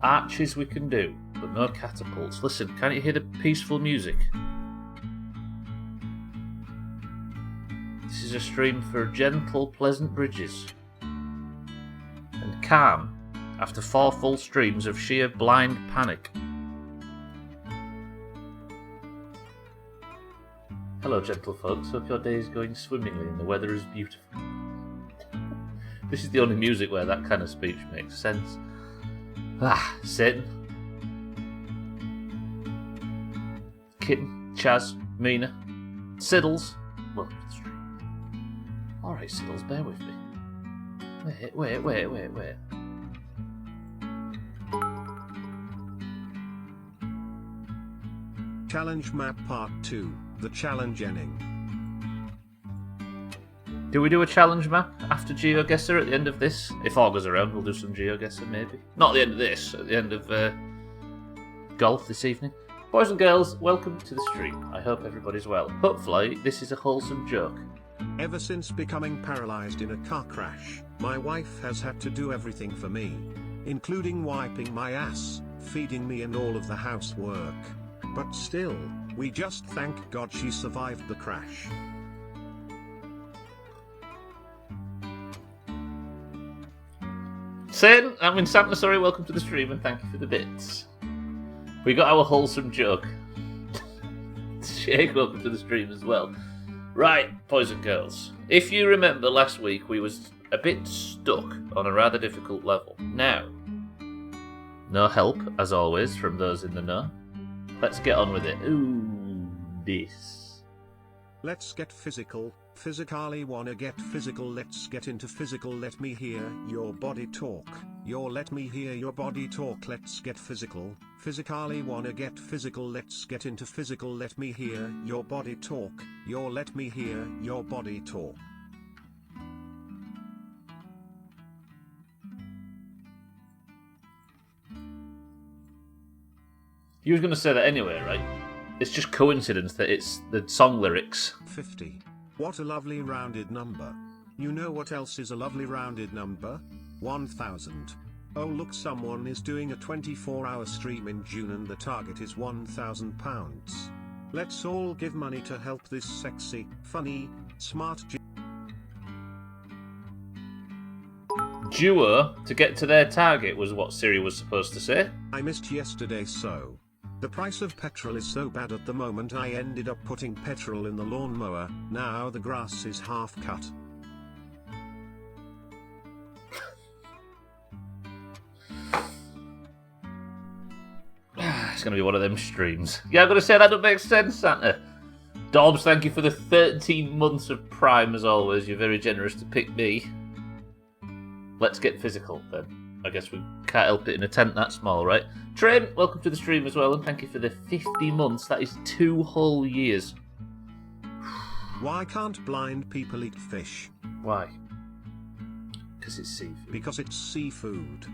arches we can do, but no catapults. Listen, can't you hear the peaceful music? This is a stream for gentle, pleasant bridges. And calm after 4 full streams of sheer blind panic. Hello, gentle folks. Hope your day is going swimmingly and the weather is beautiful. This is the only music where that kind of speech makes sense. Satan. Kitten, Chaz, Mina, Siddles. Welcome to the stream. Alright, Siddles, bear with me. Wait. Challenge Map Part 2, the challenge ending. Do we do a challenge map after GeoGuessr at the end of this? If all goes around, we'll do some GeoGuessr maybe. Not at the end of this, at the end of golf this evening. Boys and girls, welcome to the stream. I hope everybody's well. Hopefully, this is a wholesome joke. Ever since becoming paralyzed in a car crash, my wife has had to do everything for me, including wiping my ass, feeding me and all of the housework. But still, we just thank God she survived the crash. Satan, I'm in Santa, sorry, welcome to the stream and thank you for the bits. We got our wholesome joke. Shake, welcome to the stream as well. Right, boys and girls. If you remember last week, we was a bit stuck on a rather difficult level. Now, no help, as always, from those in the know. Let's get on with it. Ooh, this. Let's get physical. Physically wanna get physical. Let's get into physical. Let me hear your body talk. Let me hear your body talk. Let's get physical. Physically wanna get physical. Let's get into physical. Let me hear your body talk. Let me hear your body talk. You was going to say that anyway, right? It's just coincidence that it's the song lyrics. 50. What a lovely rounded number. You know what else is a lovely rounded number? 1000. Oh look, someone is doing a 24-hour stream in June and the target is £1,000. Let's all give money to help this sexy, funny, smart duo to get to their target was what Siri was supposed to say. I missed yesterday, so the price of petrol is so bad at the moment I ended up putting petrol in the lawnmower. Now the grass is half cut. It's going to be one of them streams. Yeah, I've got to say that don't make sense, Santa. Dobbs, thank you for the 13 months of Prime as always. You're very generous to pick me. Let's get physical then. I guess we can't help it in a tent that small, right? Trim, welcome to the stream as well, and thank you for the 50 months. That is 2 whole years. Why can't blind people eat fish? Why? Because it's seafood. Because it's seafood.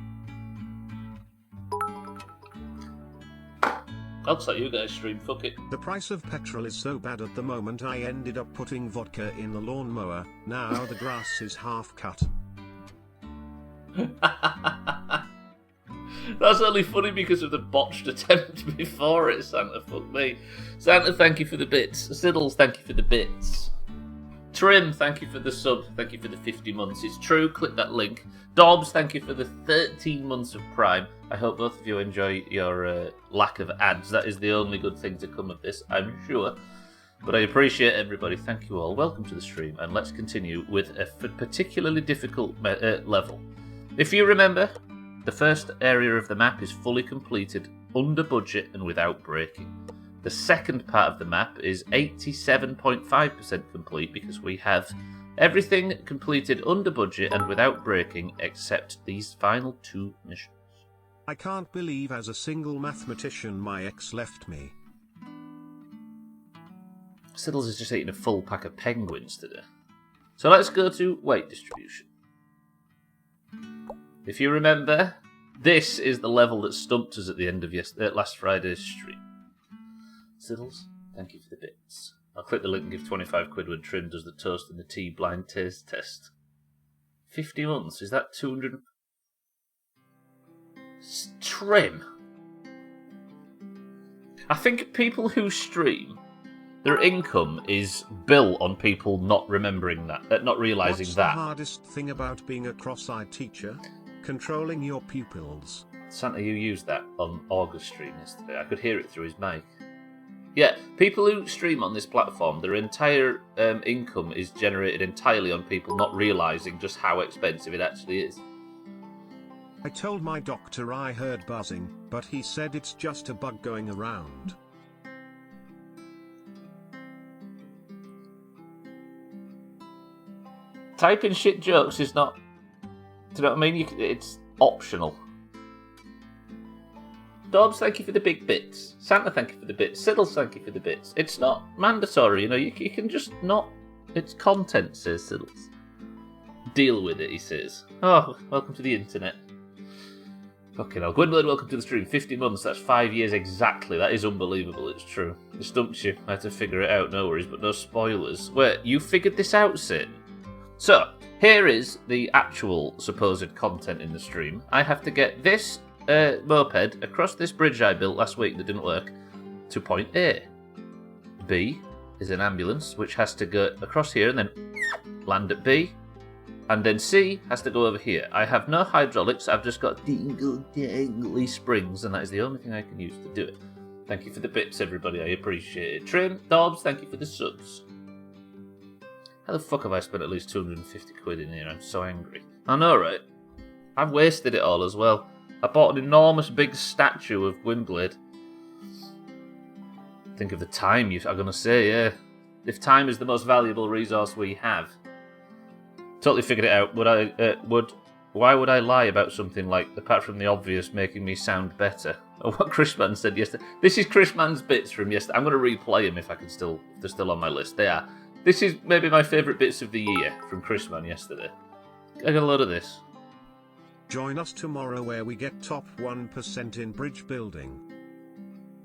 I'll let you guys stream, fuck it. The price of petrol is so bad at the moment I ended up putting vodka in the lawnmower. Now the grass is half cut. That's only funny because of the botched attempt before it, Santa. Fuck me. Santa, thank you for the bits. Siddles, thank you for the bits. Trim, thank you for the sub. Thank you for the 50 months. It's true, click that link. Dobbs, thank you for the 13 months of Prime. I hope both of you enjoy your lack of ads. That is the only good thing to come of this, I'm sure. But I appreciate everybody. Thank you all. Welcome to the stream. And let's continue with a particularly difficult level. If you remember, the first area of the map is fully completed, under budget and without breaking. The second part of the map is 87.5% complete because we have everything completed under budget and without breaking except these final 2 missions. I can't believe as a single mathematician my ex left me. Siddles is just eating a full pack of penguins today. So let's go to weight distribution. If you remember, this is the level that stumped us at the end of last Friday's stream. Siddles, thank you for the bits. I'll click the link and give 25 quid when Trim does the toast and the tea blind taste test. 50 months, is that 200? Trim. I think people who stream, their income is built on people not remembering that, not realising What's that. the hardest thing about being a cross-eyed teacher? Controlling your pupils. Santa, you used that on August stream yesterday. I could hear it through his mic. Yeah, people who stream on this platform, their entire income is generated entirely on people not realising just how expensive it actually is. I told my doctor I heard buzzing, but he said it's just a bug going around. Typing shit jokes is not... Do you know what I mean? It's optional. Dobbs, thank you for the big bits. Santa, thank you for the bits. Siddles, thank you for the bits. It's not mandatory, you know, you can just not... It's content, says Siddles. Deal with it, he says. Oh, welcome to the internet. Fucking hell. Gwendolyn, welcome to the stream. 50 months, that's 5 years exactly. That is unbelievable, it's true. It stumped you. I had to figure it out, no worries, but no spoilers. Wait, you figured this out, Sid? So, here is the actual supposed content in the stream. I have to get this moped across this bridge I built last week that didn't work to point A. B is an ambulance, which has to go across here and then land at B. And then C has to go over here. I have no hydraulics, I've just got dingle-dangly springs, and that is the only thing I can use to do it. Thank you for the bits, everybody, I appreciate it. Trim, Dobbs, thank you for the subs. How the fuck have I spent at least 250 quid in here? I'm so angry. I know, right? I've wasted it all as well. I bought an enormous big statue of Gwynblade. Think of the time I'm gonna say, yeah. If time is the most valuable resource we have. Totally figured it out. Why would I lie about something like, apart from the obvious, making me sound better? Or what Chris Mann said yesterday. This is Chris Mann's bits from yesterday. I'm gonna replay them if they're still on my list. They are. This is maybe my favourite bits of the year from Chris Mann yesterday. I got a load of this. Join us tomorrow where we get top 1% in bridge building.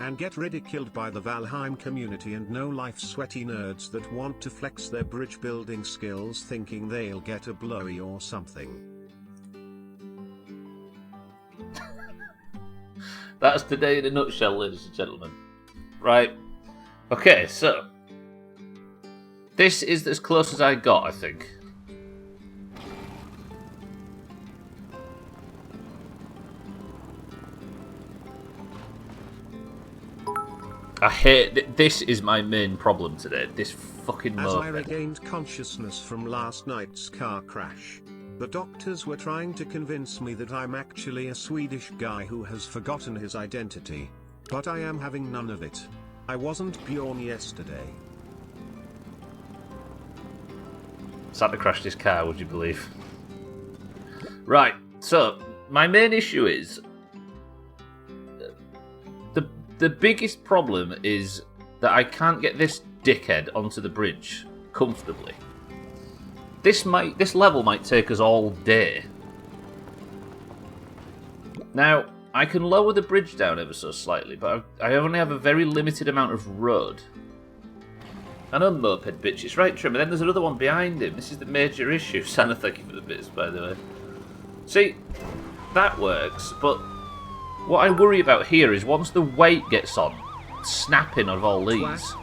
And get ridiculed by the Valheim community and no-life sweaty nerds that want to flex their bridge building skills thinking they'll get a blowy or something. That's today in a nutshell, ladies and gentlemen. Right. Okay, so... This is as close as I got, I think. I hate... This is my main problem today. This fucking moped. As I regained consciousness from last night's car crash, the doctors were trying to convince me that I'm actually a Swedish guy who has forgotten his identity. But I am having none of it. I wasn't Bjorn yesterday. Santa crashed his car, would you believe? Right, so, my main issue is... The biggest problem is that I can't get this dickhead onto the bridge comfortably. This level might take us all day. Now, I can lower the bridge down ever so slightly, but I only have a very limited amount of road. I know moped bitch, it's right, Trim, and then there's another one behind him. This is the major issue. Santa, thank you for the bits, by the way. See, that works, but what I worry about here is once the weight gets on, snapping of all these.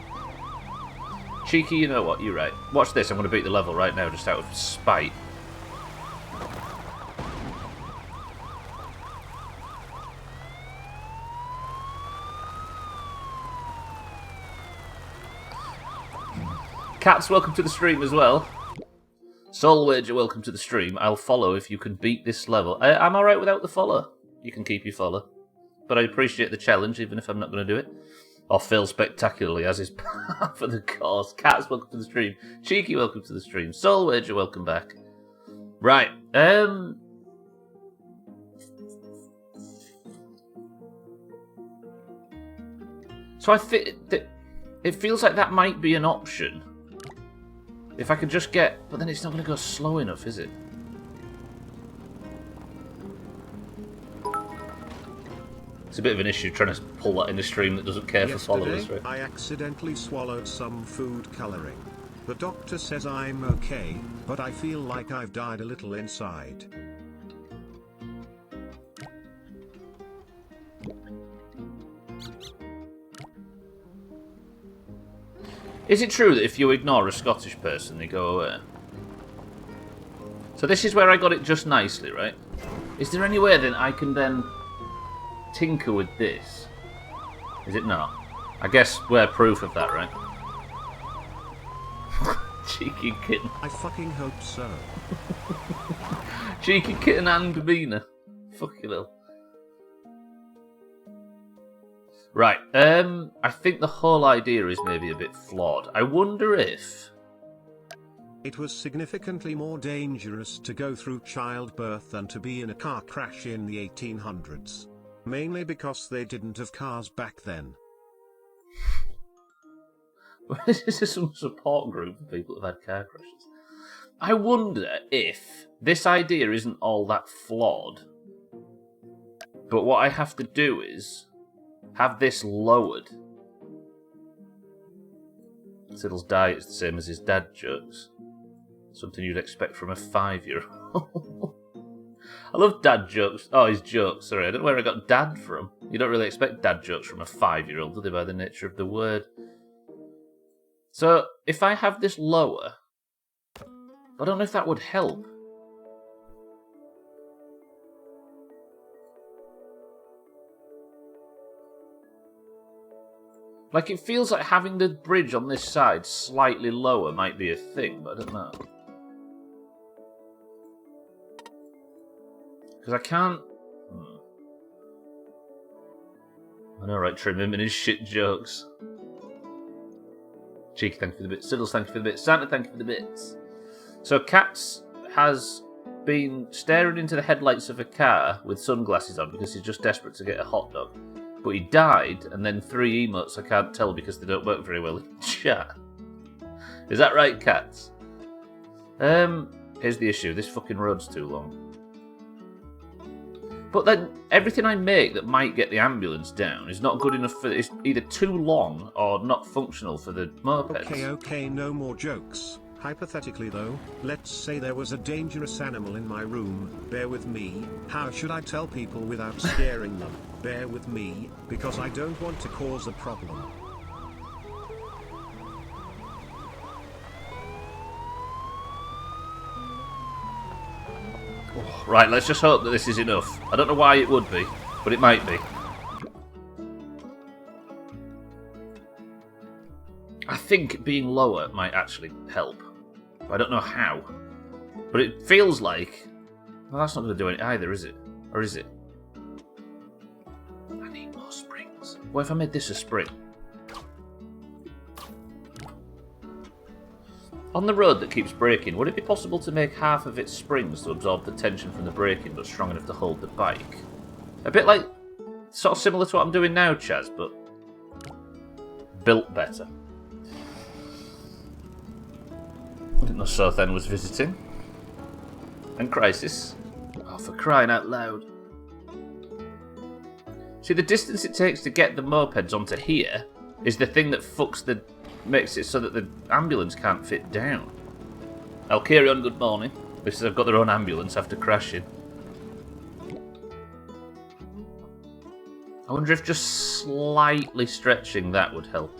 Cheeky, you know what, you're right. Watch this, I'm going to beat the level right now, just out of spite. Cats, welcome to the stream as well. Soul Wager, welcome to the stream. I'll follow if you can beat this level. I'm alright without the follow. You can keep your follow. But I appreciate the challenge, even if I'm not going to do it. Or fail spectacularly, as is part for the cause. Cats, welcome to the stream. Cheeky, welcome to the stream. Soul Wager, welcome back. Right, so I think that it feels like that might be an option. If I could just get... But then it's not going to go slow enough, is it? It's a bit of an issue trying to pull that in a stream that doesn't care for followers, right? I accidentally swallowed some food coloring. The doctor says I'm okay, but I feel like I've died a little inside. Is it true that if you ignore a Scottish person, they go away? So this is where I got it just nicely, right? Is there any way then I can then tinker with this? Is it not? I guess we're proof of that, right? Cheeky kitten. I fucking hope so. Cheeky kitten and Mina. Fucking hell. Right, I think the whole idea is maybe a bit flawed. I wonder if... It was significantly more dangerous to go through childbirth than to be in a car crash in the 1800s. Mainly because they didn't have cars back then. This is some support group of people who've had car crashes. I wonder if this idea isn't all that flawed, but what I have to do is have this lowered. Siddle's diet is the same as his dad jokes. Something you'd expect from a 5-year-old. I love dad jokes. Oh, his jokes. Sorry, I don't know where I got dad from. You don't really expect dad jokes from a 5-year-old, do they, by the nature of the word? So, if I have this lower, I don't know if that would help. Like, it feels like having the bridge on this side slightly lower might be a thing, but I don't know. Because I can't... I know, right, trim him and his shit jokes. Cheeky, thank you for the bits. Siddles, thank you for the bits. Santa, thank you for the bits. So, Cats has been staring into the headlights of a car with sunglasses on because he's just desperate to get a hot dog. But he died, and then 3 emotes I can't tell because they don't work very well in chat. Is that right, Cats? Here's the issue. This fucking road's too long. But then, everything I make that might get the ambulance down is not good enough for... It's either too long or not functional for the mopeds. Okay, no more jokes. Hypothetically though, let's say there was a dangerous animal in my room. Bear with me. How should I tell people without scaring them? Bear with me, because I don't want to cause a problem. Right, let's just hope that this is enough. I don't know why it would be, but it might be. I think being lower might actually help. I don't know how. But it feels like... Well, that's not going to do it either, is it? Or is it? I need more springs. What if I made this a spring? On the road that keeps braking, would it be possible to make half of its springs to absorb the tension from the braking but strong enough to hold the bike? A bit like... Sort of similar to what I'm doing now, Chaz, but... built better. I didn't know Southend was visiting. And Crisis. Oh, for crying out loud. See, the distance it takes to get the mopeds onto here is the thing that fucks the... makes it so that the ambulance can't fit down. Alkarion, good morning. This is they've got their own ambulance after crashing. I wonder if just slightly stretching that would help.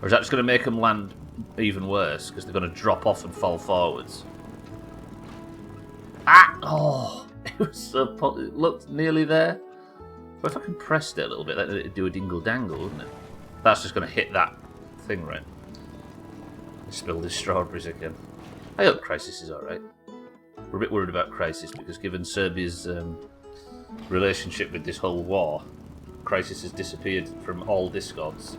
Or is that just going to make them land even worse, because they're going to drop off and fall forwards? Ah! Oh! It was so... it looked nearly there. But if I compressed it a little bit, then it'd do a dingle-dangle, wouldn't it? That's just going to hit that thing, right? I spilled his strawberries again. I hope Crisis is alright. We're a bit worried about Crisis, because given Serbia's relationship with this whole war, Crisis has disappeared from all Discords.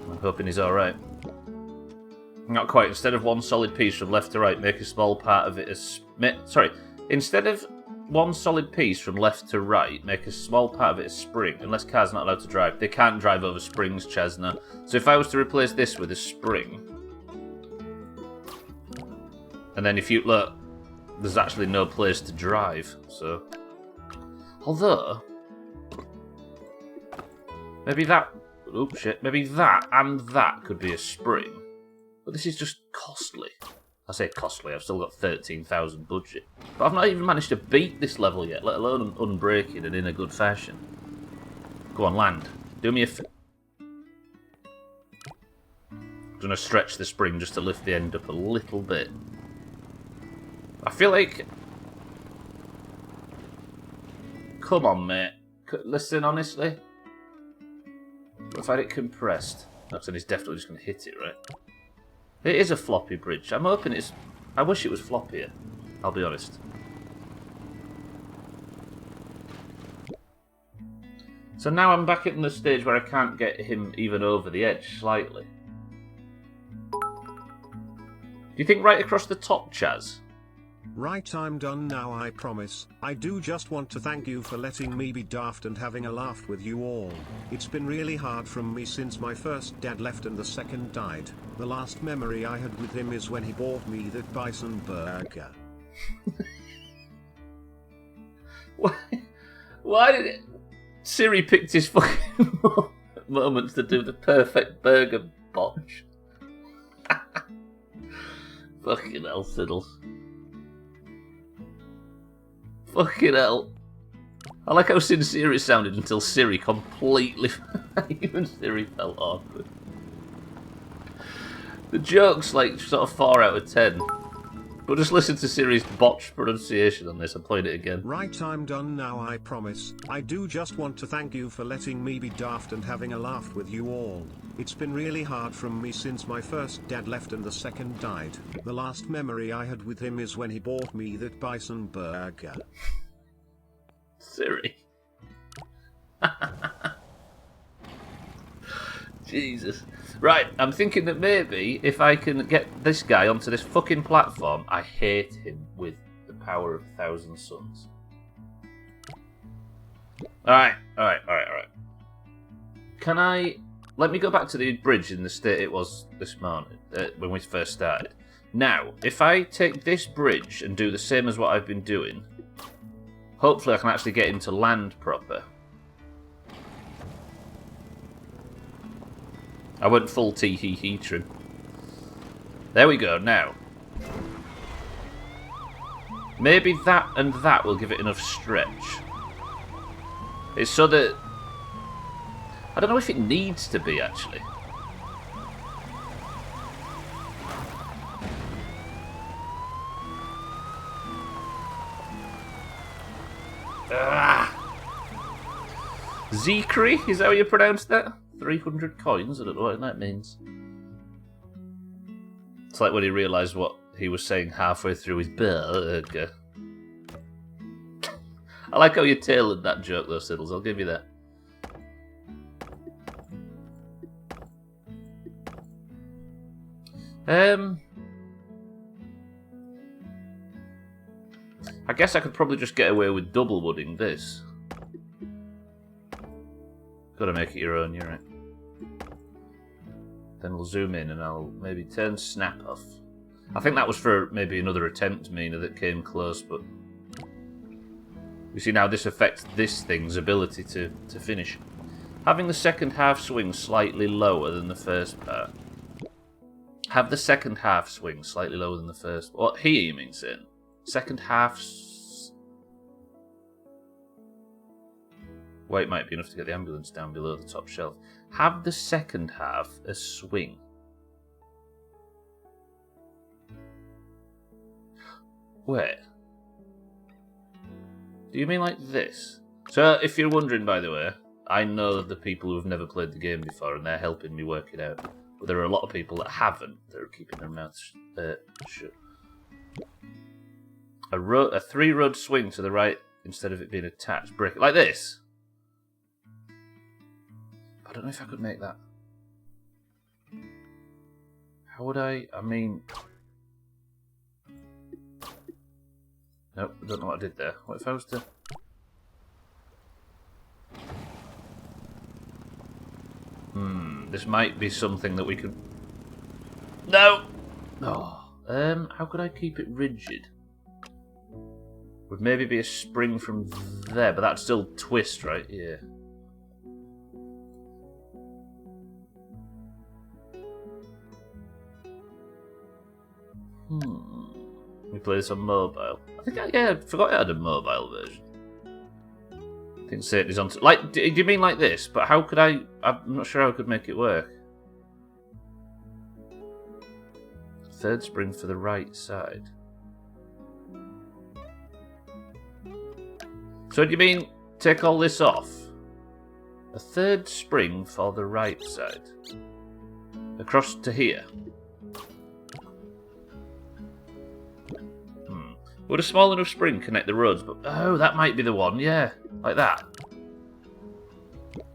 I'm hoping he's alright. Not quite. Instead of one solid piece from left to right, make a small part of it as... Instead of one solid piece from left to right, make a small part of it a spring. Unless cars not allowed to drive. They can't drive over springs, Chesna. So if I was to replace this with a spring... And then if you look, there's actually no place to drive, so... Although... Maybe that... Oh shit. Maybe that and that could be a spring. But this is just costly. I say costly, I've still got 13,000 budget. But I've not even managed to beat this level yet, let alone unbreak it and in a good fashion. Go on, land. Do me a going to stretch the spring just to lift the end up a little bit. I feel like... Come on, mate. Listen, honestly. What if I had it compressed? That's then he's definitely just going to hit it, right? It is a floppy bridge. I'm hoping it's... I wish it was floppier. I'll be honest. So now I'm back in the stage where I can't get him even over the edge slightly. Do you think right across the top, Chaz? Right, I'm done now, I promise. I do just want to thank you for letting me be daft and having a laugh with you all. It's been really hard from me since my first dad left and the second died. The last memory I had with him is when he bought me that bison burger. Why did it... Siri picked his fucking moments to do the perfect burger botch. Fucking hell, Siddles. Fucking hell. I like how sincere it sounded until Siri completely... Even Siri felt awkward. The joke's like sort of 4 out of 10. But just listen to Siri's botched pronunciation on this. I'm playing it again. Right, I'm done now, I promise. I do just want to thank you for letting me be daft and having a laugh with you all. It's been really hard from me since my first dad left and the second died. The last memory I had with him is when he bought me that bison burger. Siri. Jesus. Right, I'm thinking that maybe if I can get this guy onto this fucking platform, I hate him with the power of 1,000 suns. Alright. Can I... Let me go back to the bridge in the state it was this morning, when we first started. Now, if I take this bridge and do the same as what I've been doing, hopefully I can actually get into land proper. I went full tee-hee-hee trim. There we go, now. Maybe that and that will give it enough stretch. It's so that... I don't know if it needs to be, actually. Zekri, is that how you pronounce that? 300 coins? I don't know what that means. It's like when he realised what he was saying halfway through his burger. I like how you tailored that joke though, Siddles, I'll give you that. I guess I could probably just get away with double wooding this. Gotta make it your own, you're right. Then we'll zoom in and I'll maybe turn snap off. I think that was for maybe another attempt, Mina, that came close, but... You see now this affects this thing's ability to finish. Having the second half swing slightly lower than the first part. Have the second half swing slightly lower than the first... What here you mean, saying? Second half... Weight might be enough to get the ambulance down below the top shelf. Have the second half a swing. Wait. Do you mean like this? So, if you're wondering, by the way, I know the people who have never played the game before and they're helping me work it out. But there are a lot of people that haven't. That are keeping their mouths shut. A 3-rod swing to the right instead of it being attached. Brick. Like this. I don't know if I could make that. How would I mean... Nope, I don't know what I did there. What if I was to... This might be something that we could... No! Oh, how could I keep it rigid? Would maybe be a spring from there, but that'd still twist, right? Yeah. We play this on mobile. I think I forgot I had a mobile version. I think Satan is on. Like, do you mean like this? But how could I? I'm not sure how I could make it work. Third spring for the right side. So do you mean take all this off? A third spring for the right side. Across to here. Would a small enough spring connect the roads? But oh, that might be the one, yeah. Like that.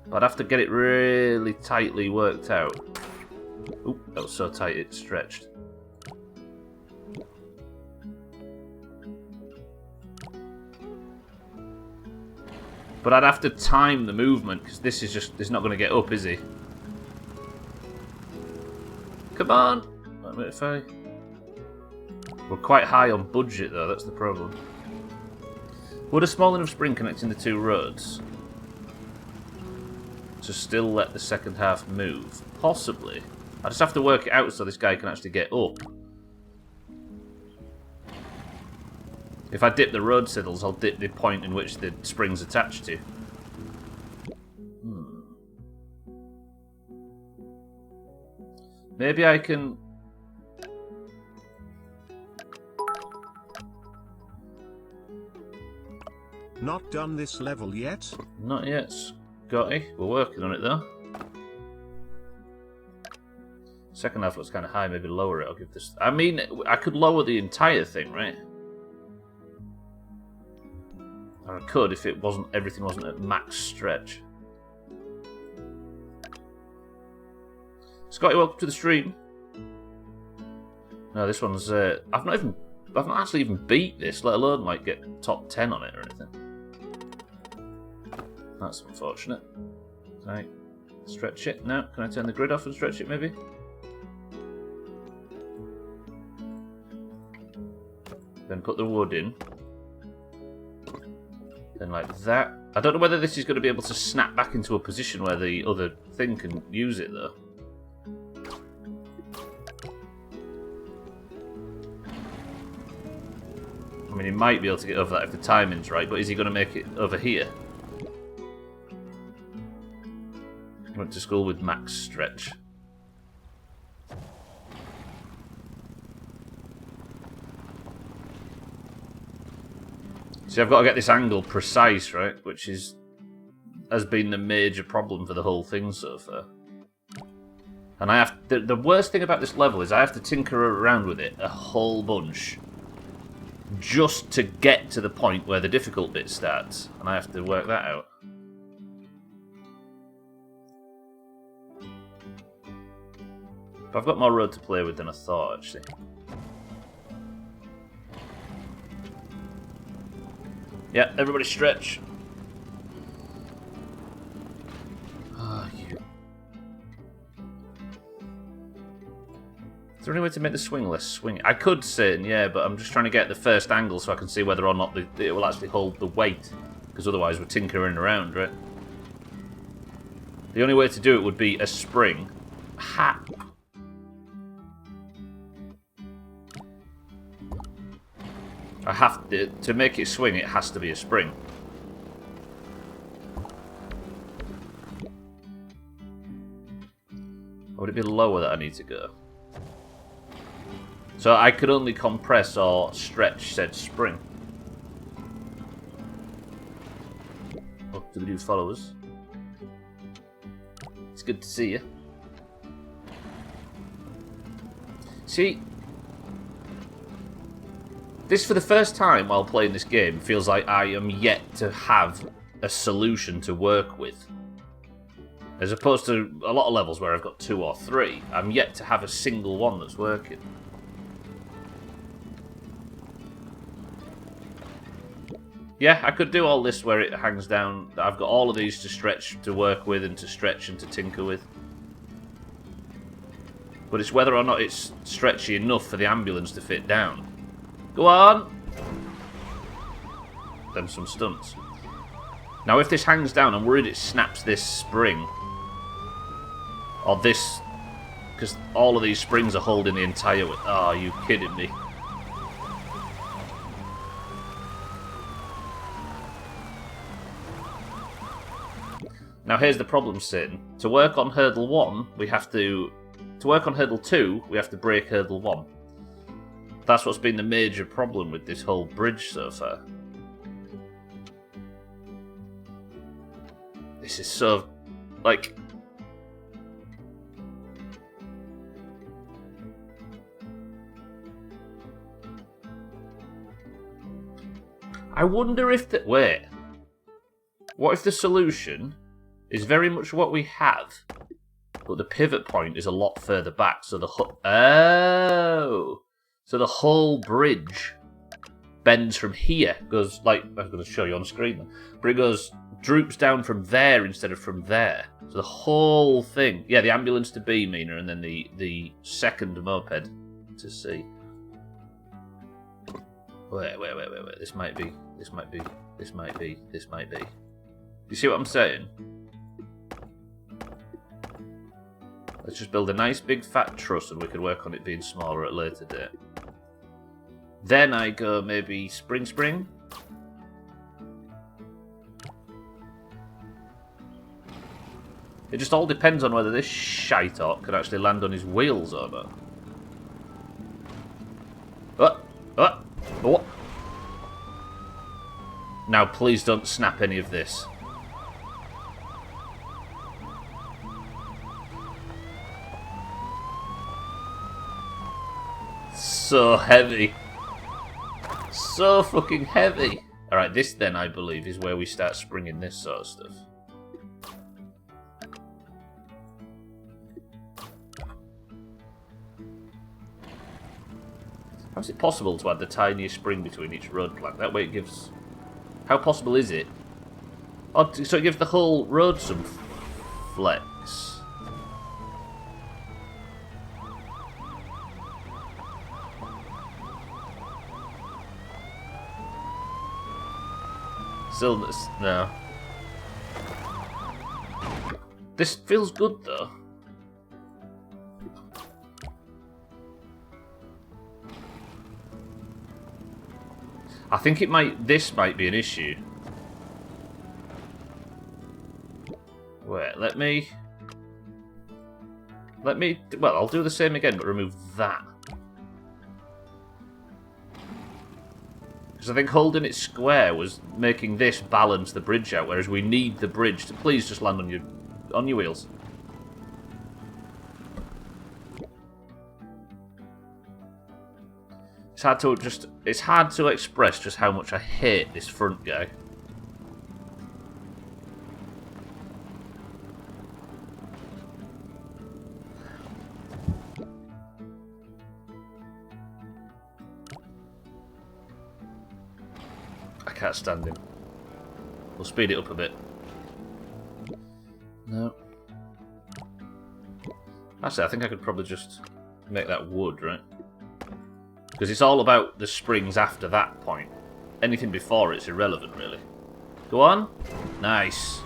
But I'd have to get it really tightly worked out. Oop, that was so tight it stretched. But I'd have to time the movement, because this is just, it's not going to get up, is he? Come on! If I... We're quite high on budget, though, that's the problem. Would a small enough spring connecting the two roads to still let the second half move? Possibly. I just have to work it out so this guy can actually get up. If I dip the road siddles, I'll dip the point in which the spring's attached to. Maybe I can... Not done this level yet? Not yet, Scotty. We're working on it, though. Second half looks kind of high. Maybe lower it. I'll give this... I mean, I could lower the entire thing, right? Or I could if it wasn't... Everything wasn't at max stretch. Scotty, welcome to the stream. No, this one's... I've not actually even beat this, let alone like get top 10 on it or anything. That's unfortunate. Can I stretch it? No. Can I turn the grid off and stretch it, maybe? Then put the wood in. Then like that. I don't know whether this is going to be able to snap back into a position where the other thing can use it, though. I mean, he might be able to get over that if the timing's right, but is he going to make it over here? Went to school with max stretch. See, I've got to get this angle precise, right? Which has been the major problem for the whole thing so far. And I have the worst thing about this level is I have to tinker around with it a whole bunch just to get to the point where the difficult bit starts, and I have to work that out. But I've got more road to play with than I thought, actually. Yeah, everybody stretch. Ah, you. Is there any way to make the swing less swingy? I could sit, yeah, but I'm just trying to get the first angle so I can see whether or not it will actually hold the weight. Because otherwise we're tinkering around, right? The only way to do it would be a spring. Ha! I have to make it swing, it has to be a spring. Or would it be lower that I need to go? So I could only compress or stretch said spring. Up to the new followers. It's good to see you. See, this for the first time while playing this game feels like I am yet to have a solution to work with. As opposed to a lot of levels where I've got 2 or 3, I'm yet to have a single one that's working. Yeah, I could do all this where it hangs down. I've got all of these to stretch, to work with, and to stretch and to tinker with. But it's whether or not it's stretchy enough for the ambulance to fit down. Go on! Then some stunts. Now if this hangs down, I'm worried it snaps this spring. Or this... Because all of these springs are holding the entire... Oh, are you kidding me? Now here's the problem, Satan. To work on hurdle 1, we have to... To work on hurdle 2, we have to break hurdle 1. That's what's been the major problem with this whole bridge so far. This is so... like... I wonder if the... Wait. What if the solution is very much what we have, but the pivot point is a lot further back, so the... Oh! So the whole bridge bends from here, goes like... I'm going to show you on screen, but it goes... droops down from there instead of from there. So the whole thing... Yeah, the ambulance to B, Mina, and then the second moped to C. Wait. This might be. You see what I'm saying? Let's just build a nice big fat truss and we can work on it being smaller at a later date. Then I go maybe spring. It just all depends on whether this shite-hawk can actually land on his wheels or not. Oh. Now please don't snap any of this. So heavy. So fucking heavy. Alright, this then, I believe, is where we start springing this sort of stuff. How is it possible to add the tiniest spring between each road plank? That way it gives... How possible is it? Oh, so it gives the whole road some flex. Still, no. This feels good though. I think it might. This might be an issue. Wait, let me. Well, I'll do the same again, but remove that. Because I think holding it square was making this balance the bridge out, whereas we need the bridge to please just land on your wheels. It's hard to express just how much I hate this front guy. I can't stand him. We'll speed it up a bit. No. Actually, I think I could probably just make that wood, right? Because it's all about the springs after that point. Anything before it's irrelevant, really. Go on. Nice.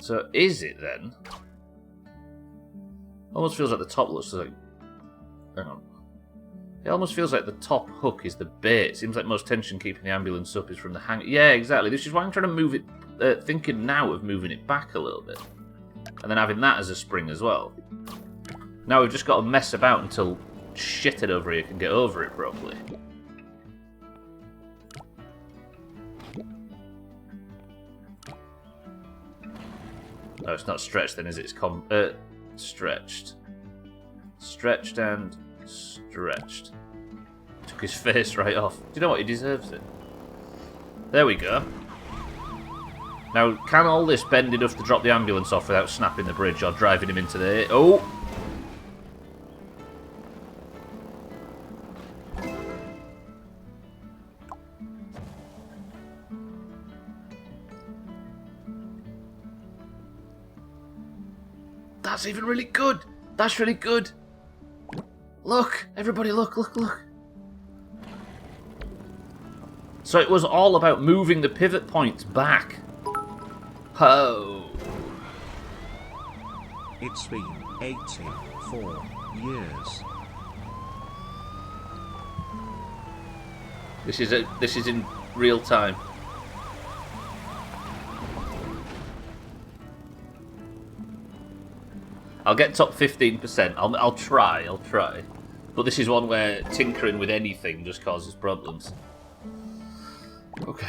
So, is it then? Almost feels like the top looks like... Hang on. It almost feels like the top hook is the bait. It seems like most tension keeping the ambulance up is from the hang. Yeah, exactly. This is why I'm trying to move it... thinking now of moving it back a little bit. And then having that as a spring as well. Now we've just got to mess about until shithead over here can get over it properly. No, it's not stretched then, is it? It's stretched. Stretched and stretched. Took his face right off. Do you know what? He deserves it. There we go. Now, can all this bend enough to drop the ambulance off without snapping the bridge or driving him into the... Oh! That's even really good. That's really good. Look, everybody, look. So it was all about moving the pivot points back. Oh. It's been 84 years. This is in real time. I'll get top 15%. I'll try. But this is one where tinkering with anything just causes problems. Okay.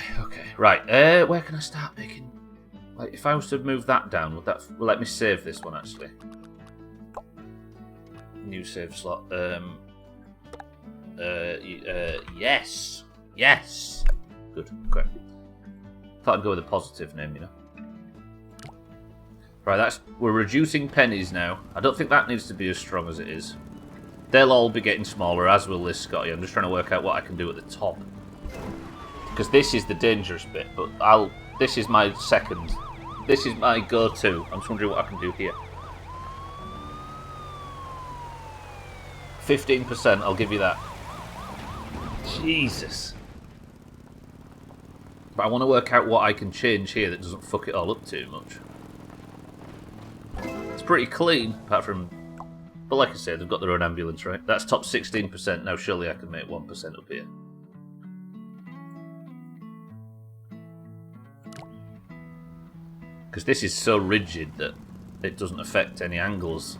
Right, where can I start making... Like, if I was to move that down, would that... Well, let me save this one, actually. New save slot. Yes. Yes. Good, okay. Thought I'd go with a positive name, you know. Right, we're reducing pennies now. I don't think that needs to be as strong as it is. They'll all be getting smaller, as will this Scotty. I'm just trying to work out what I can do at the top. Because this is the dangerous bit, but this is my second. This is my go-to. I'm just wondering what I can do here. 15%, I'll give you that. Jesus. But I want to work out what I can change here that doesn't fuck it all up too much. It's pretty clean, apart from... But like I said, they've got their own ambulance, right? That's top 16%. Now surely I can make 1% up here. Because this is so rigid that it doesn't affect any angles.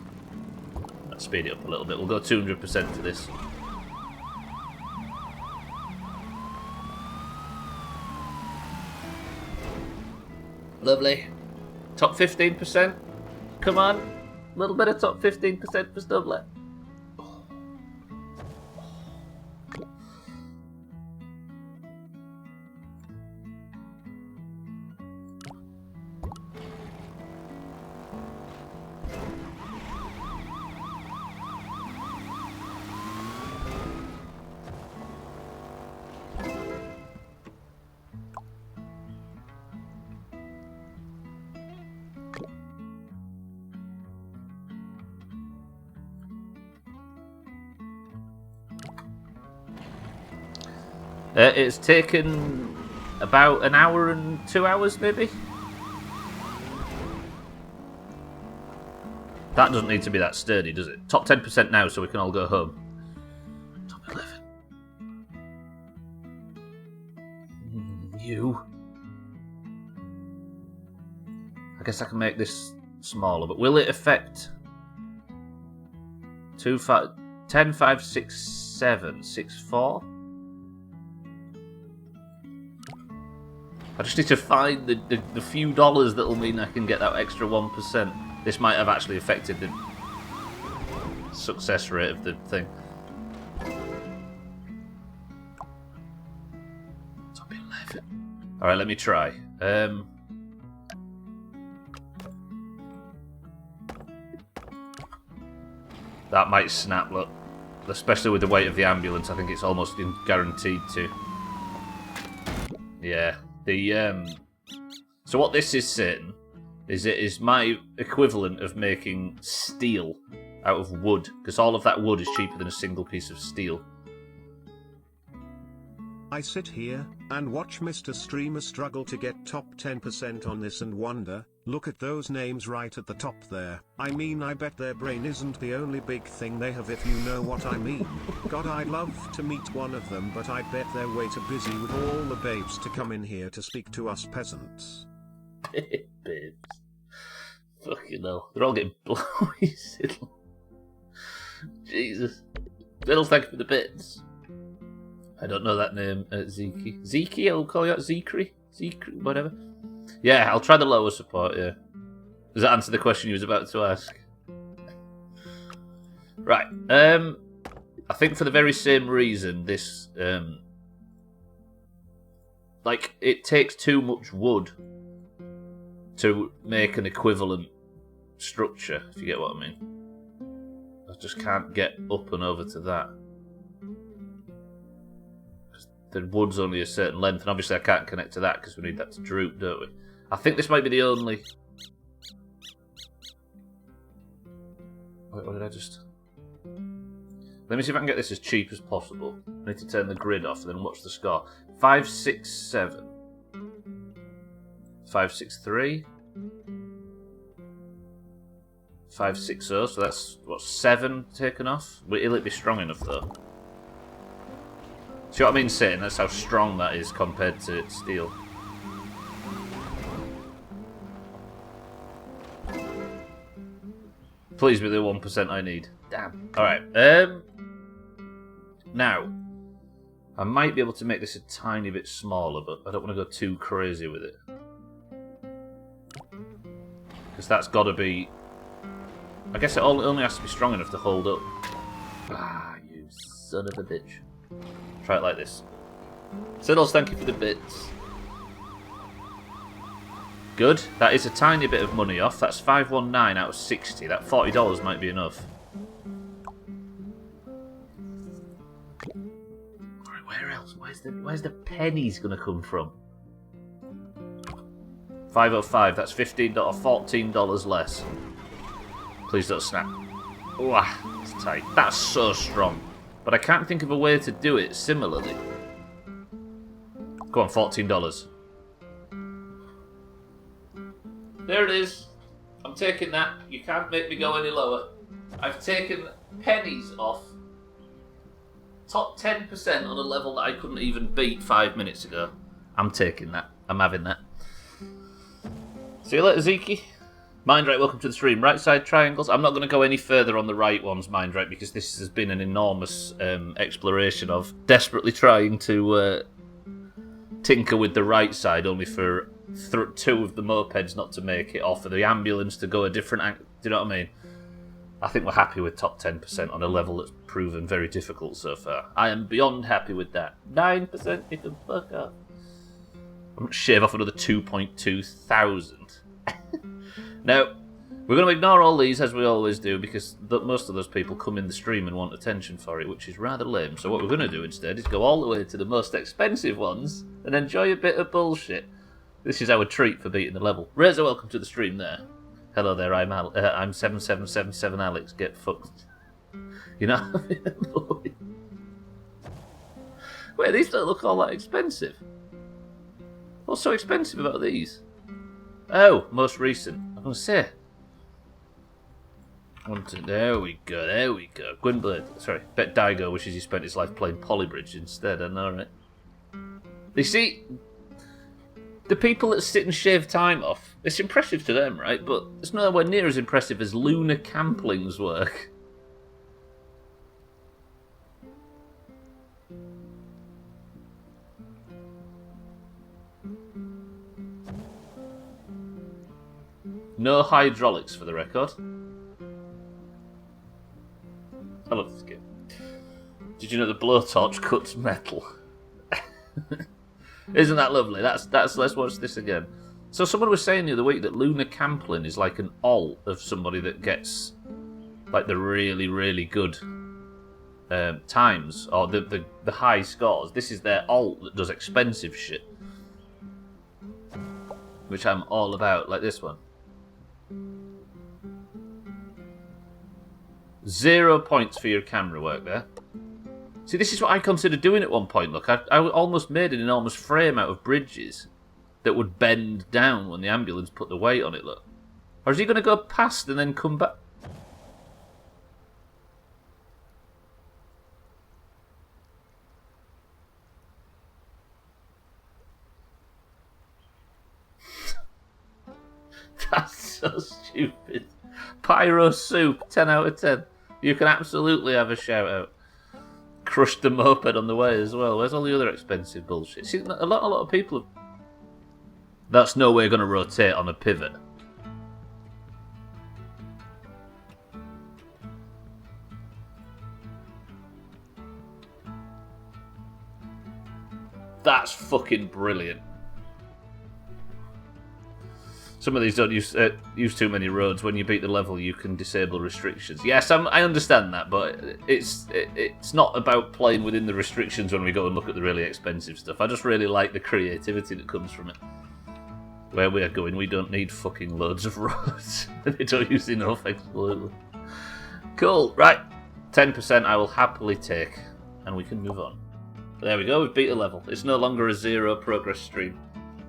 Let's speed it up a little bit. We'll go 200% for this. Lovely. Top 15%. Come on. A little bit of top 15% for Stubbler. It's taken about an hour and 2 hours, maybe? That doesn't need to be that sturdy, does it? Top 10% now, so we can all go home. Top 11. You. I guess I can make this smaller, but will it affect... 2, 5, 10, 5, 6, 7, 6, 4? I just need to find the few dollars that'll mean I can get that extra 1%. This might have actually affected the success rate of the thing. Top 11. Alright, let me try. That might snap, look. Especially with the weight of the ambulance, I think it's almost guaranteed to. Yeah. So what this is saying is it is my equivalent of making steel out of wood, because all of that wood is cheaper than a single piece of steel. I sit here and watch Mr. Streamer struggle to get top 10% on this and wonder, look at those names right at the top there. I mean, I bet their brain isn't the only big thing they have, if you know what I mean. God, I'd love to meet one of them, but I bet they're way too busy with all the babes to come in here to speak to us peasants. Babes. Fucking hell. They're all getting blowy, Siddle. Jesus. Siddles, thank you for the bits. I don't know that name, Zeke. Zeke, I'll call you that. Zekri? Zekri, whatever. Yeah, I'll try the lower support, yeah. Does that answer the question you was about to ask? Right, I think for the very same reason, this, like, it takes too much wood to make an equivalent structure, if you get what I mean. I just can't get up and over to that. The wood's only a certain length, and obviously I can't connect to that because we need that to droop, don't we? I think this might be the only... Wait, what did I just... Let me see if I can get this as cheap as possible. I need to turn the grid off and then watch the score. 567. 563. 560, so that's, what, 7 taken off? Will it be strong enough, though? See what I mean, saying? That's how strong that is compared to steel. Please be the 1% I need. Damn. Alright, now, I might be able to make this a tiny bit smaller, but I don't want to go too crazy with it. Because that's got to be... I guess it only has to be strong enough to hold up. Ah, you son of a bitch. Try it like this. Siddles, thank you for the bits. Good. That is a tiny bit of money off. That's 519 out of 60. That $40 might be enough. Alright, where else? Where's the pennies going to come from? 505. That's $15, $14 less. Please don't snap. Ooh, it's tight. That's so strong. But I can't think of a way to do it similarly. Go on, $14. There it is. I'm taking that. You can't make me go any lower. I've taken pennies off. Top 10% on a level that I couldn't even beat 5 minutes ago. I'm taking that. I'm having that. See you later, Zeke. Mindright, welcome to the stream. Right side triangles. I'm not going to go any further on the right ones, Mindright, because this has been an enormous exploration of desperately trying to tinker with the right side, only for two of the mopeds not to make it, or for the ambulance to go a different angle. Do you know what I mean? I think we're happy with top 10% on a level that's proven very difficult so far. I am beyond happy with that. 9%, you can fuck up. I'm going to shave off another 2.2 thousand. Now, we're going to ignore all these, as we always do, because most of those people come in the stream and want attention for it, which is rather lame. So what we're going to do instead is go all the way to the most expensive ones and enjoy a bit of bullshit. This is our treat for beating the level. Razor, welcome to the stream there. Hello there, I'm 7777 Alex. Get fucked. You know? Wait, these don't look all that expensive. What's so expensive about these? Oh, most recent. I'm going to say. There we go. Gwynblade. Sorry, Bet Daigo wishes he spent his life playing Polybridge instead. I know, right? You see, the people that sit and shave time off, it's impressive to them, right? But it's nowhere near as impressive as Luna Campling's work. No hydraulics, for the record. I love this game. Did you know the blowtorch cuts metal? Isn't that lovely? That's. Let's watch this again. So someone was saying the other week that Luna Camplin is like an alt of somebody that gets like the really, really good times, or the high scores. This is their alt that does expensive shit, which I'm all about, like this one. 0 points for your camera work there. See, this is what I considered doing at one point. Look, I almost made an enormous frame out of bridges that would bend down when the ambulance put the weight on it, look. Or is he going to go past and then come back? That's so stupid. Pyro Soup, 10 out of 10. You can absolutely have a shout out. Crushed the moped on the way as well. Where's all the other expensive bullshit? See, a lot of people have... That's no way going to rotate on a pivot. That's fucking brilliant. Some of these don't use too many roads. When you beat the level, you can disable restrictions. Yes, I understand that, but it's not about playing within the restrictions when we go and look at the really expensive stuff. I just really like the creativity that comes from it. Where we are going, we don't need fucking loads of roads. They don't use enough, absolutely. Cool, right. 10% I will happily take, and we can move on. There we go, we've beat a level. It's no longer a zero progress stream.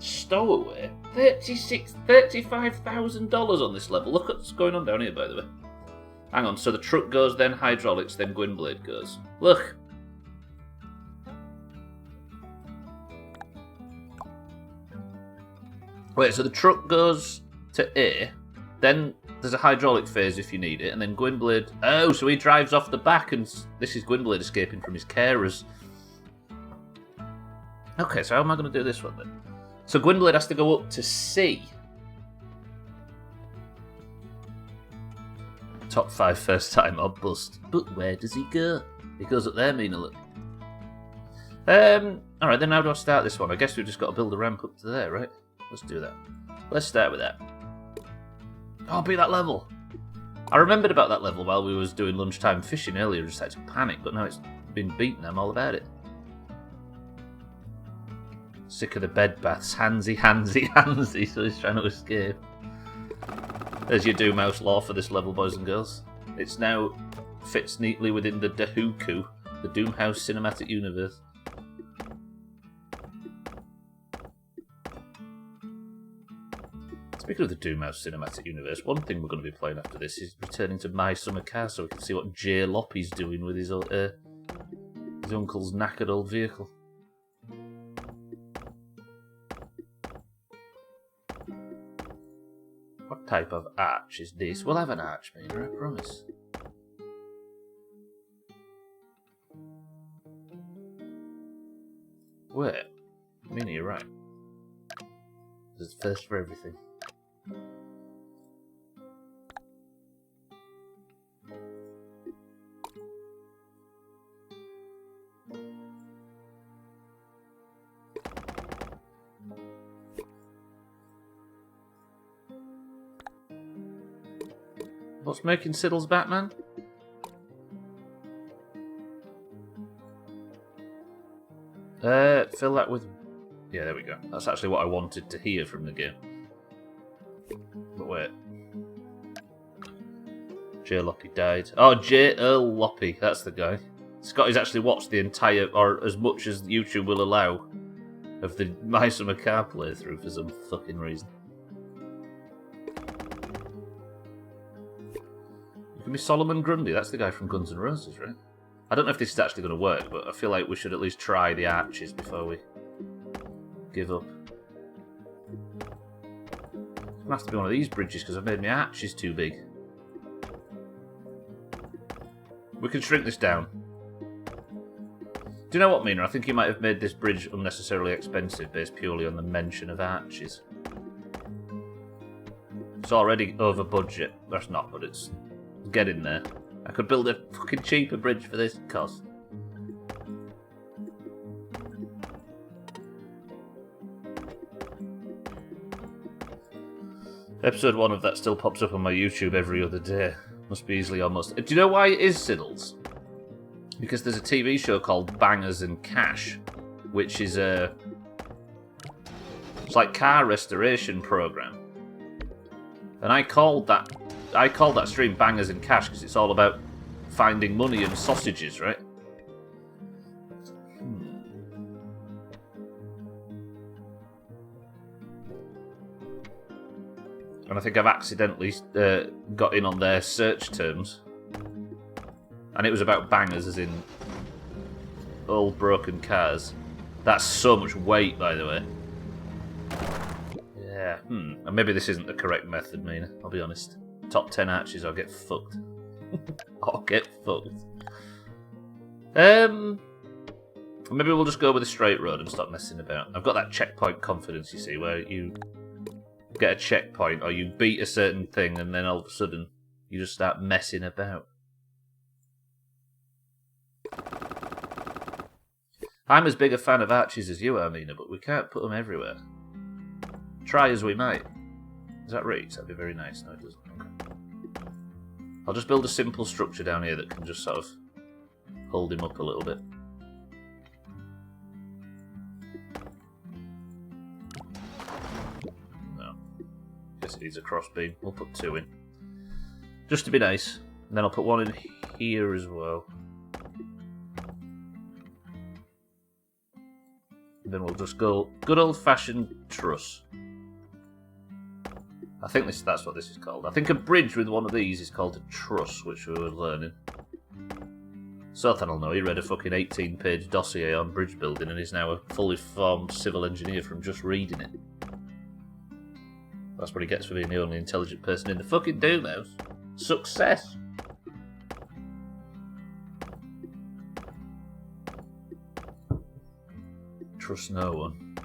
Stowaway? $35,000 on this level. Look what's going on down here, by the way. Hang on, so the truck goes, then hydraulics, then Gwynblade goes. Look. Wait, so the truck goes to A, then there's a hydraulic phase if you need it, and then Gwynblade... Oh, so he drives off the back, and this is Gwynblade escaping from his carers. Okay, so how am I going to do this one, then? So Gwynblade has to go up to C. Top 5 first time or bust. But where does he go? He goes up there, Mina, look. Alright, then how do I start this one? I guess we've just got to build a ramp up to there, right? Let's do that. Let's start with that. Oh, be that level. I remembered about that level while we was doing lunchtime fishing earlier. I just had to panic, but now it's been beaten. I'm all about it. Sick of the bed baths. Handsy, handsy, handsy. So he's trying to escape. There's your Doomhaus lore for this level, boys and girls. It's now fits neatly within the Dahuku, the Doomhaus cinematic universe. Speaking of the Doomhaus cinematic universe, one thing we're going to be playing after this is returning to My Summer Car so we can see what J. Loppy's doing with his uncle's knackered old vehicle. What type of arch is this? We'll have an arch, Mina, I promise. Where? Mina, you're right. There's a first for everything. What's making Siddle's Batman? Fill that with... Yeah, there we go. That's actually what I wanted to hear from the game. But wait. J. Loppy died. Oh, J. Earl Loppy. That's the guy. Scotty's actually watched the entire, or as much as YouTube will allow, of the My Summer Car playthrough for some fucking reason. Can be Solomon Grundy, that's the guy from Guns N' Roses, right? I don't know if this is actually going to work, but I feel like we should at least try the arches before we give up. It's going to have to be one of these bridges because I've made my arches too big. We can shrink this down. Do you know what, Mina? I think you might have made this bridge unnecessarily expensive based purely on the mention of arches. It's already over budget. That's not, but it's... Get in there. I could build a fucking cheaper bridge for this cost. Episode 1 of that still pops up on my YouTube every other day. Must be easily almost... Do you know why it is Siddles? Because there's a TV show called Bangers and Cash, which is a... It's like car restoration program. And I called that stream Bangers and Cash because it's all about finding money and sausages, right? And I think I've accidentally got in on their search terms. And it was about bangers, as in old broken cars. That's so much weight, by the way. Yeah, And maybe this isn't the correct method, Mina, I'll be honest. Top 10 arches, I'll get fucked. I'll get fucked. Maybe we'll just go with a straight road and stop messing about. I've got that checkpoint confidence, you see, where you get a checkpoint or you beat a certain thing and then all of a sudden you just start messing about. I'm as big a fan of arches as you are, Mina, but we can't put them everywhere. Try as we might. Does that reach? That'd be very nice. No, it doesn't. Okay. I'll just build a simple structure down here that can just sort of hold him up a little bit. No. Guess it needs a crossbeam. We'll put 2 in. Just to be nice. And then I'll put 1 in here as well. And then we'll just go good old-fashioned truss. I think that's what this is called. I think a bridge with one of these is called a truss, which we were learning. Sothan will know. He read a fucking 18-page dossier on bridge building and is now a fully formed civil engineer from just reading it. That's what he gets for being the only intelligent person in the fucking Doomhaus. Success! Trust no one.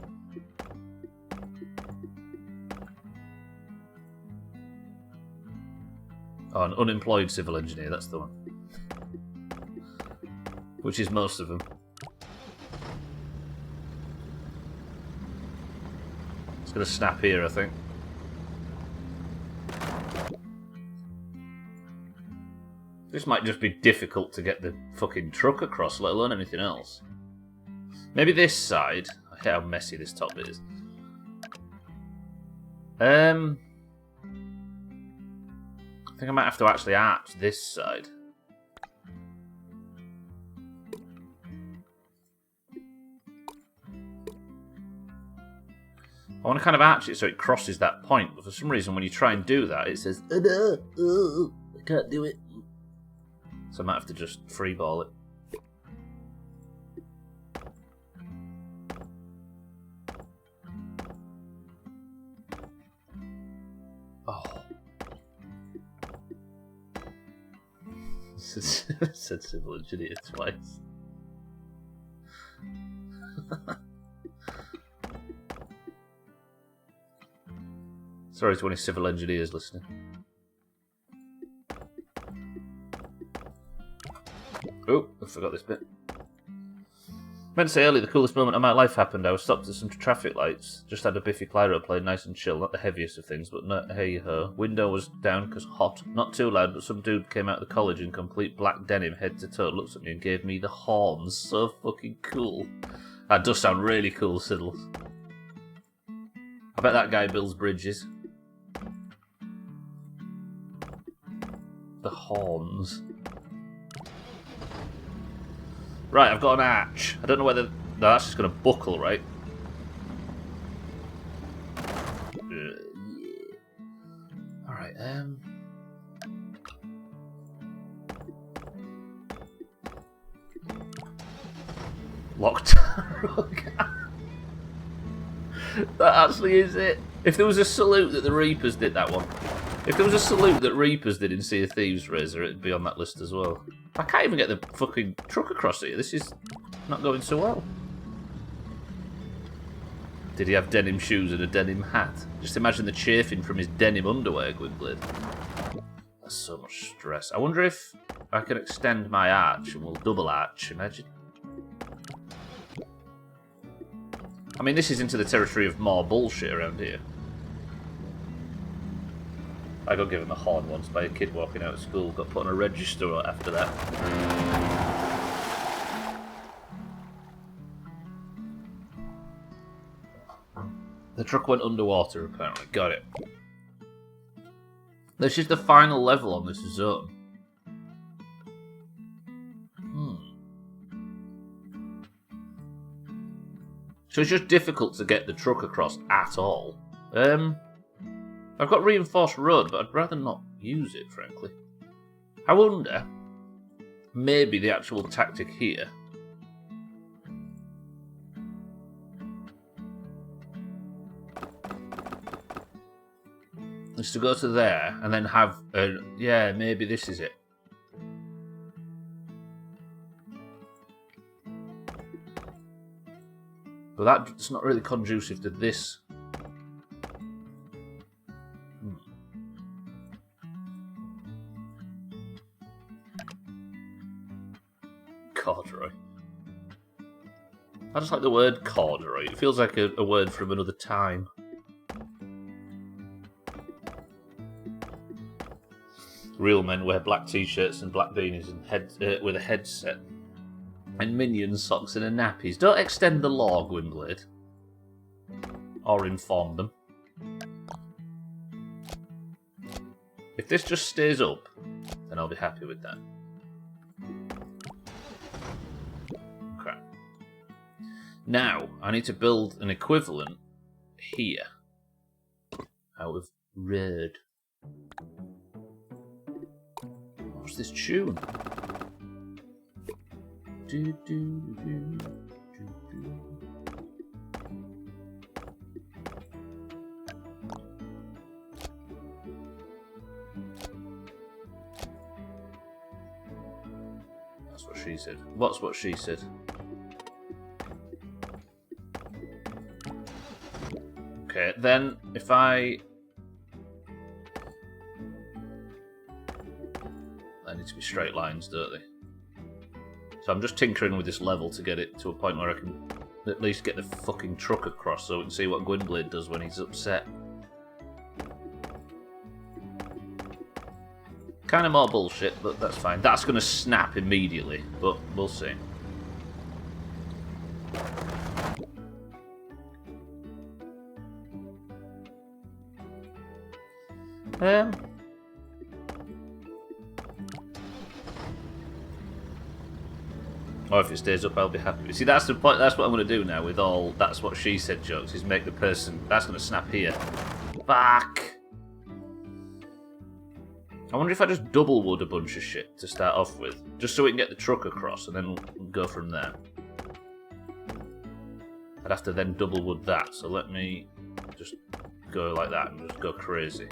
Oh, an unemployed civil engineer, that's the one. Which is most of them. It's going to snap here, I think. This might just be difficult to get the fucking truck across, let alone anything else. Maybe this side. I hate how messy this top bit is. I think I might have to actually arch this side. I want to kind of arch it so it crosses that point, but for some reason when you try and do that, it says, oh, no, I can't do it. So I might have to just freeball it. Oh. Said civil engineer twice. Sorry to any civil engineers listening. Oh, I forgot this bit. I meant to say earlier, the coolest moment of my life happened. I was stopped at some traffic lights. Just had a Biffy Clyro playing nice and chill. Not the heaviest of things, but no, hey-ho. Window was down because hot. Not too loud, but some dude came out of the college in complete black denim, head to toe, looked at me and gave me the horns. So fucking cool. That does sound really cool, Siddles. I bet that guy builds bridges. The horns. Right, I've got an arch. I don't know whether... No, that's just going to buckle, right? Yeah. Alright, Locked rug. That actually is it. If there was a salute that the Reapers did that one. If there was a salute that Reapers did in Sea of Thieves Razor, it'd be on that list as well. I can't even get the fucking truck across here. This is not going so well. Did he have denim shoes and a denim hat? Just imagine the chafing from his denim underwear, Gwynblade. That's so much stress. I wonder if I can extend my arch and we'll double arch, imagine. I mean, this is into the territory of more bullshit around here. I got given a horn once by a kid walking out of school. Got put on a register after that. The truck went underwater, apparently. Got it. This is the final level on this zone. So it's just difficult to get the truck across at all. I've got reinforced road, but I'd rather not use it, frankly. I wonder, maybe the actual tactic here is to go to there and then have a... Yeah, maybe this is it. But that's not really conducive to this. Corduroy. I just like the word corduroy. It feels like a word from another time. Real men wear black t-shirts and black beanies and with a headset. And minion socks and a nappies. Don't extend the law, Gwynblade. Or inform them. If this just stays up, then I'll be happy with that. Okay. Now, I need to build an equivalent here. Out of red. What's this tune? Do, do, do, do, do. she said? What's what she said? Okay, then if I need to be straight lines, don't they? So I'm just tinkering with this level to get it to a point where I can at least get the fucking truck across so we can see what Gwynblade does when he's upset. Kind of more bullshit, but that's fine. That's going to snap immediately, but we'll see. Or if it stays up, I'll be happy. See, that's the point. That's what I'm going to do now with all "that's what she said" jokes. Is make the person that's going to snap here. Fuck. I wonder if I just double wood a bunch of shit to start off with, just so we can get the truck across, and then we'll go from there. I'd have to then double wood that. So let me just go like that and just go crazy.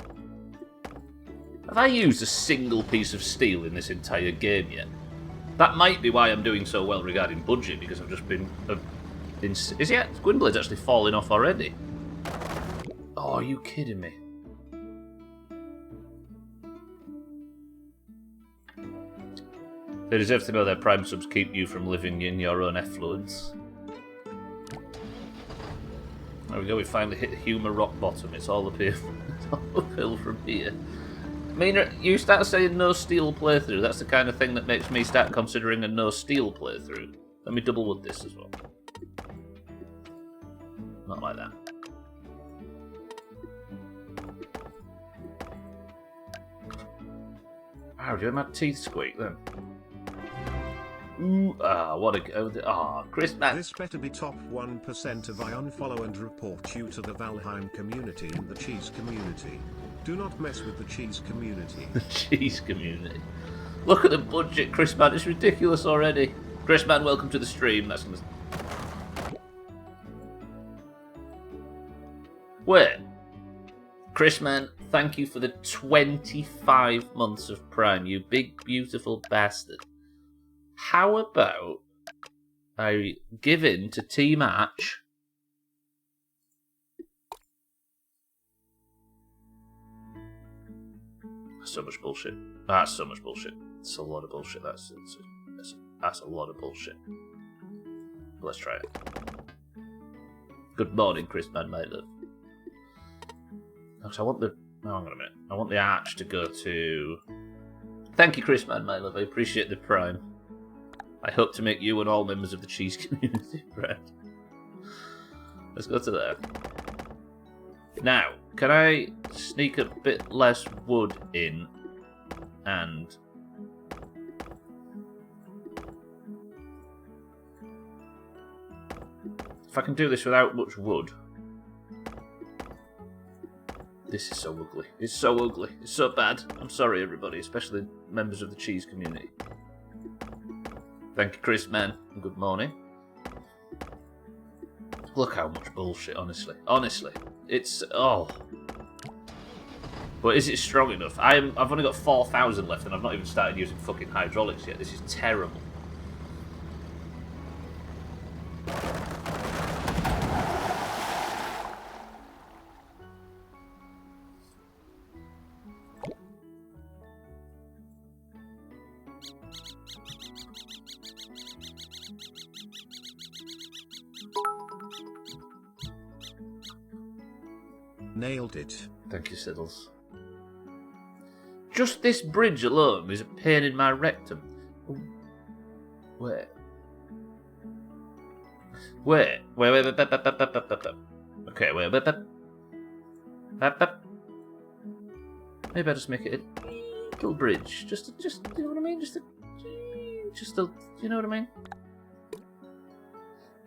Have I used a single piece of steel in this entire game yet? That might be why I'm doing so well regarding budget, because I've just been... is he... Gwynblade's actually falling off already. Oh, are you kidding me? They deserve to know their Prime subs keep you from living in your own effluence. There we go, we finally hit the humour rock bottom. It's all uphill. It's all uphill from here. I mean, you start saying no steel playthrough. That's the kind of thing that makes me start considering a no steel playthrough. Let me double wood this as well. Not like that. Wow, do you hear my teeth squeak then? Ooh, what a... Chris, man. This better be top 1% if I unfollow and report you to the Valheim community and the cheese community. Do not mess with the cheese community. The cheese community. Look at the budget, Chris, man. It's ridiculous already. Chris, man, welcome to the stream. That's gonna... Wait. Chris, man, thank you for the 25 months of Prime, you big, beautiful bastard. How about I give in to Team Arch? So much bullshit. That's so much bullshit. It's a lot of bullshit. That's a lot of bullshit. But let's try it. Good morning, Chris, man, my love. Actually, I want the... Oh, hang on a minute. I want the Arch to go to... Thank you, Chris, man, my love. I appreciate the Prime. I hope to make you and all members of the cheese community proud. Let's go to there. Now, can I sneak a bit less wood in and... If I can do this without much wood... This is so ugly. It's so ugly. It's so bad. I'm sorry, everybody, especially members of the cheese community. Thank you, Chris, man. Good morning. Look how much bullshit, honestly. Honestly. It's... Oh. But is it strong enough? I've only got 4,000 left and I've not even started using fucking hydraulics yet. This is terrible. Nailed it. Thank you, Siddles. Just this bridge alone is a pain in my rectum. Wait. Okay, wait. Maybe I just make it a little bridge. Just, you know what I mean? Just a, you know what I mean?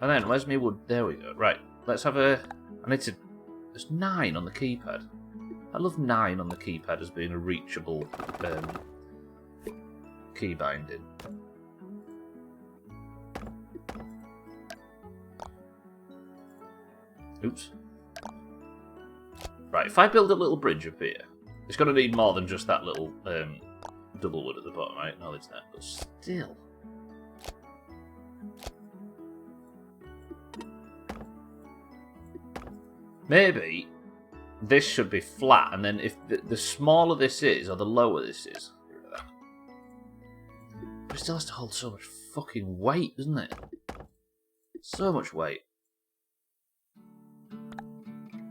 And then, where's my wood? There we go. Right, let's have a... I need to... There's 9 on the keypad. I love 9 on the keypad as being a reachable key binding. Oops. Right, if I build a little bridge up here, it's going to need more than just that little double wood at the bottom, right? Knowledge that, but still. Maybe this should be flat, and then if the smaller this is, or the lower this is... But it still has to hold so much fucking weight, doesn't it? So much weight.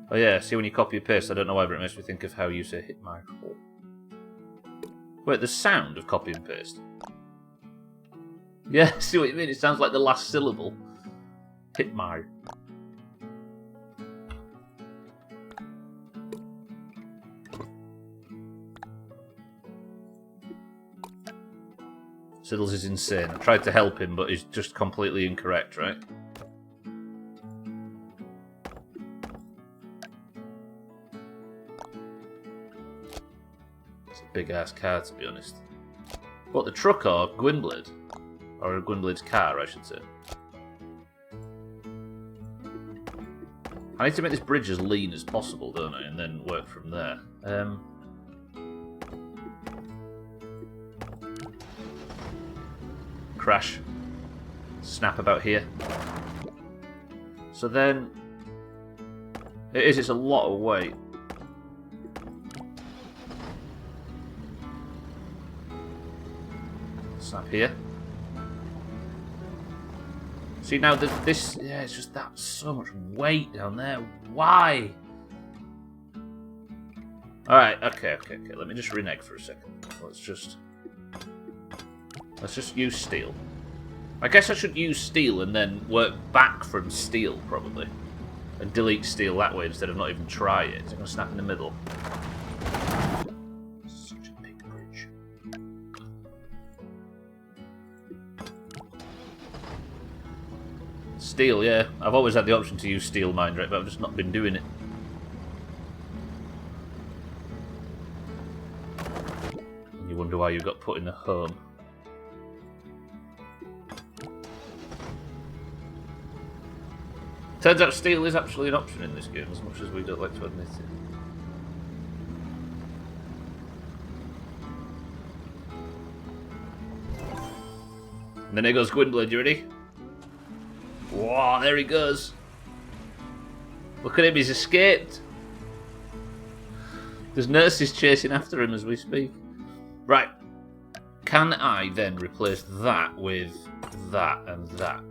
Oh yeah, see when you copy and paste, I don't know why, but it makes me think of how you say hit my hole. Wait, the sound of copy and paste. Yeah, see what you mean? It sounds like the last syllable. Hit my. Siddles is insane. I tried to help him, but he's just completely incorrect, right? It's a big-ass car, to be honest. What, the truck or Gwynblade? Or Gwynblade's car, I should say. I need to make this bridge as lean as possible, don't I? And then work from there. Crash. Snap about here. So then... It's a lot of weight. Snap here. See now this... Yeah, it's just that so much weight down there. Why? Alright, okay. Let me just renege for a second. Let's just use steel. I guess I should use steel and then work back from steel, probably. And delete steel that way instead of not even try it. It's going to snap in the middle. Such a big bridge. Steel, yeah. I've always had the option to use steel mine right, but I've just not been doing it. And you wonder why you got put in a home. Turns out steel is actually an option in this game, as much as we don't like to admit it. And then here goes Gwynblade, you ready? Wow, there he goes. Look at him, he's escaped. There's nurses chasing after him as we speak. Right. Can I then replace that with that and that?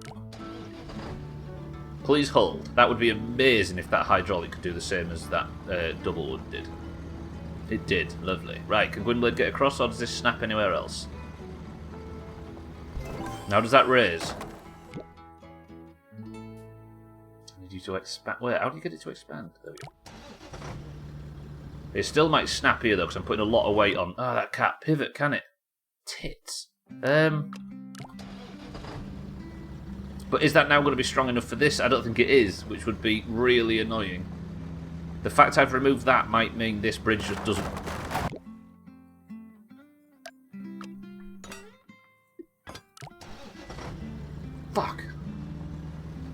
Please hold. That would be amazing if that hydraulic could do the same as that double wood did. It did. Lovely. Right, can Gwynblade get across, or does this snap anywhere else? Now does that raise? I need you to expand. Wait, how do you get it to expand? There we go. It still might snap here though, because I'm putting a lot of weight on. Oh, that can't pivot, can it? Tits. But is that now going to be strong enough for this? I don't think it is, which would be really annoying. The fact I've removed that might mean this bridge just doesn't... Fuck.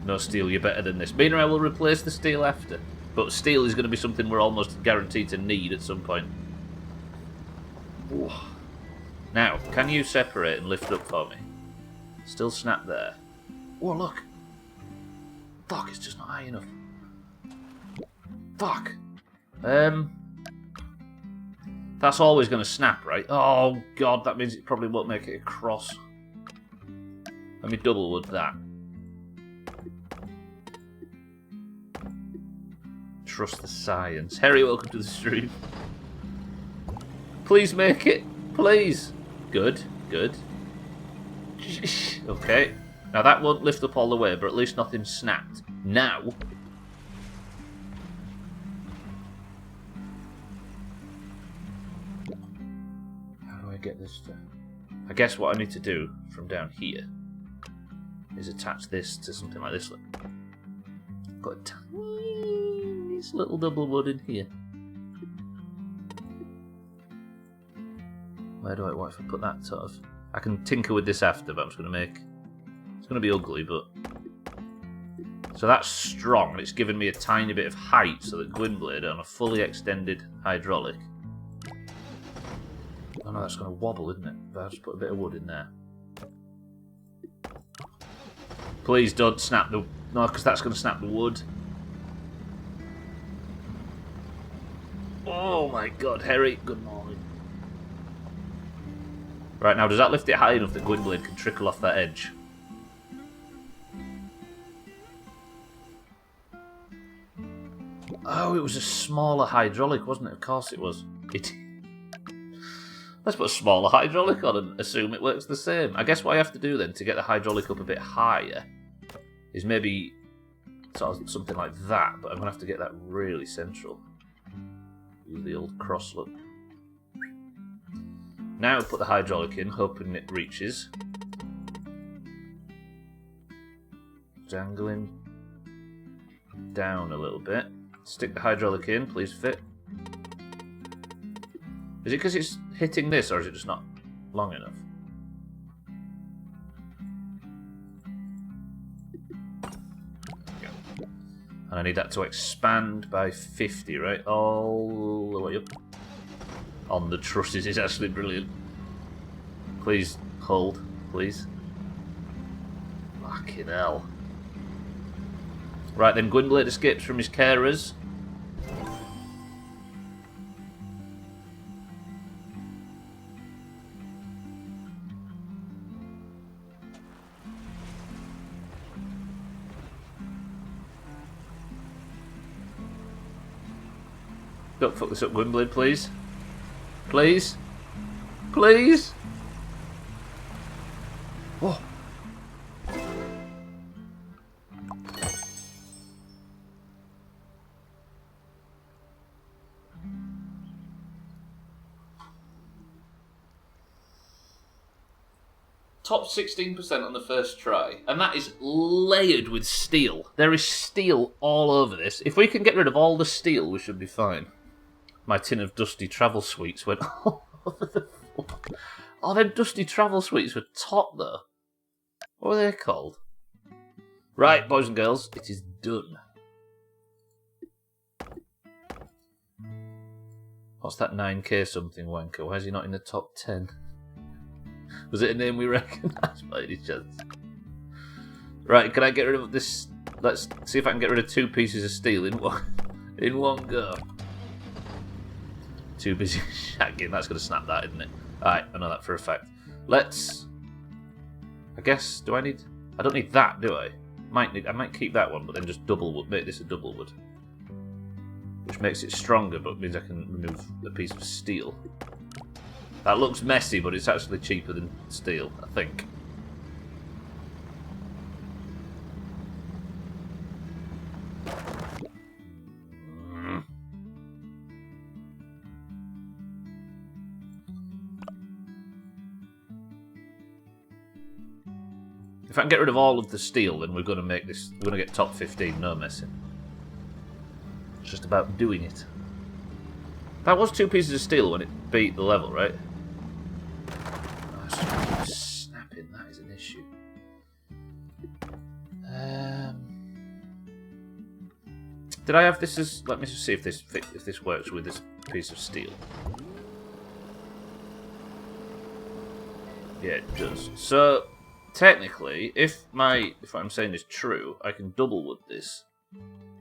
No steel, you're better than this. Meanwhile, we'll replace the steel after. But steel is going to be something we're almost guaranteed to need at some point. Ooh. Now, can you separate and lift up for me? Still snap there. Oh, look. Fuck, it's just not high enough. Fuck. That's always going to snap, right? Oh, God, that means it probably won't make it across. Let me double wood that. Trust the science. Harry, welcome to the stream. Please make it. Please. Good, good. Okay. Now that won't lift up all the way, but at least nothing snapped. Now... How do I get this to... I guess what I need to do from down here is attach this to something like this. Look. Put a tiny little double wood in here. Where do I want if I put that sort of... I can tinker with this after, but I'm just going to make... It's going to be ugly, but... So that's strong, and it's given me a tiny bit of height so that Gwynblade on a fully extended hydraulic... Oh no, that's going to wobble, isn't it? But I'll just put a bit of wood in there. Please don't snap the... No, because that's going to snap the wood. Oh my god, Harry, good morning. Right, now does that lift it high enough that Gwynblade can trickle off that edge? Oh, it was a smaller hydraulic, wasn't it? Of course it was. Let's put a smaller hydraulic on and assume it works the same. I guess what I have to do then to get the hydraulic up a bit higher is maybe sort of something like that, but I'm going to have to get that really central. Use the old cross look. Now put the hydraulic in, hoping it reaches. Dangling down a little bit. Stick the hydraulic in, please fit. Is it because it's hitting this, or is it just not long enough? And I need that to expand by 50, right? All the way up. On the trusses is actually brilliant. Please hold, please. Fucking hell. Right then, Gwynblade escapes from his carers. Don't fuck this up, Gwynblade, please. Please? Please? Oh. Top 16% on the first try, and that is layered with steel. There is steel all over this. If we can get rid of all the steel, we should be fine. My tin of dusty travel sweets went all over the floor. Oh, them dusty travel sweets were top, though. What were they called? Right, boys and girls, it is done. What's that 9k something wanker? Why is he not in the top 10? Was it a name we recognised by any chance? Right, can I get rid of this? Let's see if I can get rid of 2 pieces of steel in one go. Too busy shagging. That's going to snap that, isn't it? Alright, I know that for a fact. Let's... I guess, do I need... I don't need that, do I? I might keep that one, but then just double wood. Make this a double wood. Which makes it stronger, but means I can remove a piece of steel. That looks messy, but it's actually cheaper than steel, I think. If I can get rid of all of the steel, then we're going to make this... We're going to get top 15, no messing. It's just about doing it. That was 2 pieces of steel when it beat the level, right? Oh, snapping, that is an issue. Did I have this as... Let me just see if this works with this piece of steel. Yeah, it does. So... Technically, if what I'm saying is true, I can double wood this.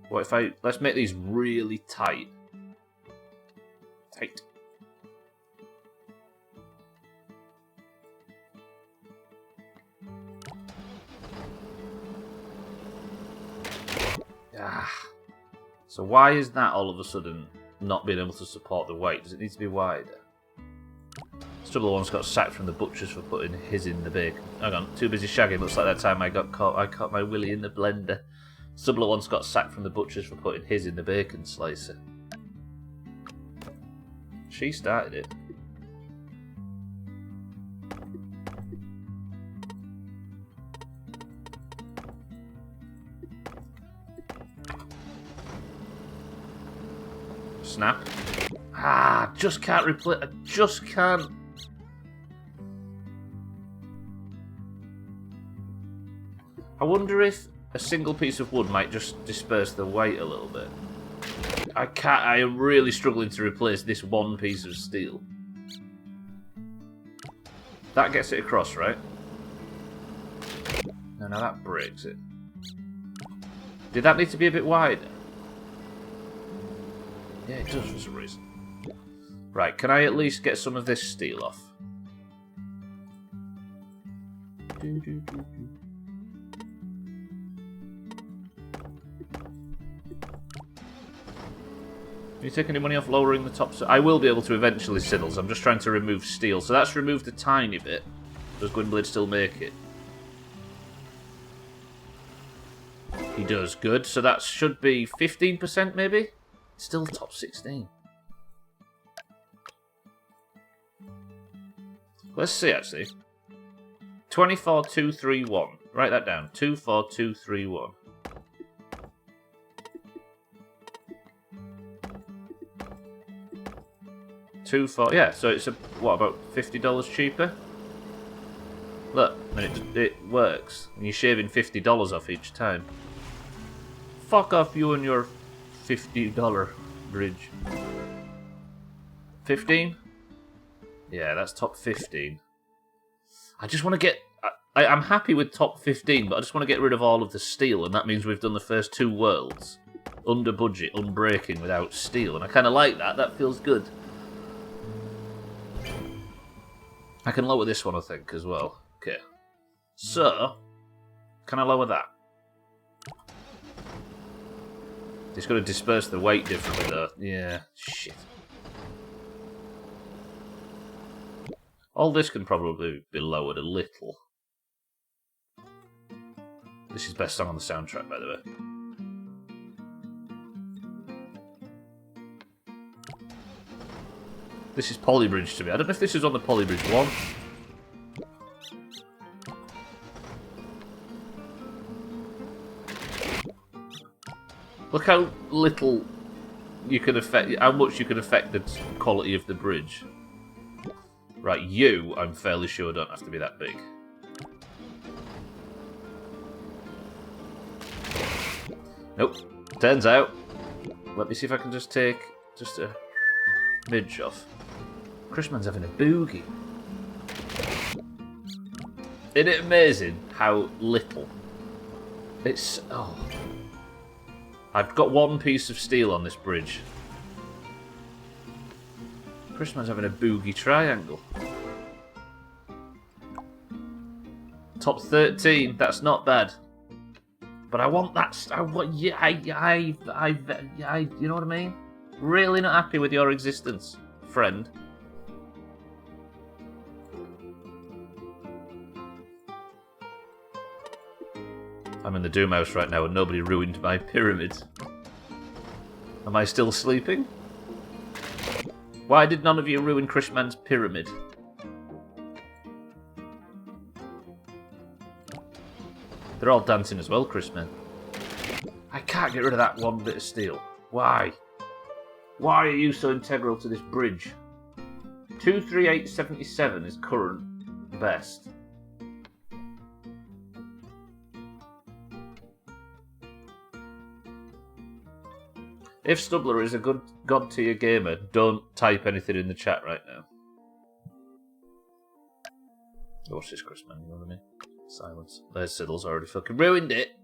What if let's make these really tight. Tight. So why is that all of a sudden not being able to support the weight? Does it need to be wider? Stubbler once got sacked from the butchers for putting his in the bacon. Hang on, too busy shagging. Looks like that time I caught my willy in the blender. Stubbler once got sacked from the butchers for putting his in the bacon slicer. She started it. Snap. Just can't replace. I just can't. I wonder if a single piece of wood might just disperse the weight a little bit. I am really struggling to replace this one piece of steel. That gets it across, right? No, now that breaks it. Did that need to be a bit wider? Yeah, it does for some reason. Right, can I at least get some of this steel off? Can you take any money off lowering the top? I will be able to eventually, Siddles. I'm just trying to remove steel. So that's removed a tiny bit. Does Gwynblade still make it? He does. Good. So that should be 15% maybe? Still top 16. Let's see, actually. 24231. Write that down. 24231. Yeah, so it's what, about $50 cheaper? Look, and it works. And you're shaving $50 off each time. Fuck off you and your $50 bridge. 15? Yeah, that's top 15. I just want to get... I'm happy with top 15, but I just want to get rid of all of the steel, and that means we've done the first 2 worlds. Under budget, unbreaking, without steel. And I kind of like that. That feels good. I can lower this one, I think, as well. Okay. So, can I lower that? It's got to disperse the weight differently, though. Yeah, shit. All this can probably be lowered a little. This is best song on the soundtrack, by the way. This is Polybridge to me. I don't know if this is on the Polybridge 1. Look how little you can affect, how much you can affect the quality of the bridge. Right, you, I'm fairly sure, don't have to be that big. Nope. Turns out. Let me see if I can just take just a midge off. Chrisman's having a boogie. Isn't it amazing how little? It's... oh. I've got 1 piece of steel on this bridge. Chrisman's having a boogie triangle. Top 13, that's not bad. But I want that... you know what I mean? Really not happy with your existence, friend. I'm in the Doomhaus right now and nobody ruined my pyramids. Am I still sleeping? Why did none of you ruin Chrisman's pyramid? They're all dancing as well, Chrisman. I can't get rid of that 1 bit of steel. Why? Why are you so integral to this bridge? 23877 is current best. If Stubbler is a good god tier gamer, don't type anything in the chat right now. What's this, Chrisman? You know what I mean? Silence. There's Siddle's already fucking ruined it.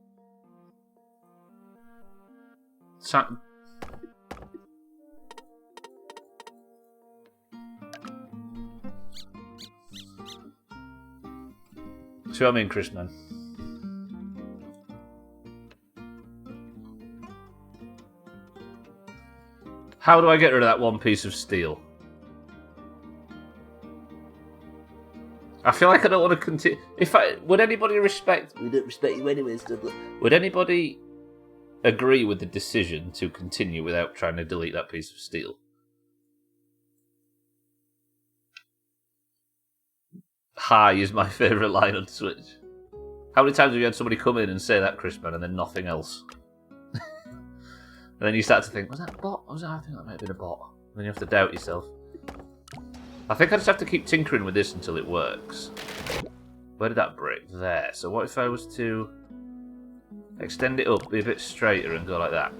So what I mean, Chrisman. How do I get rid of that 1 piece of steel? I feel like I don't want to continue. Would anybody respect? We don't respect you anyway, Stubbler. Would anybody agree with the decision to continue without trying to delete that piece of steel? Hi is my favourite line on Switch. How many times have you had somebody come in and say that, Chrisman, and then nothing else? And then you start to think, was that a bot? I think that might have been a bot. And then you have to doubt yourself. I think I just have to keep tinkering with this until it works. Where did that break? There. So what if I was to extend it up, be a bit straighter and go like that?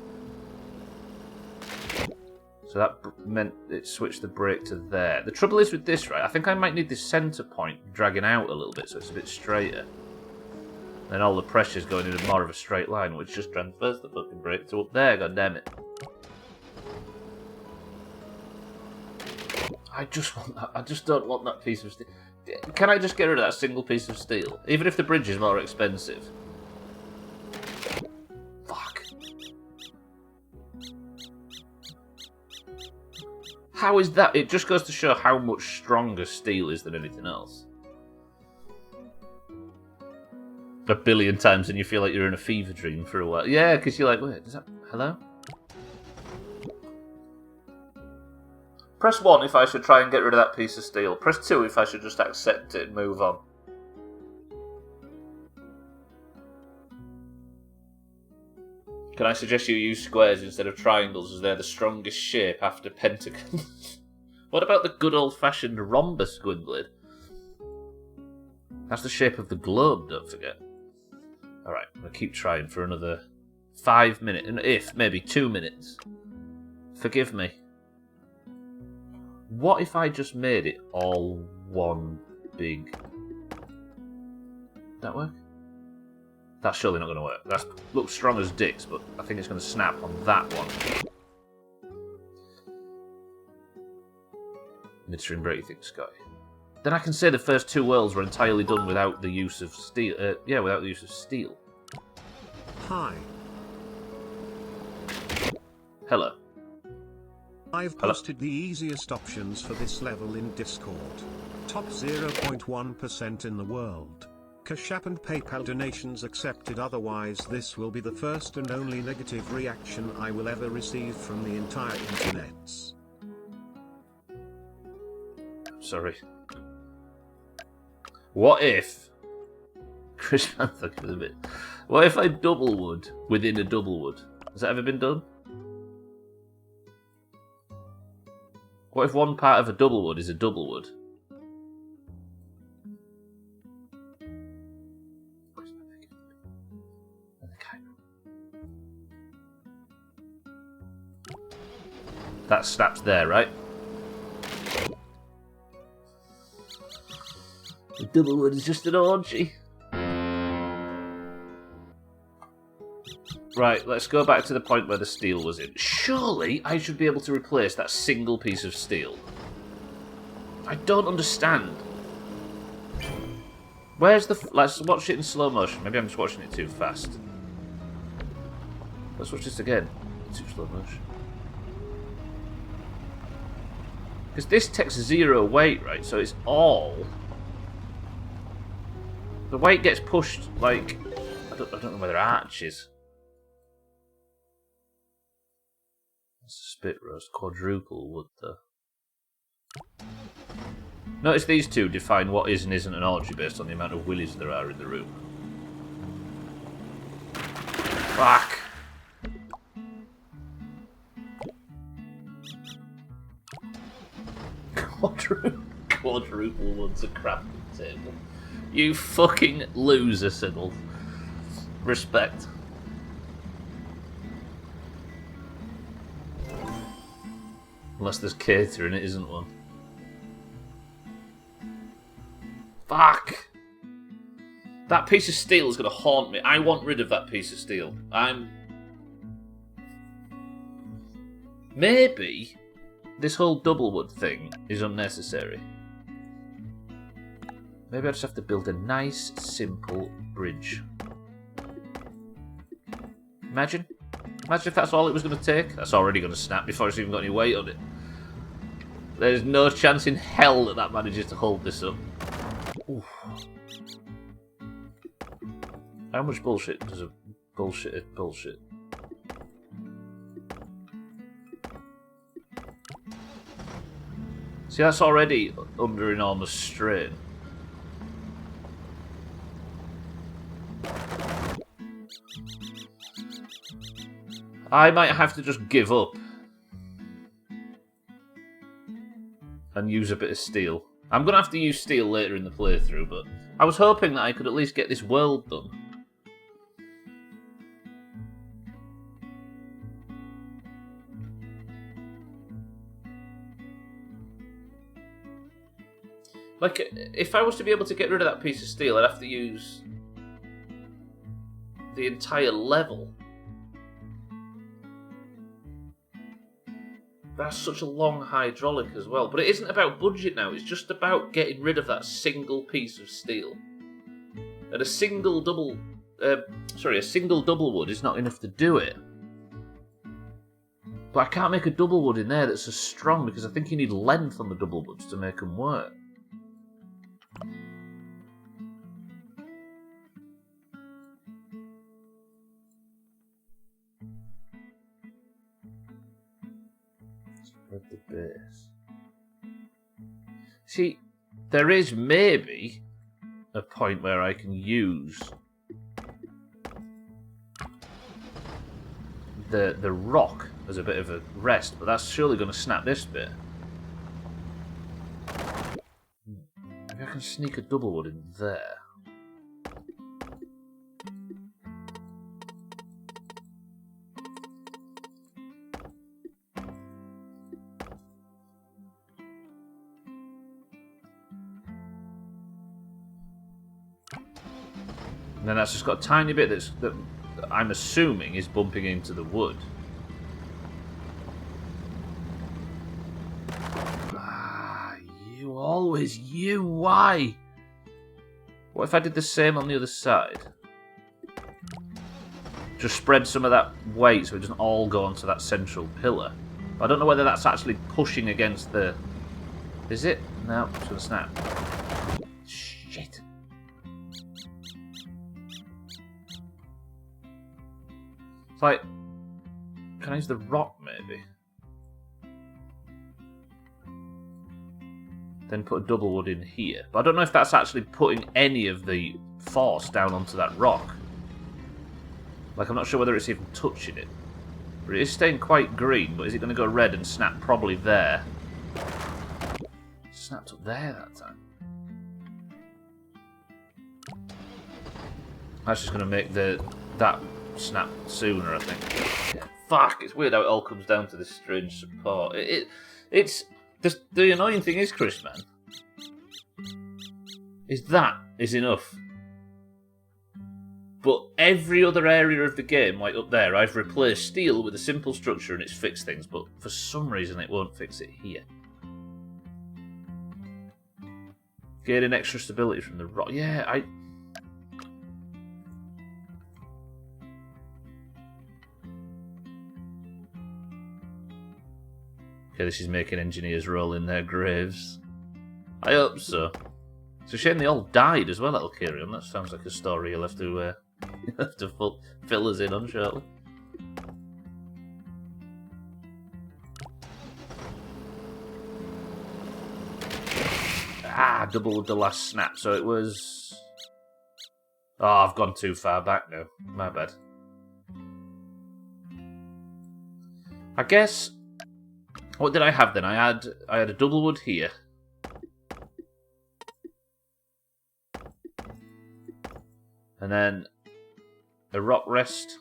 So that meant it switched the break to there. The trouble is with this, right, I think I might need this centre point dragging out a little bit so it's a bit straighter. Then all the pressure's going in more of a straight line, which just transfers the fucking brake to up there, goddammit. I just want that. I just don't want that piece of steel. Can I just get rid of that single piece of steel? Even if the bridge is more expensive. Fuck. How is that? It just goes to show how much stronger steel is than anything else. A billion times and you feel like you're in a fever dream for a while. Yeah, because you're like, wait, is that... Hello? Press 1 if I should try and get rid of that piece of steel. Press 2 if I should just accept it and move on. Can I suggest you use squares instead of triangles as they're the strongest shape after pentagons? What about the good old-fashioned rhombus, Gwynblade? That's the shape of the globe, don't forget. Alright, I'm going to keep trying for another 5 minutes, and if, maybe 2 minutes. Forgive me. What if I just made it all one big... That work? That's surely not going to work. That looks strong as dicks, but I think it's going to snap on that one. Midstream break, you think, Scotty? Then I can say the first 2 worlds were entirely done without the use of steel. Yeah, without the use of steel. Hi. Hello. I've posted the easiest options for this level in Discord. Top 0.1% in the world. Cash App and PayPal donations accepted, otherwise this will be the first and only negative reaction I will ever receive from the entire internets. Sorry. What if... Chris Panther for the bit. What if I double wood within a double wood? Has that ever been done? What if one part of a double wood is a double wood? That snaps there, right? The double wood is just an orgy. Right, let's go back to the point where the steel was in. Surely I should be able to replace that single piece of steel. I don't understand. Where's the... Let's watch it in slow motion. Maybe I'm just watching it too fast. Let's watch this again. Too slow motion. Because this takes 0 weight, right? So it's all... The weight gets pushed, like... I don't know whether arches. That's a spit roast. Quadruple wood, though. Notice these two define what is and isn't an orgy based on the amount of willies there are in the room. Fuck! Quadruple wood's a crafting table. You fucking loser, Siddle. Respect. Unless there's cater and it isn't one. Fuck! That piece of steel is going to haunt me. I want rid of that piece of steel. Maybe this whole double wood thing is unnecessary. Maybe I just have to build a nice, simple bridge. Imagine if that's all it was going to take. That's already going to snap before it's even got any weight on it. There's no chance in hell that that manages to hold this up. Oof. How much bullshit does a bullshit? See, that's already under enormous strain. I might have to just give up and use a bit of steel. I'm going to have to use steel later in the playthrough, but I was hoping that I could at least get this world done. Like, if I was to be able to get rid of that piece of steel, I'd have to use the entire level. That's such a long hydraulic as well. But it isn't about budget now. It's just about getting rid of that single piece of steel. And a single double wood is not enough to do it. But I can't make a double wood in there that's as strong because I think you need length on the double woods to make them work. Spread the base. See, there is maybe a point where I can use the rock as a bit of a rest, but that's surely going to snap this bit. Maybe I can sneak a double wood in there. And then that's just got a tiny bit that I'm assuming is bumping into the wood. You, why? What if I did the same on the other side? Just spread some of that weight so it doesn't all go onto that central pillar. I don't know whether that's actually pushing against the... Is it? No, it's going to snap. Shit. It's like... Can I use the rock, maybe? Then put a double wood in here. But I don't know if that's actually putting any of the force down onto that rock. Like, I'm not sure whether it's even touching it. But it is staying quite green, but is it going to go red and snap probably there? Snapped up there that time. That's just going to make that snap sooner, I think. Yeah. Fuck, it's weird how it all comes down to this strange support. It's... The annoying thing is, Chris, man, is that is enough. But every other area of the game, like up there, I've replaced steel with a simple structure and it's fixed things, but for some reason it won't fix it here. Gaining extra stability from the rock. Yeah, Okay, this is making engineers roll in their graves. I hope so. It's a shame they all died as well at Alkirion. That sounds like a story you'll have to, fill us in on shortly. Double the last snap. So it was... Oh, I've gone too far back now. My bad. I guess... What did I have then? I had a double wood here. And then a rock rest.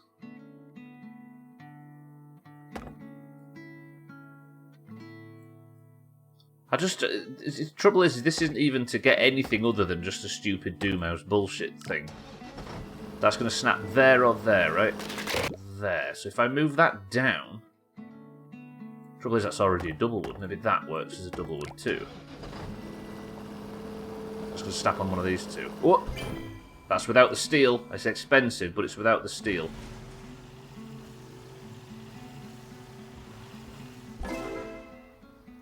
The trouble is, this isn't even to get anything other than just a stupid Doomhaus bullshit thing. That's going to snap there or there, right? There. So if I move that down... Trouble is, that's already a double wood. Maybe that works as a double wood too. Just going to snap on one of these two. What? That's without the steel. It's expensive, but it's without the steel.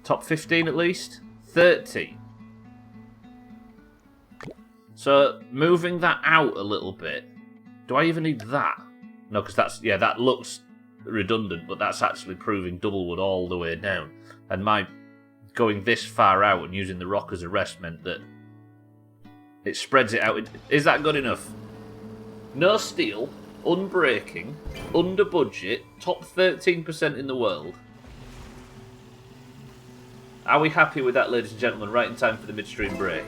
Top 15 at least? 30. So, moving that out a little bit. Do I even need that? No, because that's... Yeah, that looks redundant, but that's actually proving double wood all the way down. And my going this far out and using the rock as a rest meant that it spreads it out. Is that good enough? No steel, unbreaking, under budget, top 13% in the world. Are we happy with that, ladies and gentlemen? Right in time for the midstream break.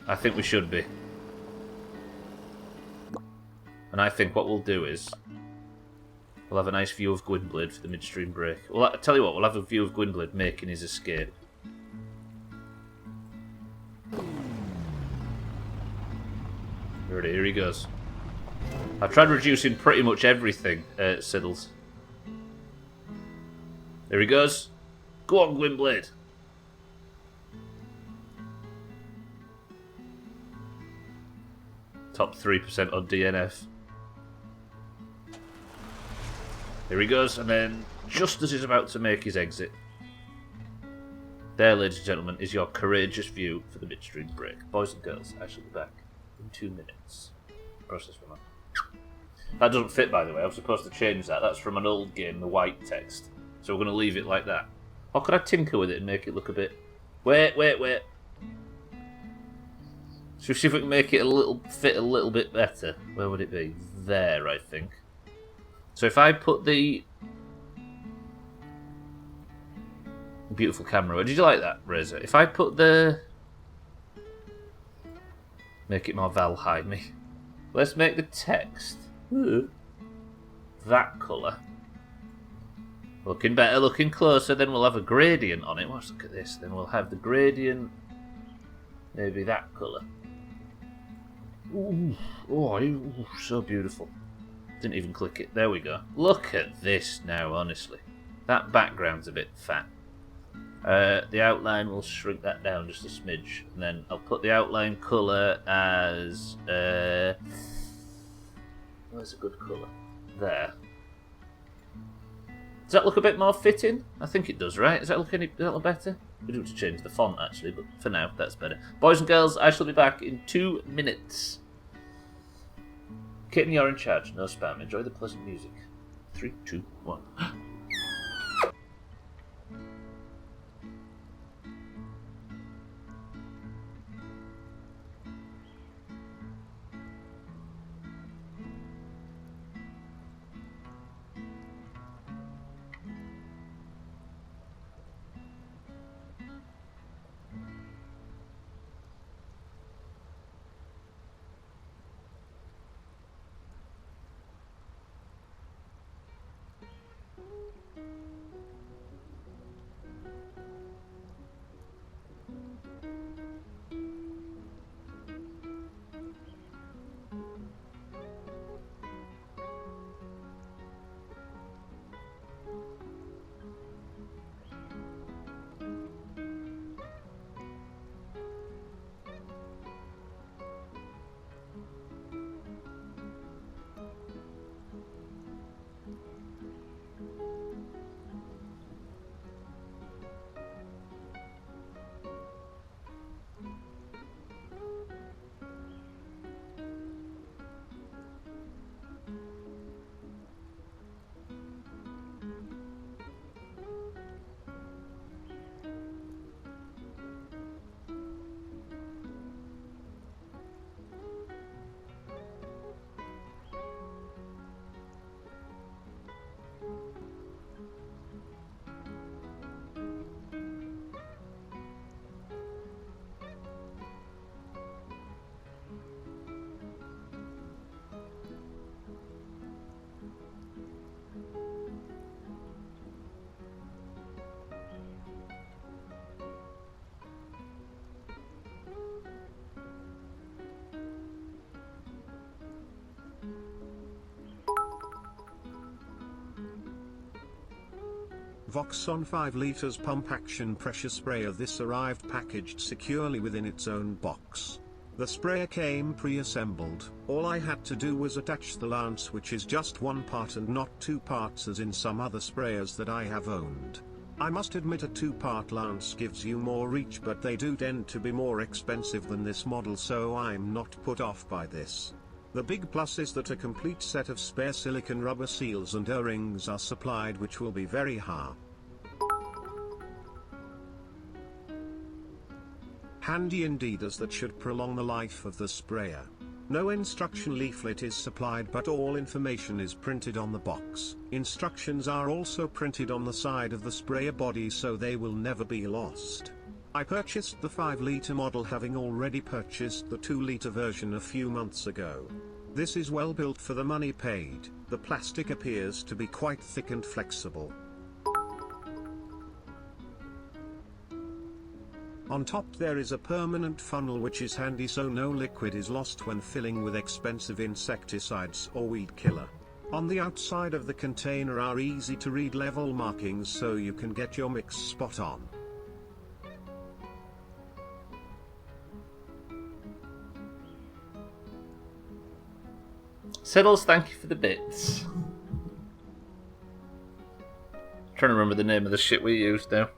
I think we should be. And I think what we'll do is we'll have a nice view of Gwynblade for the midstream break. Well, I'll tell you what, we'll have a view of Gwynblade making his escape. Here he goes. I've tried reducing pretty much everything, Siddles. There he goes. Go on, Gwynblade. Top 3% on DNF. Here he goes, and then just as he's about to make his exit, there, ladies and gentlemen, is your courageous view for the midstream break. Boys and girls, I shall be back in 2 minutes. Process remark. That doesn't fit, by the way. I was supposed to change that. That's from an old game, the white text. So we're going to leave it like that. Or could I tinker with it and make it look a bit... Wait. Should we see if we can make it fit a little bit better? Where would it be? There, I think. So if I put the... Beautiful camera. Did you like that, Razor? If I put the... Make it more Valheim-y. Let's make the text that colour. Looking better, looking closer. Then we'll have a gradient on it. Let's look at this. Then we'll have the gradient. Maybe that colour. Ooh, so beautiful. Didn't even click it. There we go. Look at this now, honestly. That background's a bit fat. The outline, will shrink that down just a smidge. And then I'll put the outline colour as... where's a good colour? There. Does that look a bit more fitting? I think it does, right? Does that look any little better? We do have to change the font, actually, but for now, that's better. Boys and girls, I shall be back in 2 minutes. Kitten, you're in charge. No spam. Enjoy the pleasant music. 3, 2, 1. Voxon 5 liters pump action pressure sprayer. This arrived packaged securely within its own box. The sprayer came pre-assembled. All I had to do was attach the lance, which is just one part and not two parts as in some other sprayers that I have owned. I must admit a two-part lance gives you more reach, but they do tend to be more expensive than this model, so I'm not put off by this. The big plus is that a complete set of spare silicone rubber seals and O-rings are supplied, which will be very handy indeed, as that should prolong the life of the sprayer. No instruction leaflet is supplied, but all information is printed on the box. Instructions are also printed on the side of the sprayer body, so they will never be lost. I purchased the 5-liter model, having already purchased the 2-liter version a few months ago. This is well built for the money paid. The plastic appears to be quite thick and flexible. On top there is a permanent funnel, which is handy so no liquid is lost when filling with expensive insecticides or weed killer. On the outside of the container are easy to read level markings so you can get your mix spot on. Siddles, thank you for the bits. Trying to remember the name of the shit we used now.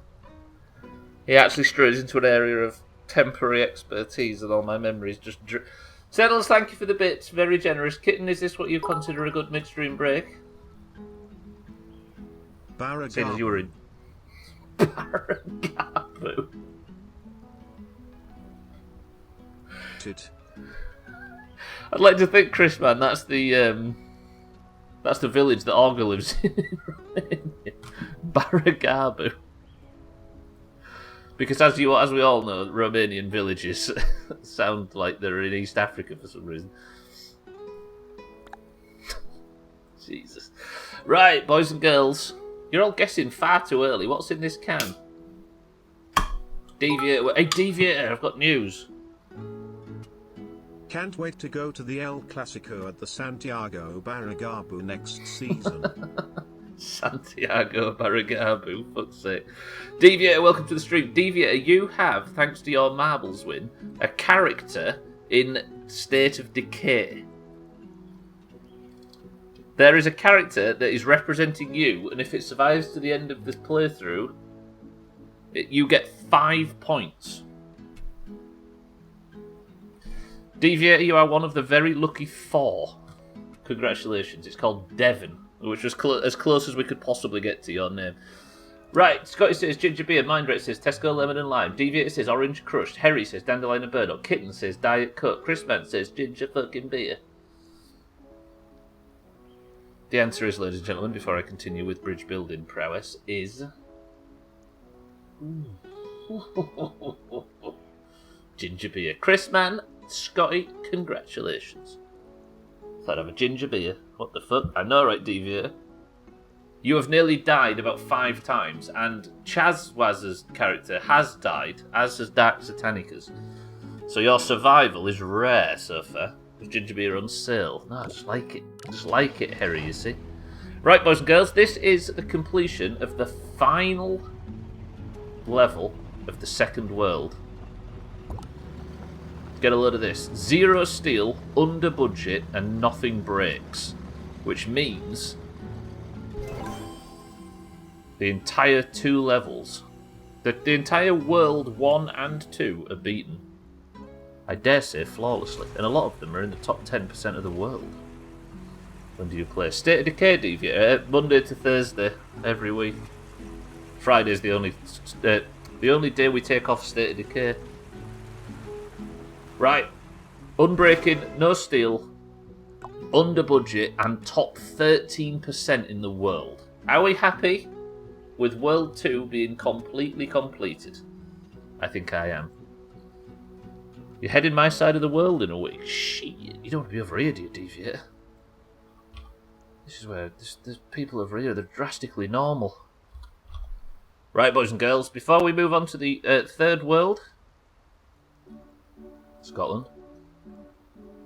He actually strays into an area of temporary expertise and all my memories just... Settles, thank you for the bits. Very generous. Kitten, is this what you consider a good midstream break? Seeing as you were in... Baragabu. I'd like to think, Chris, man, that's the village that Augur lives in. Baragabu. Because as we all know, Romanian villages sound like they're in East Africa for some reason. Jesus. Right, boys and girls. You're all guessing far too early. What's in this can? Deviator. Hey, Deviator, I've got news. Can't wait to go to the El Clasico at the Santiago Baragabu next season. Santiago Baragabu, fuck's sake. Deviator, welcome to the stream. Deviator, you have, thanks to your marbles win, a character in State of Decay. There is a character that is representing you, and if it survives to the end of this playthrough, you get 5 points. Deviator, you are one of the very lucky 4. Congratulations. It's called Devon, which was as close as we could possibly get to your name. Right, Scotty says Ginger Beer, Mindrate says Tesco Lemon and Lime, Deviator says Orange Crushed, Harry says Dandelion and Burdock, Kitten says Diet Coke, Chrisman says Ginger fucking Beer. The answer is, ladies and gentlemen, before I continue with bridge building prowess, is... Ginger Beer. Chrisman, Scotty, congratulations. Thought I'd have a ginger beer. What the fuck? I know, right, Deviator? You have nearly died about 5 times, and Chazwaz's character has died, as has Dark Satanicus. So your survival is rare so far, with ginger beer on sale. No, I just like it. Just like it, Harry, you see. Right, boys and girls, this is the completion of the final level of the second world. Get a load of this. 0 steel, under budget, and nothing breaks. Which means the entire 2 levels, the entire world 1 and 2 are beaten. I dare say flawlessly. And a lot of them are in the top 10% of the world. When do you play? State of Decay, Deviator? Monday to Thursday, every week. Friday's the only day we take off State of Decay. Right, unbreaking, no steel, under budget, and top 13% in the world. Are we happy with World 2 being completely completed? I think I am. You're heading my side of the world in a week. Shit, you don't want to be over here, do you, Deviator? This is where there's people over here, they're drastically normal. Right, boys and girls, before we move on to the third world... Scotland.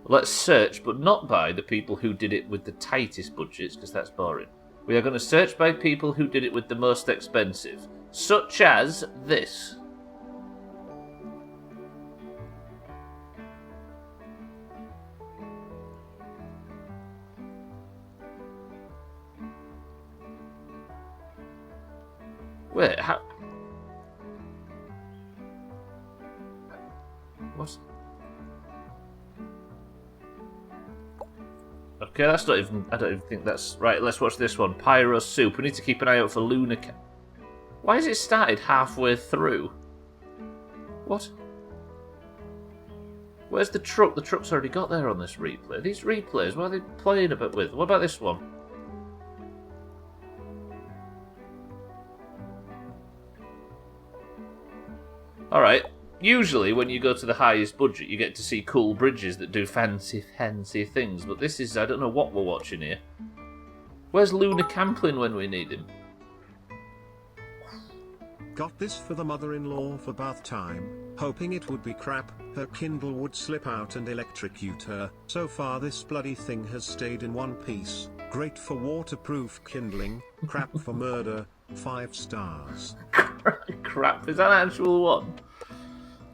Let's search, but not by the people who did it with the tightest budgets, because that's boring. We are going to search by people who did it with the most expensive, such as this. Wait, how... What? Okay, that's not even... I don't even think that's... Right, let's watch this one. Pyro Soup. We need to keep an eye out for Luna... Why has it started halfway through? What? Where's the truck? The truck's already got there on this replay. These replays, what are they playing a bit with? What about this one? Alright. Usually, when you go to the highest budget, you get to see cool bridges that do fancy things. But this is... I don't know what we're watching here. Where's Luna Camplin when we need him? Got this for the mother-in-law for bath time, hoping it would be crap, her Kindle would slip out and electrocute her. So far this bloody thing has stayed in one piece. Great for waterproof kindling, crap for murder, 5 stars. Crap, is that an actual one?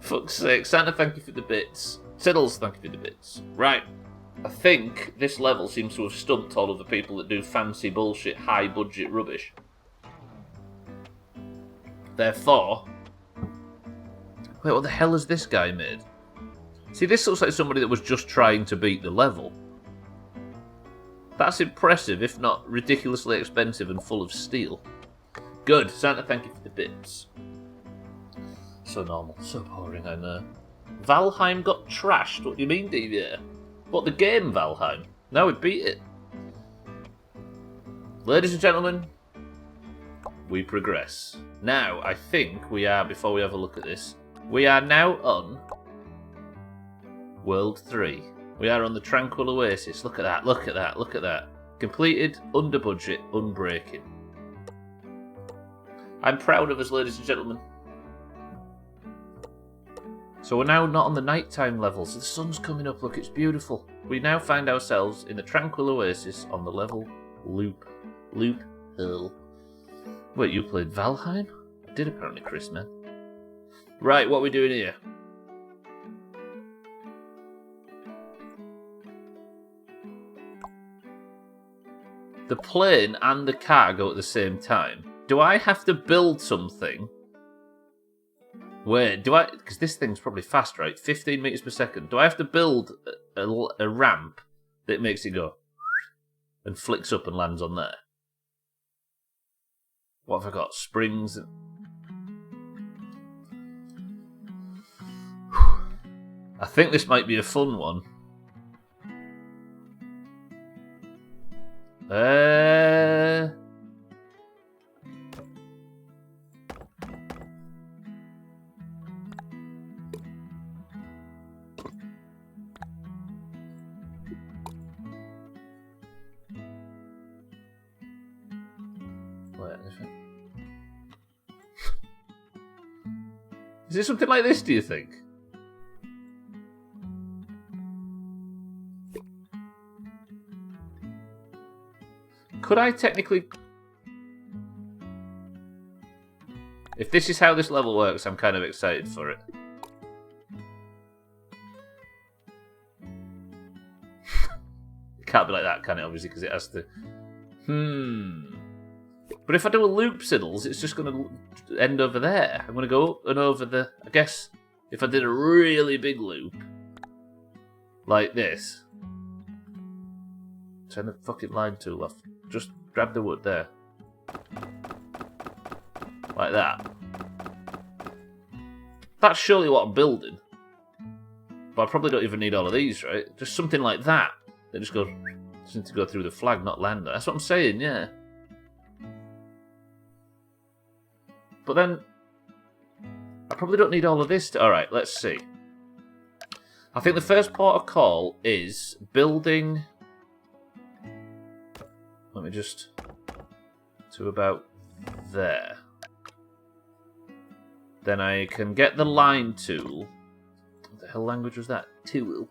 Fuck's sake. Santa, thank you for the bits. Siddles, thank you for the bits. Right. I think this level seems to have stumped all of the people that do fancy bullshit, high budget rubbish. Therefore... Wait, what the hell has this guy made? See, this looks like somebody that was just trying to beat the level. That's impressive, if not ridiculously expensive and full of steel. Good. Santa, thank you for the bits. So normal. So boring, I know. Valheim got trashed? What do you mean, DVA? What, the game Valheim? No, we beat it. Ladies and gentlemen, we progress. Now, I think we are, before we have a look at this, we are now on World 3. We are on the Tranquil Oasis. Look at that, look at that, look at that. Completed, under budget, unbreaking. I'm proud of us, ladies and gentlemen. So we're now not on the nighttime level, so the sun's coming up, look, it's beautiful. We now find ourselves in the Tranquil Oasis on the level Loop Hill. Wait, you played Valheim? I did apparently, Chris, man. Right, what are we doing here? The plane and the car go at the same time. Do I have to build something? Wait, do I... Because this thing's probably fast, right? 15 meters per second. Do I have to build a ramp that makes it go... and flicks up and lands on there? What have I got? Springs and... I think this might be a fun one. Is it something like this, do you think? Could I technically... If this is how this level works, I'm kind of excited for it. It can't be like that, can it? Obviously, because it has to... But if I do a loop, Siddles, it's just going to end over there. I'm going to go up and over the... I guess if I did a really big loop, like this. Turn the fucking line tool off. Just grab the wood there. Like that. That's surely what I'm building. But I probably don't even need all of these, right? Just something like that. They just go... Just need to go through the flag, not land. That's what I'm saying, yeah. But then, I probably don't need all of this. Alright, let's see. I think the first port of call is building... Let me just... to about there. Then I can get the line tool. What the hell language was that? Tool.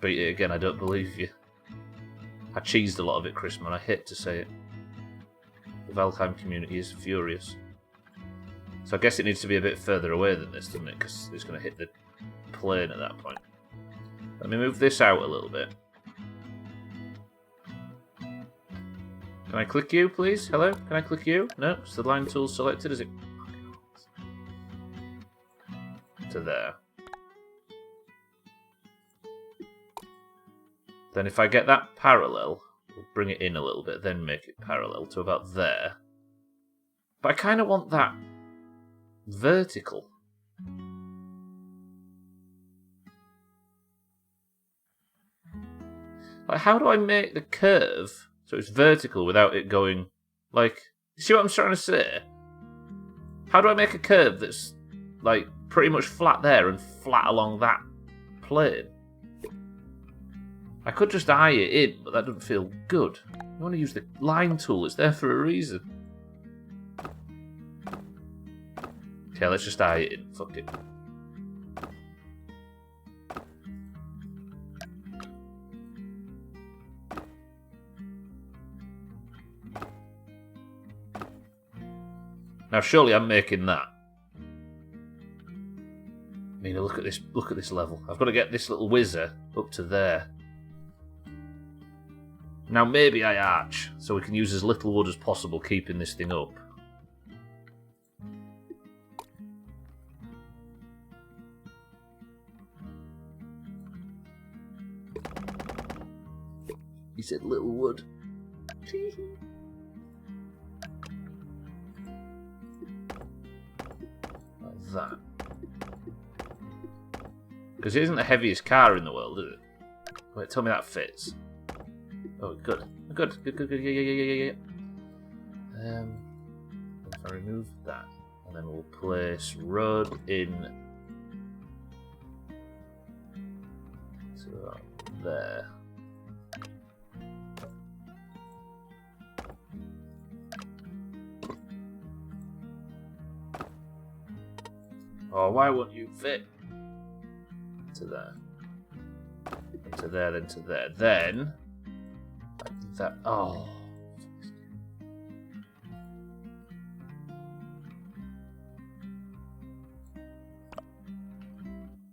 Beat it again, I don't believe you. I cheesed a lot of it, Chris, man. I hate to say it. The Valheim community is furious. So I guess it needs to be a bit further away than this, doesn't it? Because it's going to hit the plane at that point. Let me move this out a little bit. Can I click you, please? Hello? Can I click you? No? Is the line tool selected? Is it... to there. Then if I get that parallel, we'll bring it in a little bit, then make it parallel to about there. But I kind of want that vertical. Like, how do I make the curve so it's vertical without it going, like... You see what I'm trying to say? How do I make a curve that's, like, pretty much flat there and flat along that plane? I could just eye it in, but that doesn't feel good. You want to use the line tool, it's there for a reason. Okay, let's just eye it in, fuck it. Now, surely I'm making that. Mina, look at this level. I've got to get this little whizzer up to there. Now, maybe I arch, so we can use as little wood as possible, keeping this thing up. He said little wood. Like that. Because it isn't the heaviest car in the world, is it? Wait, tell me that fits. Oh, good. Good. Yeah. If I remove that, and then we'll place road in. So, there. Oh, why won't you fit? To there. To there, then to there. Then... like that. Oh.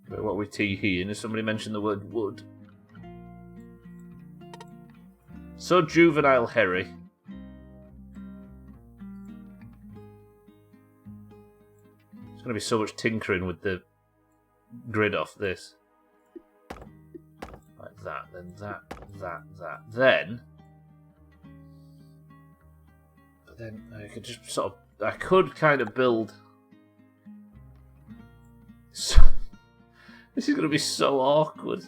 Wait, what are we teeing? Has somebody mentioned the word wood? So juvenile, Harry. There's going to be so much tinkering with the grid off this. Like that, then that. Then... but then I could just sort of... I could kind of build... So, this is going to be so awkward.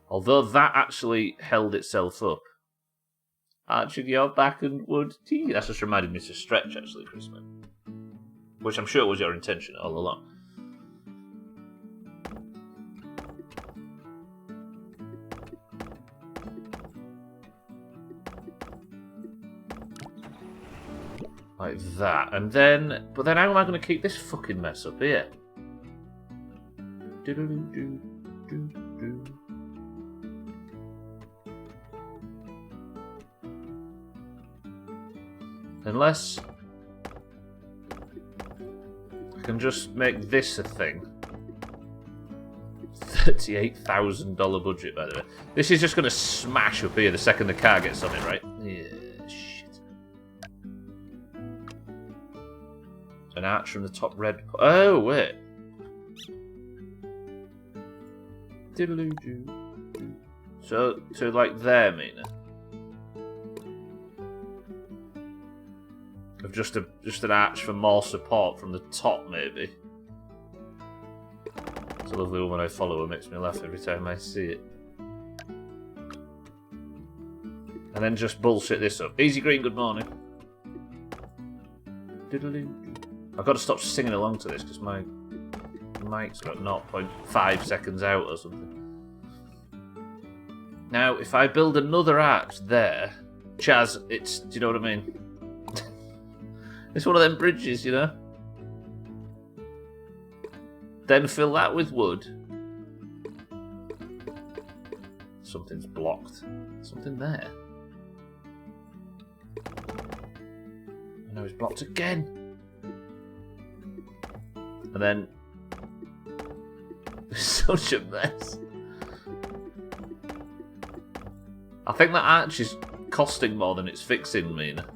Although that actually held itself up. Arching your back and wood tea. That's just reminded me to stretch, actually, Christmas. Which I'm sure was your intention all along. Like that. And then... but then how am I going to keep this fucking mess up here? Unless I can just make this a thing. $38,000 budget, by the way. This is just going to smash up here the second the car gets on it, right? Yeah, shit. An arch from the top red... oh, wait. So like there, Mina. Of just an arch for more support from the top, maybe. It's a lovely woman I follow who makes me laugh every time I see it. And then just bullshit this up. Easy Green, good morning. I've got to stop singing along to this because my mic's about 0.5 seconds out or something. Now, if I build another arch there, Chaz, it's... do you know what I mean? It's one of them bridges, you know? Then fill that with wood. Something's blocked. Something there. I know it's blocked again. And then... it's such a mess. I think that arch is costing more than it's fixing, Mina.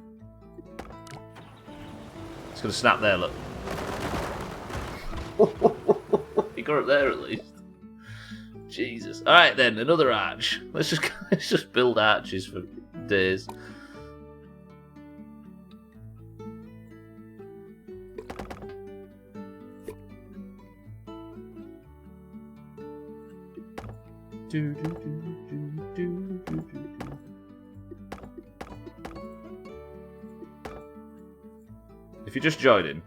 It's going to snap there, look. You got it there at least. Jesus. Alright then, another arch. Let's just build arches for days. If you're just joining,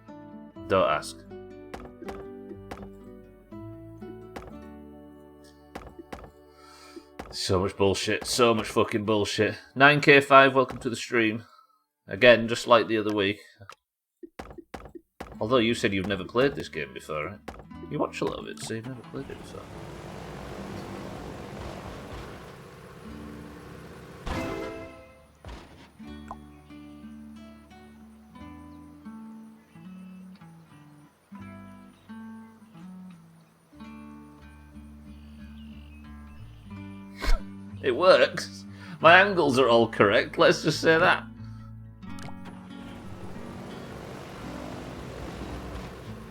don't ask. So much bullshit. So much fucking bullshit. 9K5, welcome to the stream. Again, just like the other week. Although you said you've never played this game before, right? You watch a lot of it, so you've never played it before. It works. My angles are all correct, let's just say that.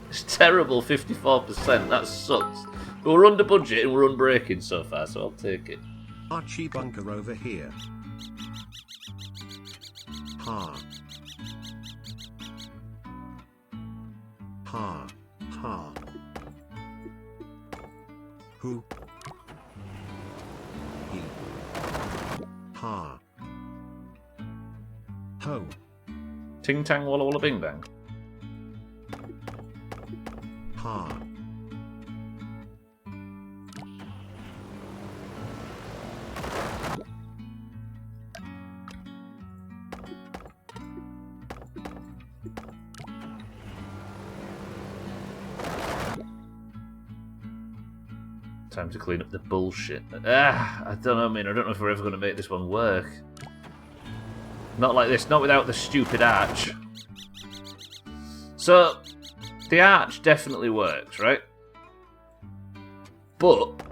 It's terrible, 54%, that sucks. But we're under budget and we're unbreaking so far, so I'll take it. Archie Bunker over here. Ha. Ha. Ha. Who? He. Ha. Ho. Ting tang walla walla bing bang. Ha. Time to clean up the bullshit. I don't know, I don't know if we're ever going to make this one work. Not like this, not without the stupid arch. So, the arch definitely works, right? But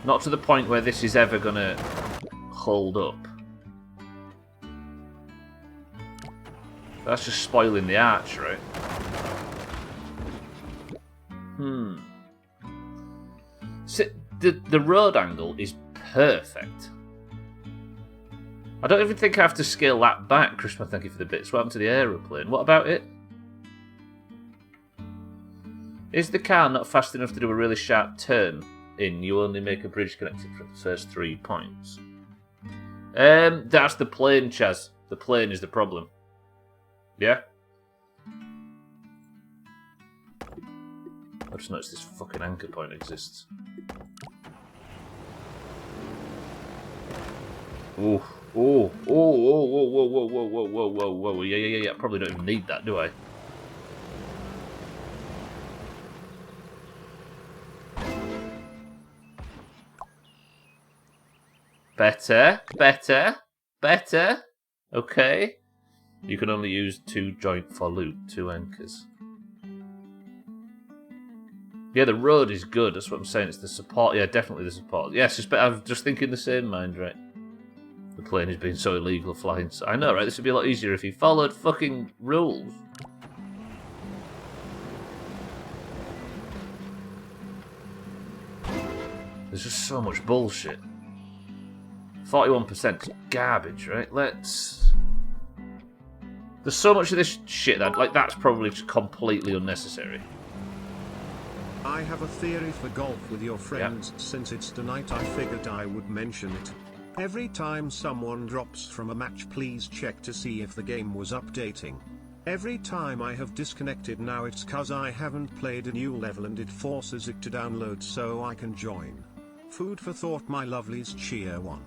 not to the point where this is ever going to hold up. That's just spoiling the arch, right? So, the road angle is perfect. I don't even think I have to scale that back. Christmas, thank you for the bits. What happened to the aeroplane? What about it? Is the car not fast enough to do a really sharp turn in? You only make a bridge connected for the first 3 points. That's the plane, Chaz. The plane is the problem. Yeah? I just noticed this fucking anchor point exists. Ooh, ooh, ooh, whoa, whoa, whoa, whoa, whoa, whoa, whoa, whoa, whoa, yeah. I probably don't even need that, do I? Better. Okay. You can only use 2 joint for loot, 2 anchors. Yeah, the road is good, that's what I'm saying. It's the support. Yeah, definitely the support. Yes, I'm just thinking the same mind, right? The plane is being so illegal flying. So I know, right? This would be a lot easier if he followed fucking rules. There's just so much bullshit. 41% is garbage, right? Let's... There's so much of this shit that, like, that's probably just completely unnecessary. I have a theory for golf with your friends. Yep. Since it's tonight, I figured I would mention it. Every time someone drops from a match, please check to see if the game was updating. Every time I have disconnected now, it's cause I haven't played a new level and it forces it to download so I can join. Food for thought, my lovelies. Cheer one.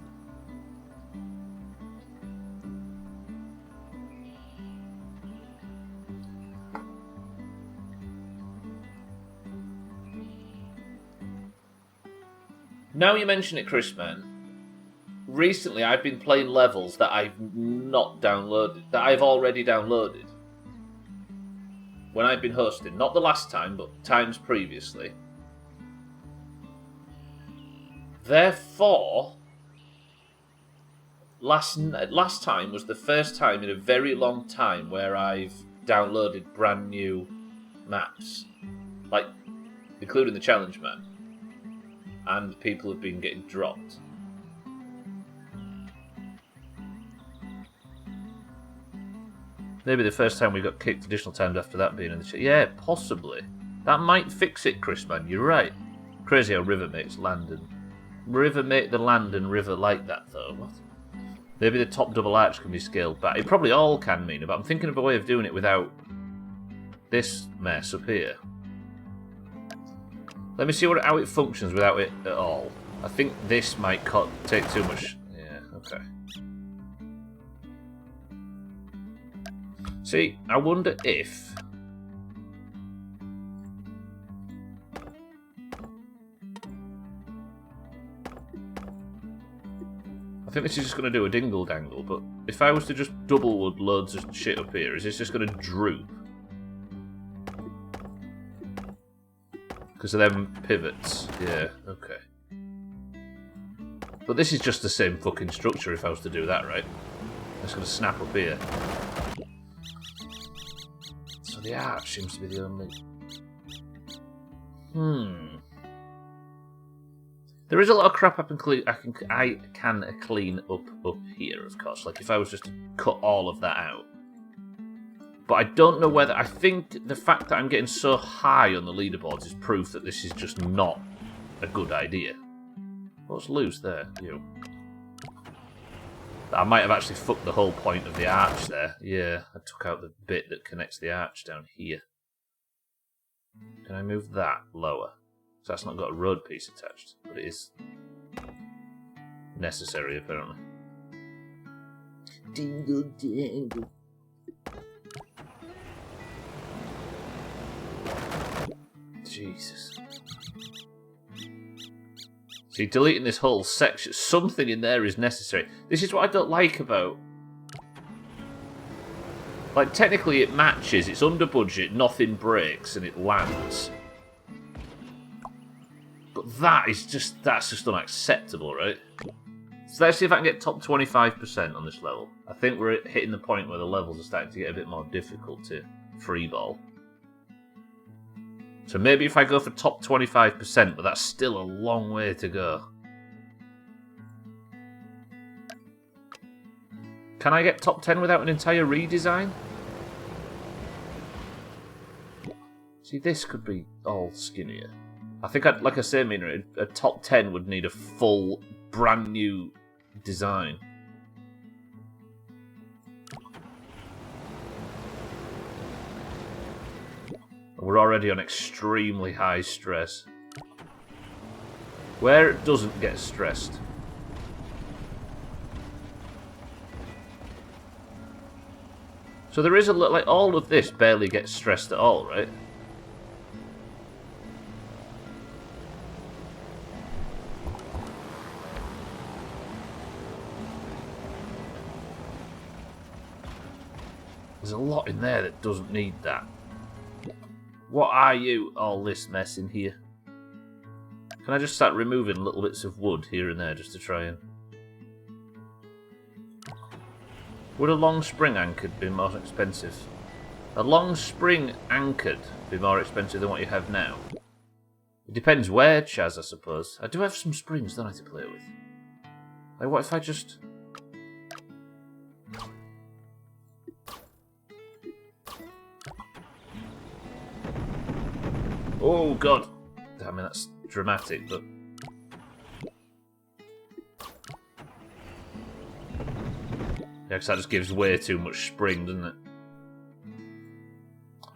Now you mention it, Chris, man. Recently, I've been playing levels that I've not downloaded, that I've already downloaded. When I've been hosting, not the last time, but times previously. Therefore, last time was the first time in a very long time where I've downloaded brand new maps, like including the challenge map. And people have been getting dropped. Maybe the first time we got kicked additional times after that being in the chat. Yeah, possibly. That might fix it, Chris, man. You're right. Crazy how river makes land and... River make the land and river like that, though. What? Maybe the top double arch can be scaled back. It probably all can mean, but I'm thinking of a way of doing it without this mess up here. Let me see how it functions without it at all. I think this might take too much. Yeah, okay. See, I wonder if... I think this is just going to do a dingle-dangle, but if I was to just double wood loads of shit up here, is this just going to droop? Because of them pivots. Yeah, okay. But this is just the same fucking structure if I was to do that, right? It's going to snap up here. So the arch seems to be the only... There is a lot of crap I can clean up here, of course. Like if I was just to cut all of that out. But I don't know whether... I think the fact that I'm getting so high on the leaderboards is proof that this is just not a good idea. What's loose there? You. I might have actually fucked the whole point of the arch there. Yeah, I took out the bit that connects the arch down here. Can I move that lower? So that's not got a road piece attached, but it is necessary apparently. Dingle dangle. Jesus. See, deleting this whole section, something in there is necessary. This is what I don't like about... Like, technically it matches, it's under budget, nothing breaks, and it lands. But that's just unacceptable, right? So let's see if I can get top 25% on this level. I think we're hitting the point where the levels are starting to get a bit more difficult to freeball. So maybe if I go for top 25%, but that's still a long way to go. Can I get top 10 without an entire redesign? See, this could be all skinnier. I think, like I say, Mina, a top 10 would need a full, brand new design. We're already on extremely high stress. Where it doesn't get stressed. So there is a lot, like all of this barely gets stressed at all, right? There's a lot in there that doesn't need that. What are you, all this mess in here? Can I just start removing little bits of wood here and there just to try and... Would a long spring anchored be more expensive? A long spring anchored be more expensive than what you have now? It depends where, Chaz, I suppose. I do have some springs, don't I, to play with? Like, what if I just... Oh, God. I mean, that's dramatic, but... Yeah, because that just gives way too much spring, doesn't it?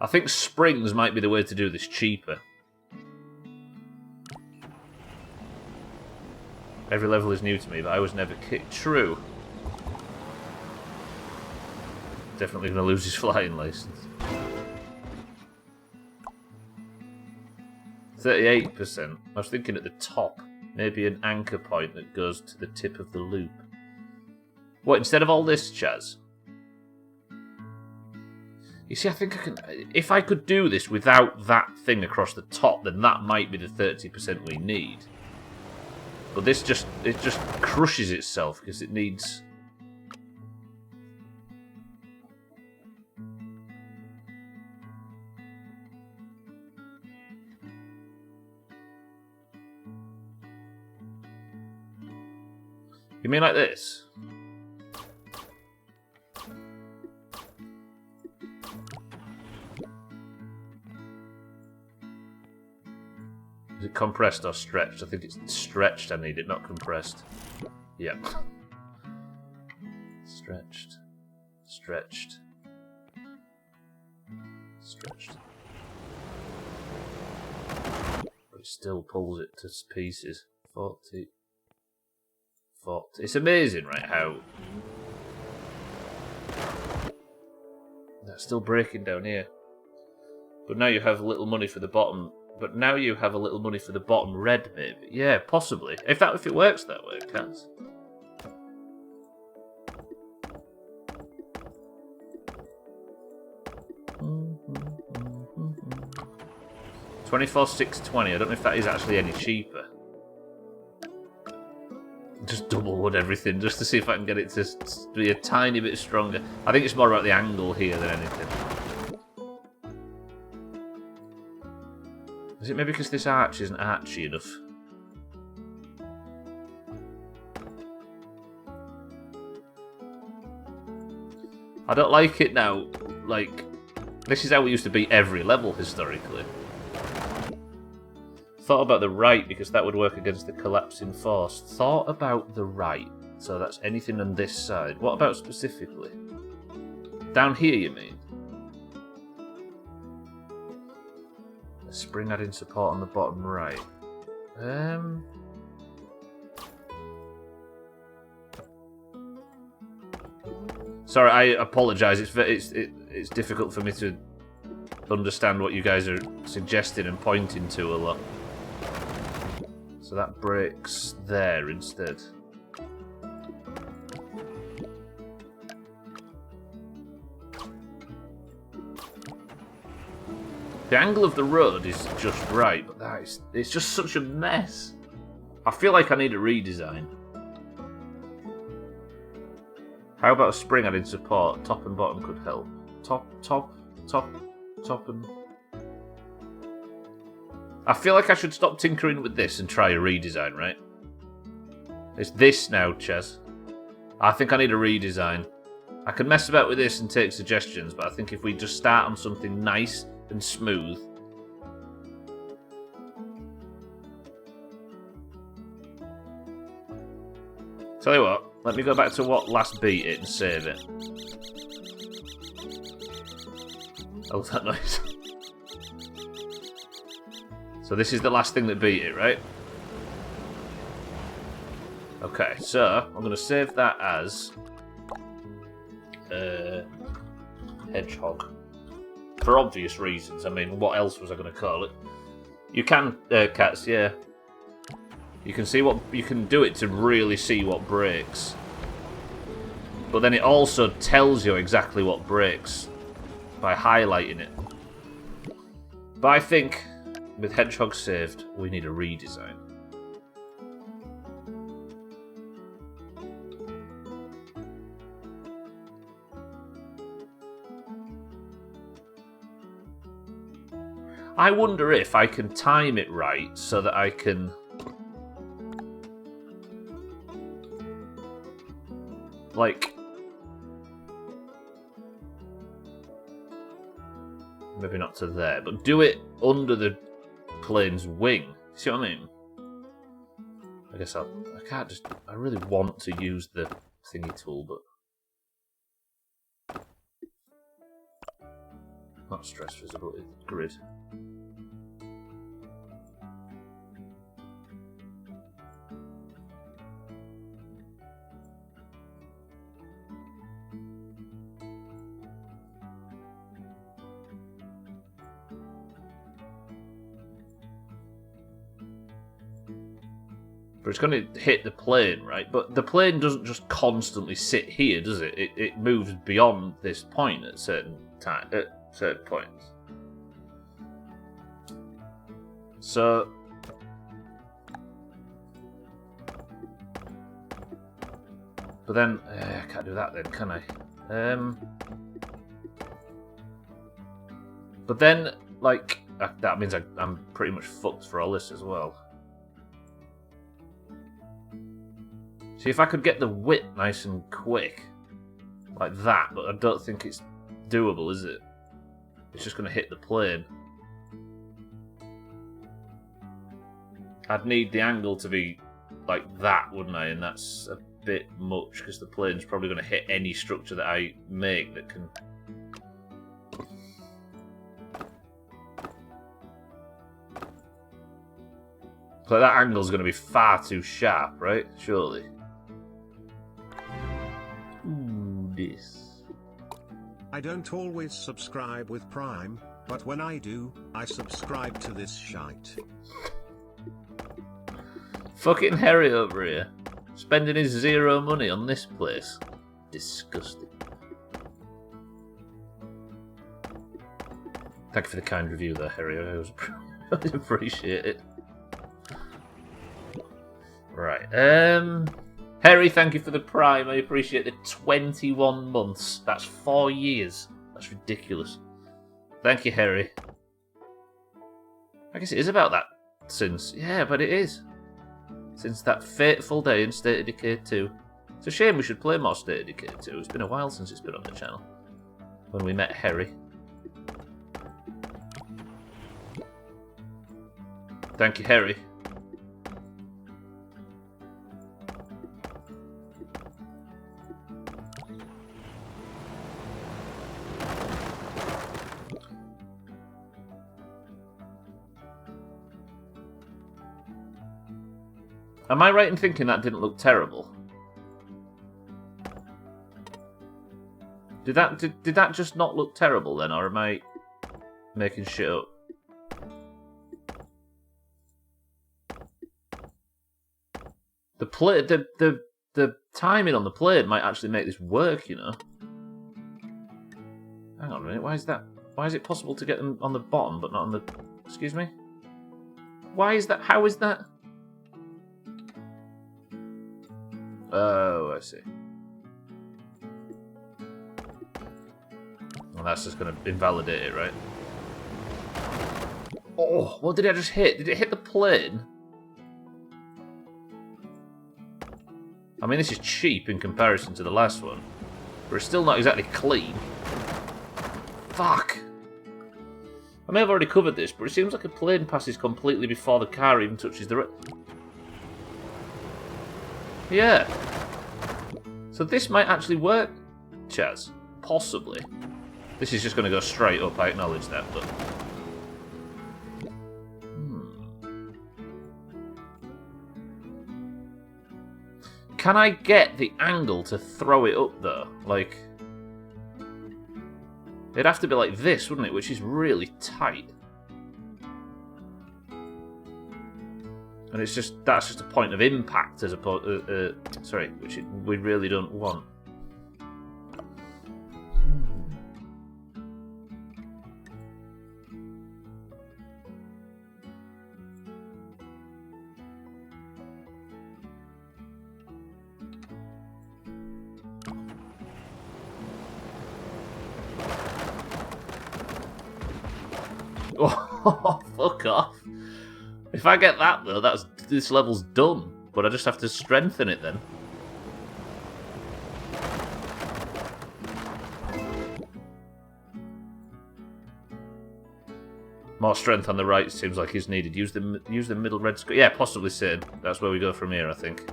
I think springs might be the way to do this cheaper. Every level is new to me, but I was never kicked. True. Definitely going to lose his flying license. 38%. I was thinking at the top. Maybe an anchor point that goes to the tip of the loop. What, instead of all this, Chaz? You see, I think I can... If I could do this without that thing across the top, then that might be the 30% we need. But this just... It just crushes itself, because it needs... You mean like this? Is it compressed or stretched? I think it's stretched I need it, not compressed. Yep. Stretched. Stretched. Stretched. But it still pulls it to pieces. 40. It's amazing, right, how... That's still breaking down here. But now you have a little money for the bottom... But now you have a little money for the bottom red, maybe. Yeah, possibly. If it works that way, it can. 24,620. I don't know if that is actually any cheaper. Just double wood everything, just to see if I can get it to be a tiny bit stronger. I think it's more about the angle here than anything. Is it maybe because this arch isn't archy enough? I don't like it now. Like, this is how we used to beat every level historically. Thought about the right because that would work against the collapsing force. Thought about the right. So that's anything on this side. What about specifically? Down here, you mean? A spring adding support on the bottom right. Sorry, I apologise. It's difficult for me to understand what you guys are suggesting and pointing to a lot. So that breaks there instead. The angle of the road is just right, but it's just such a mess. I feel like I need a redesign. How about a spring adding support? Top and bottom could help. Top and... I feel like I should stop tinkering with this and try a redesign, right? It's this now, Chaz. I think I need a redesign. I can mess about with this and take suggestions, but I think if we just start on something nice and smooth... Tell you what, let me go back to what last beat it and save it. Oh, that noise. So this is the last thing that beat it, right? Okay, so I'm going to save that as hedgehog. For obvious reasons. I mean, what else was I going to call it? You can, cats, yeah. You can see what... You can do it to really see what breaks. But then it also tells you exactly what breaks by highlighting it. But I think, with hedgehog saved, we need a redesign. I wonder if I can time it right so that I can... Like... Maybe not to there, but do it under the plane's wing. See what I mean? I guess I can't just... I really want to use the thingy tool, but... Not stress visibility, grid. But it's going to hit the plane, right? But the plane doesn't just constantly sit here, does it? It moves beyond this point at certain points. So... But then... I can't do that then, can I? But then, like... That means I'm pretty much fucked for all this as well. See, if I could get the width nice and quick, like that, but I don't think it's doable, is it? It's just going to hit the plane. I'd need the angle to be like that, wouldn't I? And that's a bit much, because the plane's probably going to hit any structure that I make that can... So that angle's going to be far too sharp, right? Surely. Ooh, this. I don't always subscribe with Prime, but when I do, I subscribe to this shite. Fucking Harry over here. Spending his zero money on this place. Disgusting. Thank you for the kind review there, Harry. I appreciate it. Right. Harry, thank you for the Prime. I appreciate the 21 months. That's 4 years. That's ridiculous. Thank you, Harry. I guess it is about that since... Yeah, but it is. Since that fateful day in State of Decay 2. It's a shame we should play more State of Decay 2. It's been a while since it's been on the channel. When we met Harry. Thank you, Harry. Am I right in thinking that didn't look terrible? Did that just not look terrible then, or am I making shit up? The timing on the blade might actually make this work, you know. Hang on a minute, why is that? Why is it possible to get them on the bottom but not on the... Excuse me? Why is that? How is that? Oh, I see. Well, that's just going to invalidate it, right? Oh, what did I just hit? Did it hit the plane? I mean, this is cheap in comparison to the last one, but it's still not exactly clean. Fuck! I may have already covered this, but it seems like a plane passes completely before the car even touches the... Yeah. So this might actually work, Chaz. Possibly. This is just going to go straight up, I acknowledge that, but... Can I get the angle to throw it up, though? Like... It'd have to be like this, wouldn't it? Which is really tight. And it's just... That's just a point of impact as opposed... sorry, which we really don't want. Oh, fuck off. If I get that, though, this level's done. But I just have to strengthen it, then. More strength on the right seems like is needed. Use the middle red square. Yeah, possibly Sid. That's where we go from here, I think.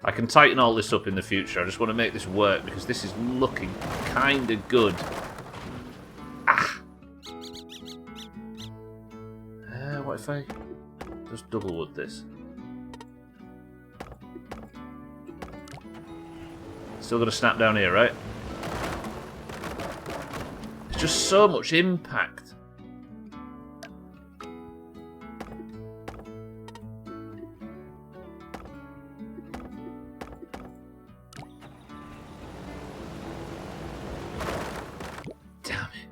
I can tighten all this up in the future. I just want to make this work because this is looking kind of good. What if I just double wood this? Still going to snap down here, right? It's just so much impact. Damn it.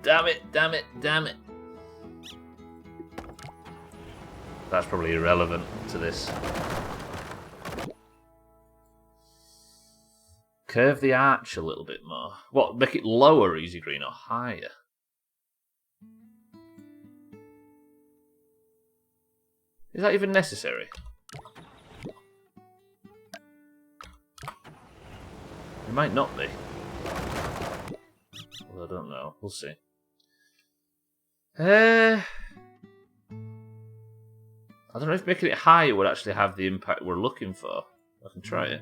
Damn it, damn it, damn it. That's probably irrelevant to this. Curve the arch a little bit more. What, make it lower, Easy Green, or higher? Is that even necessary? It might not be. Well, I don't know. We'll see. I don't know if making it higher would actually have the impact we're looking for. I can try it.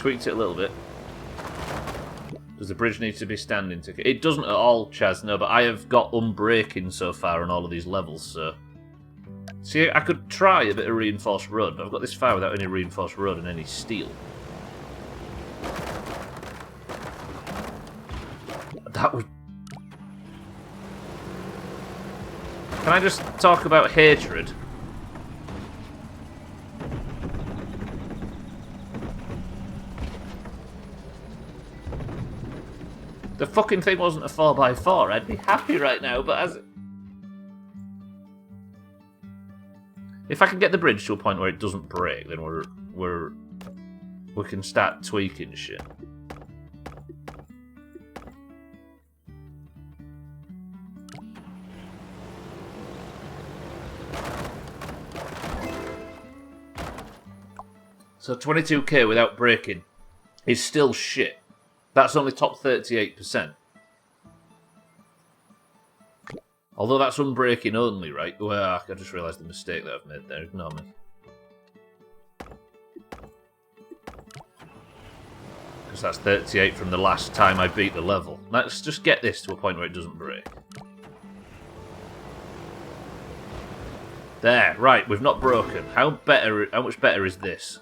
tweaked it a little bit. Does the bridge need to be standing? It doesn't at all, Chaz, no, but I have got unbreaking so far on all of these levels, so... See, I could try a bit of reinforced road, but I've got this far without any reinforced road and any steel. That would... Can I just talk about hatred? The fucking thing wasn't a 4x4, I'd be happy right now, but as... If I can get the bridge to a point where it doesn't break, then we can start tweaking shit. So 22k without breaking is still shit. That's only top 38%. Although that's unbreaking only, right? Well, I just realised the mistake that I've made there. Ignore me. Because that's 38 from the last time I beat the level. Let's just get this to a point where it doesn't break. There, right, we've not broken. How much better is this?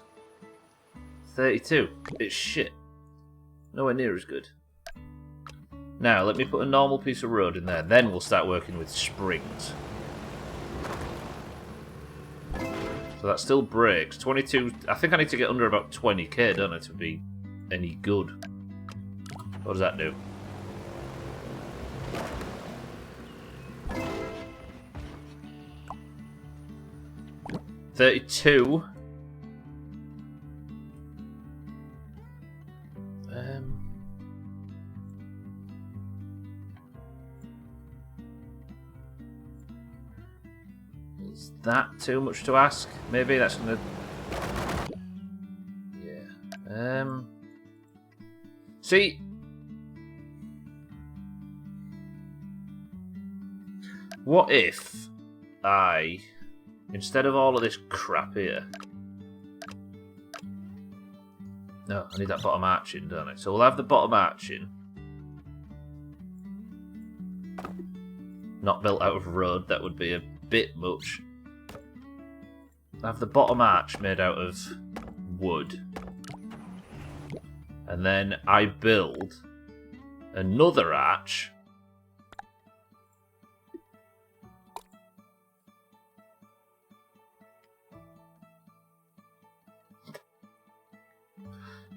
32. It's shit. Nowhere near as good. Now, let me put a normal piece of road in there. Then we'll start working with springs. So that still breaks. 22... I think I need to get under about 20k, don't I, to be any good. What does that do? $32. Is that too much to ask? Maybe that's gonna... Yeah. See... What if I... Instead of all of this crap here... No, I need that bottom arching, don't I? So we'll have the bottom arching. Not built out of road, that would be a bit much. I have the bottom arch made out of wood. And then I build another arch.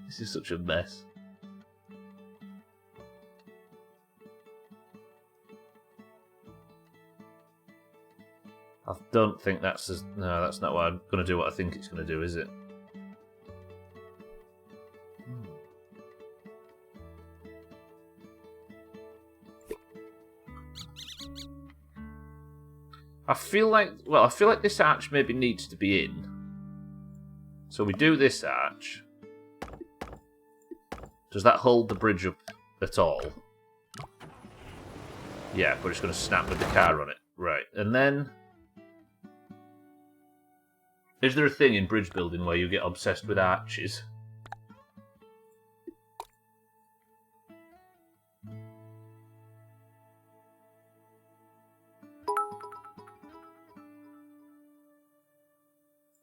This is such a mess. I don't think that's... No, that's not what I'm going to do what I think it's going to do, is it? I feel like... Well, I feel like this arch maybe needs to be in. So we do this arch. Does that hold the bridge up at all? Yeah, but it's going to snap with the car on it. Right, and then... Is there a thing in bridge building where you get obsessed with arches?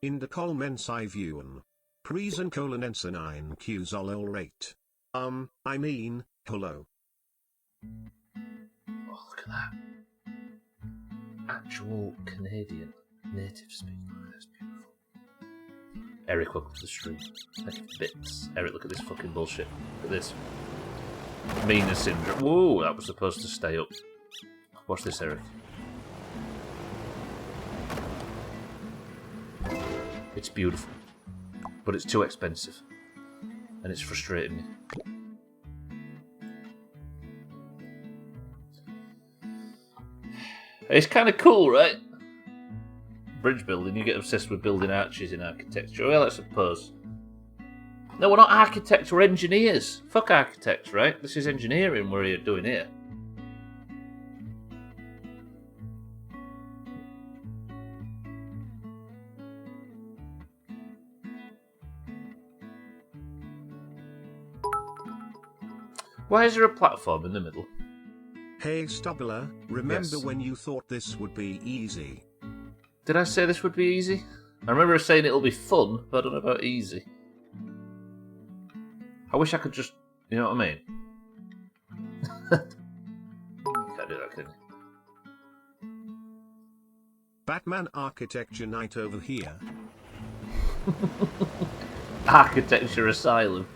In the comments I viewen. Prisen colonense 9 Qs all rate. I mean, hello. Oh, look at that. Actual Canadian native speaker. That's beautiful. Eric, welcome to the stream. Thank you for bits. Eric, look at this fucking bullshit. Look at this. Mina syndrome. Whoa, that was supposed to stay up. Watch this, Eric. It's beautiful. But it's too expensive. And it's frustrating me. It's kind of cool, right? Bridge building, you get obsessed with building arches in architecture. Well, I suppose. No, we're not architects, we're engineers. Fuck architects, right? This is engineering we're doing here. Why is there a platform in the middle? Hey Stubbler, remember Yes. when you thought this would be easy? Did I say this would be easy? I remember saying it'll be fun, but I don't know about easy. I wish I could just... You know what I mean? Can't do that, can you? Batman Architecture Night over here. Architecture Asylum.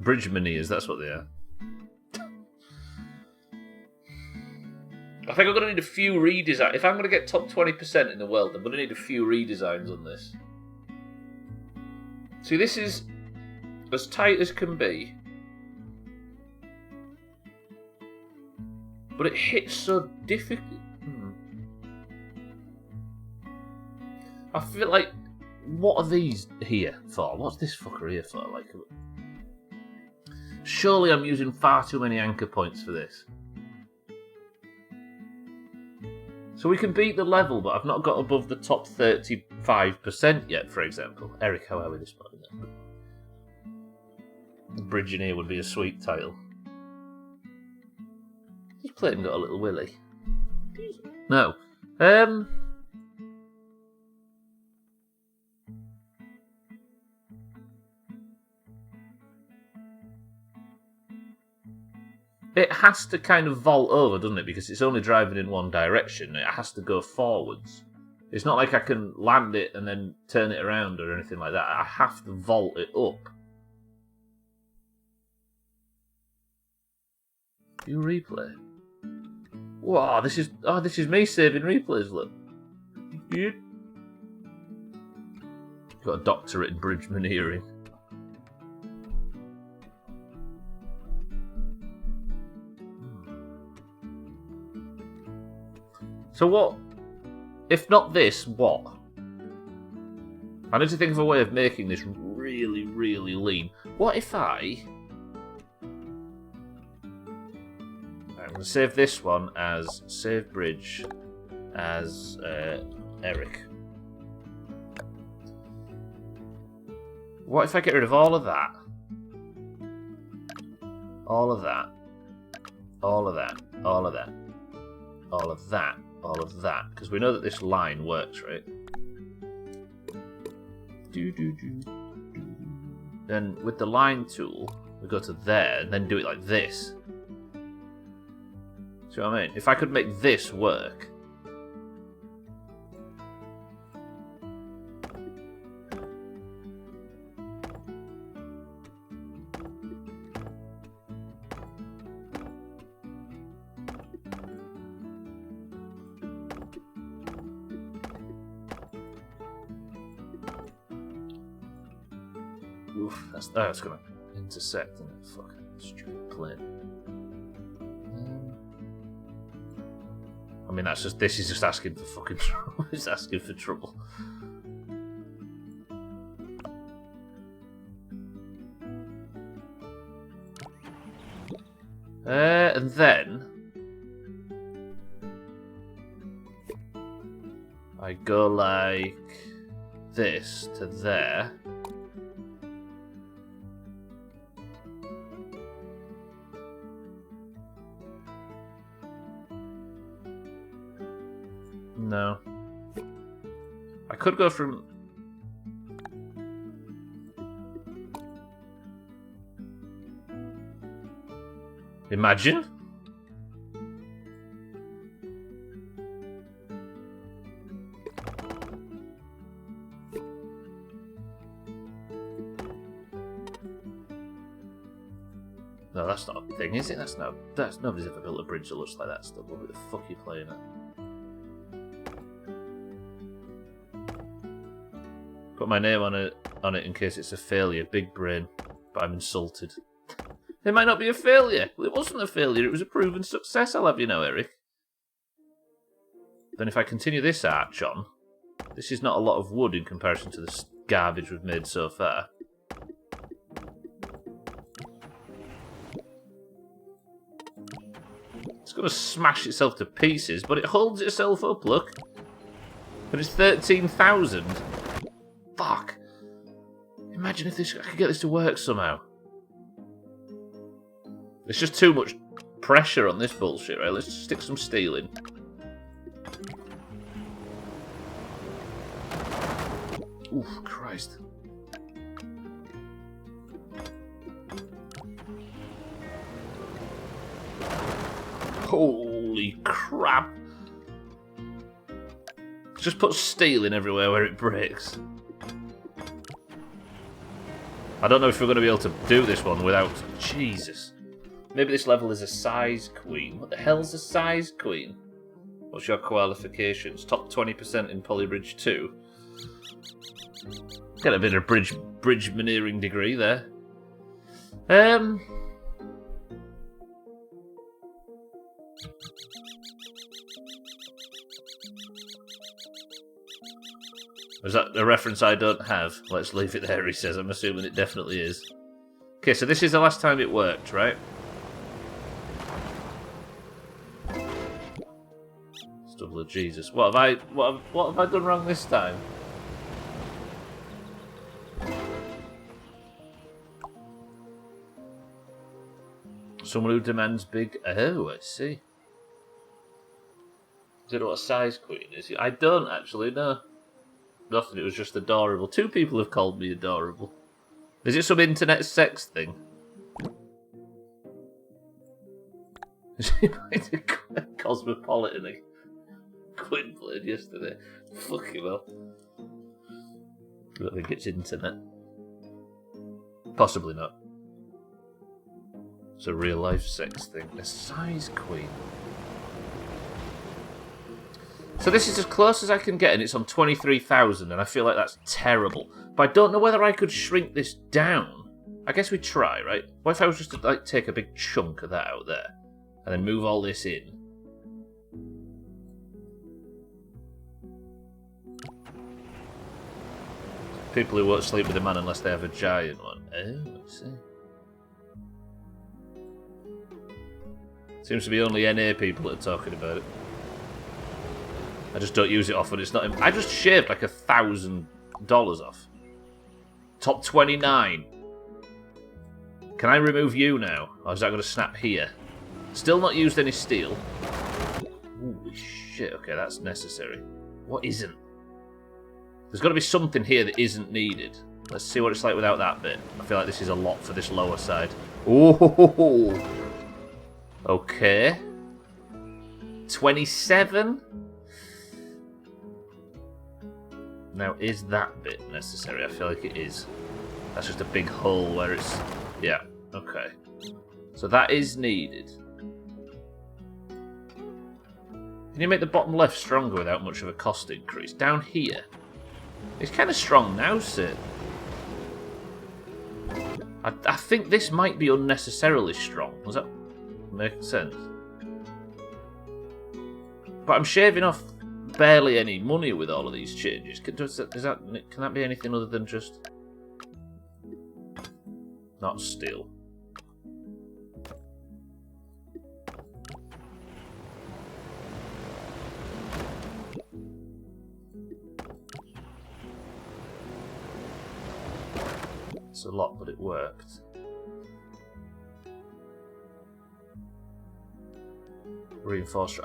Bridgemaneers, that's what they are. I think I'm going to need a few redesigns. If I'm going to get top 20% in the world, I'm going to need a few redesigns on this. See, this is as tight as can be. But it hits so difficult. I feel like, what are these here for? What's this fucker here for? Like, surely I'm using far too many anchor points for this. So we can beat the level, but I've not got above the top 35% yet, for example. Eric, how are we this morning? Bridgeneer would be a sweet title. Has Clayton got a little willy? No. It has to kind of vault over, doesn't it? Because it's only driving in one direction. It has to go forwards. It's not like I can land it and then turn it around or anything like that. I have to vault it up. You replay. Wow, this is me saving replays, look. Good. Got a doctorate in bridgemaneering. So what? If not this, what? I need to think of a way of making this really, really lean. What if I'm going to save this one as save bridge as Eric. What if I get rid of all of that? All of that. All of that. All of that. All of that. All of that. Because we know that this line works, right? Then with the line tool, we go to there and then do it like this. See what I mean? If I could make this work. Oof, that's gonna intersect in a fucking straight plane. I mean, this is just asking for fucking trouble. It's asking for trouble. And then I go like this to there. No. I could go from... Imagine? No, that's not a thing, is it? That's nobody's ever built a bridge that looks like that stuff. What the fuck are you playing at? Put my name on it in case it's a failure. Big brain, but I'm insulted. It might not be a failure. Well, it wasn't a failure. It was a proven success, I'll have you know, Eric. Then if I continue this arch on, this is not a lot of wood in comparison to the garbage we've made so far. It's going to smash itself to pieces, but it holds itself up, look. But it's 13,000. Fuck. Imagine if I could get this to work somehow. There's just too much pressure on this bullshit, right? Let's just stick some steel in. Oof, Christ. Holy crap. Just put steel in everywhere where it breaks. I don't know if we're going to be able to do this one without... Jesus. Maybe this level is a size queen. What the hell's a size queen? What's your qualifications? Top 20% in Polybridge 2. Get a bit of bridge maneering degree there. Is that a reference I don't have? Let's leave it there, he says. I'm assuming it definitely is. Okay, so this is the last time it worked, right? Stubbler, Jesus. What have I done wrong this time? Someone who demands big... Oh, I see. Do you know what a size queen is? I don't actually know. Nothing, it was just adorable. 2 people have called me adorable. Is it some internet sex thing? She might have Cosmopolitan and Quinn played yesterday. Fucking hell. I don't think it's internet. Possibly not. It's a real life sex thing. A size queen. So this is as close as I can get, and it's on 23,000, and I feel like that's terrible. But I don't know whether I could shrink this down. I guess we'd try, right? What if I was just to like take a big chunk of that out there, and then move all this in? People who won't sleep with a man unless they have a giant one. Oh, I see. Seems to be only NA people that are talking about it. I just don't use it often. It's not. I just shaved like $1,000 off. Top 29. Can I remove you now, or is that going to snap here? Still not used any steel. Holy shit! Okay, that's necessary. What isn't? There's got to be something here that isn't needed. Let's see what it's like without that bit. I feel like this is a lot for this lower side. Oh. Okay. 27. Now, is that bit necessary? I feel like it is. That's just a big hole where it's... Yeah, okay. So that is needed. Can you make the bottom left stronger without much of a cost increase? Down here. It's kind of strong now, Sid. I think this might be unnecessarily strong. Does that make sense? But I'm shaving off barely any money with all of these changes. Can that be anything other than just... Not steel. It's a lot, but it worked. Reinforced...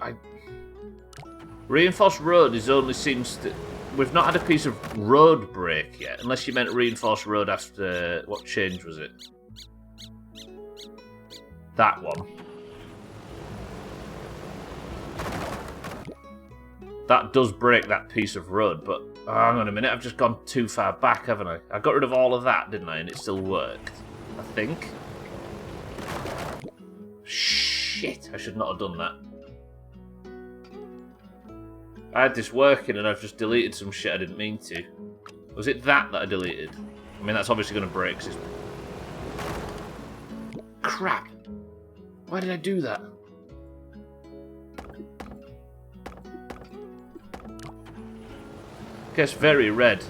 Reinforced road is only seems to... We've not had a piece of road break yet, unless you meant reinforced road after... What change was it? That one. That does break that piece of road, but... Oh, hang on a minute, I've just gone too far back, haven't I? I got rid of all of that, didn't I? And it still worked. I think. Shit, I should not have done that. I had this working and I've just deleted some shit I didn't mean to. Was it that I deleted? I mean, that's obviously going to break. Crap! Why did I do that? Gets very red.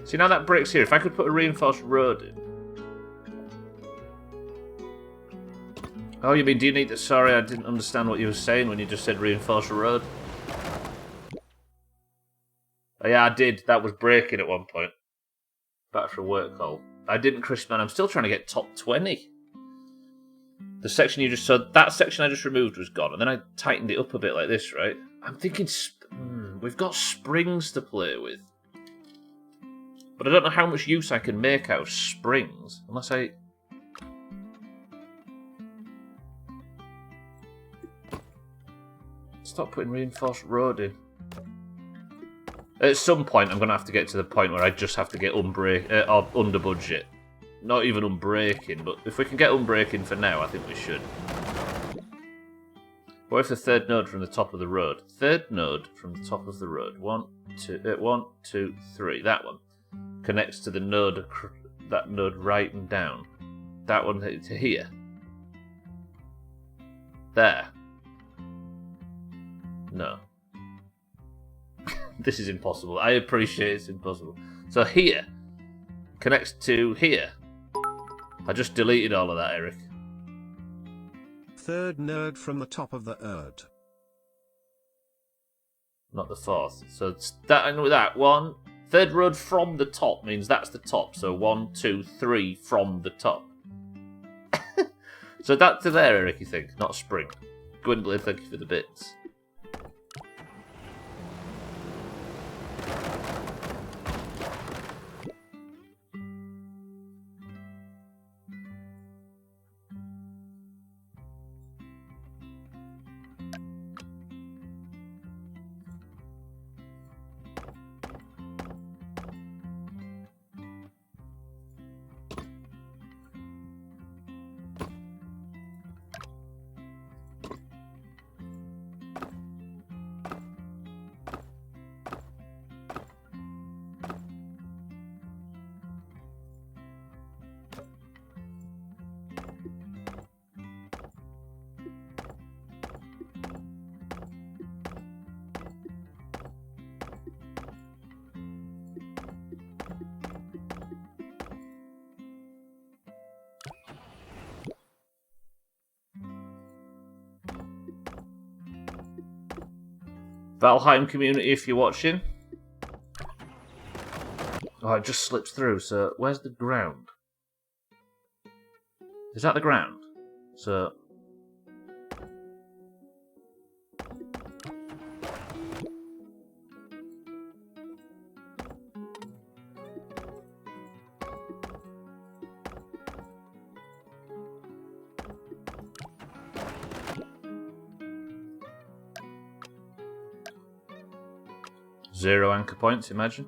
See, now that breaks here. If I could put a reinforced road in. Oh, you mean, do you need that? Sorry, I didn't understand what you were saying when you just said reinforced road. Oh, Yeah, I did. That was breaking at one point. Back for a work call. I didn't, Chris, man. I'm still trying to get top 20. The section you just saw, that section I just removed was gone, and then I tightened it up a bit like this, right? I'm thinking, we've got springs to play with. But I don't know how much use I can make out of springs, unless I... Stop putting reinforced road in. At some point, I'm going to have to get to the point where I just have to get under budget. Not even unbreaking, but if we can get unbreaking for now, I think we should. What if the third node from the top of the road? Third node from the top of the road. 1, 2, 3. That one connects to the node, that node right and down. That one to here. There. No. This is impossible. I appreciate it's impossible. So here connects to here. I just deleted all of that, Eric. Third node from the top of the Erd. Not the fourth. So it's that and with that one. Third road from the top means that's the top. So 1, 2, 3 from the top. So that to there, Eric, you think? Not spring. Gwendolyn, thank you for the bits. Valheim community, if you're watching. Oh, it just slips through, so where's the ground? Is that the ground? So... Zero anchor points, imagine.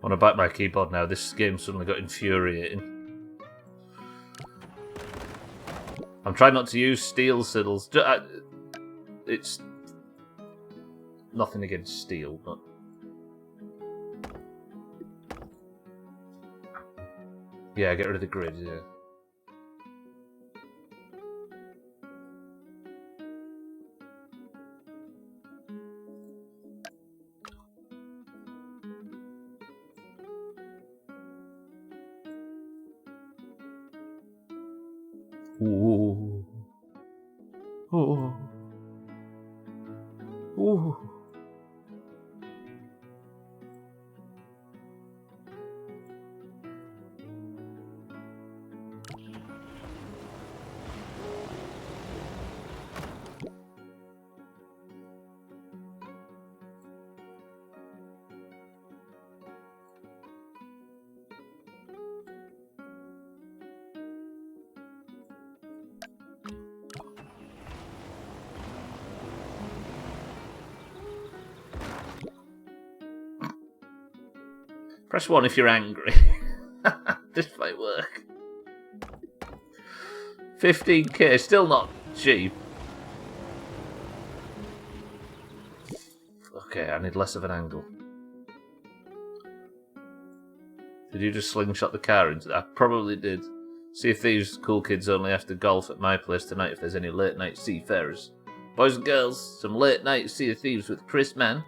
I want to bite my keyboard now. This game suddenly got infuriating. I'm trying not to use steel siddles. It's nothing against steel, but... Yeah, get rid of the grid, yeah. Ooh. Ooh. Ooh. Press 1 if you're angry. This might work. 15k, still not cheap. Okay, I need less of an angle. Did you just slingshot the car into that? I probably did. Sea of Thieves cool kids only after golf at my place tonight if there's any late night seafarers. Boys and girls, some late night Sea of Thieves with Chris Mann.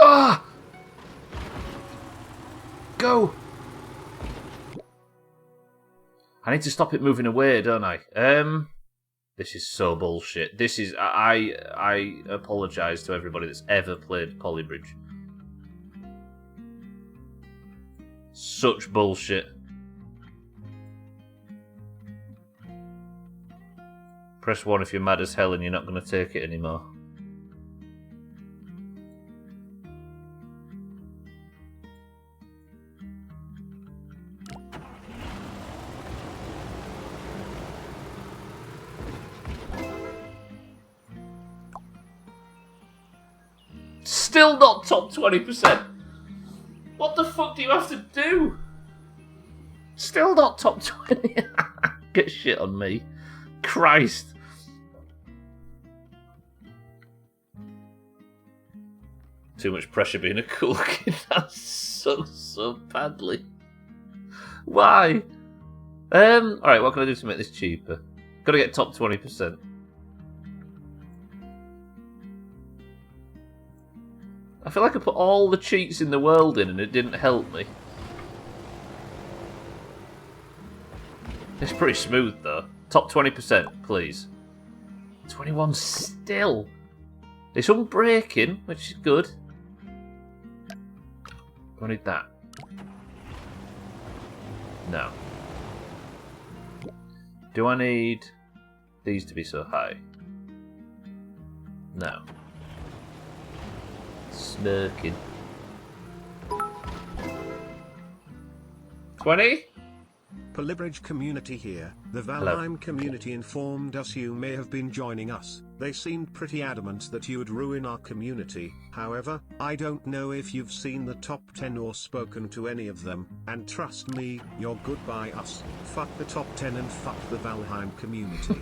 Ah! Go! I need to stop it moving away, don't I? This is so bullshit. This is... I apologise to everybody that's ever played Polybridge. Such bullshit. Press 1 if you're mad as hell and you're not going to take it anymore. Still not top 20%. What the fuck do you have to do? Still not top 20. Get shit on me. Christ. Too much pressure being a cool kid. That sucks so badly. Why? Alright, what can I do to make this cheaper? Gotta get top 20%. I feel like I put all the cheats in the world in and it didn't help me. It's pretty smooth though. Top 20%, please. 21 still. It's unbreaking, which is good. Do I need that? No. Do I need these to be so high? No. Smirking. 20? Polybridge community here. The Valheim community informed us you may have been joining us. They seemed pretty adamant that you would ruin our community. However, I don't know if you've seen the top 10 or spoken to any of them, and trust me, you're good by us. Fuck the top 10 and fuck the Valheim community.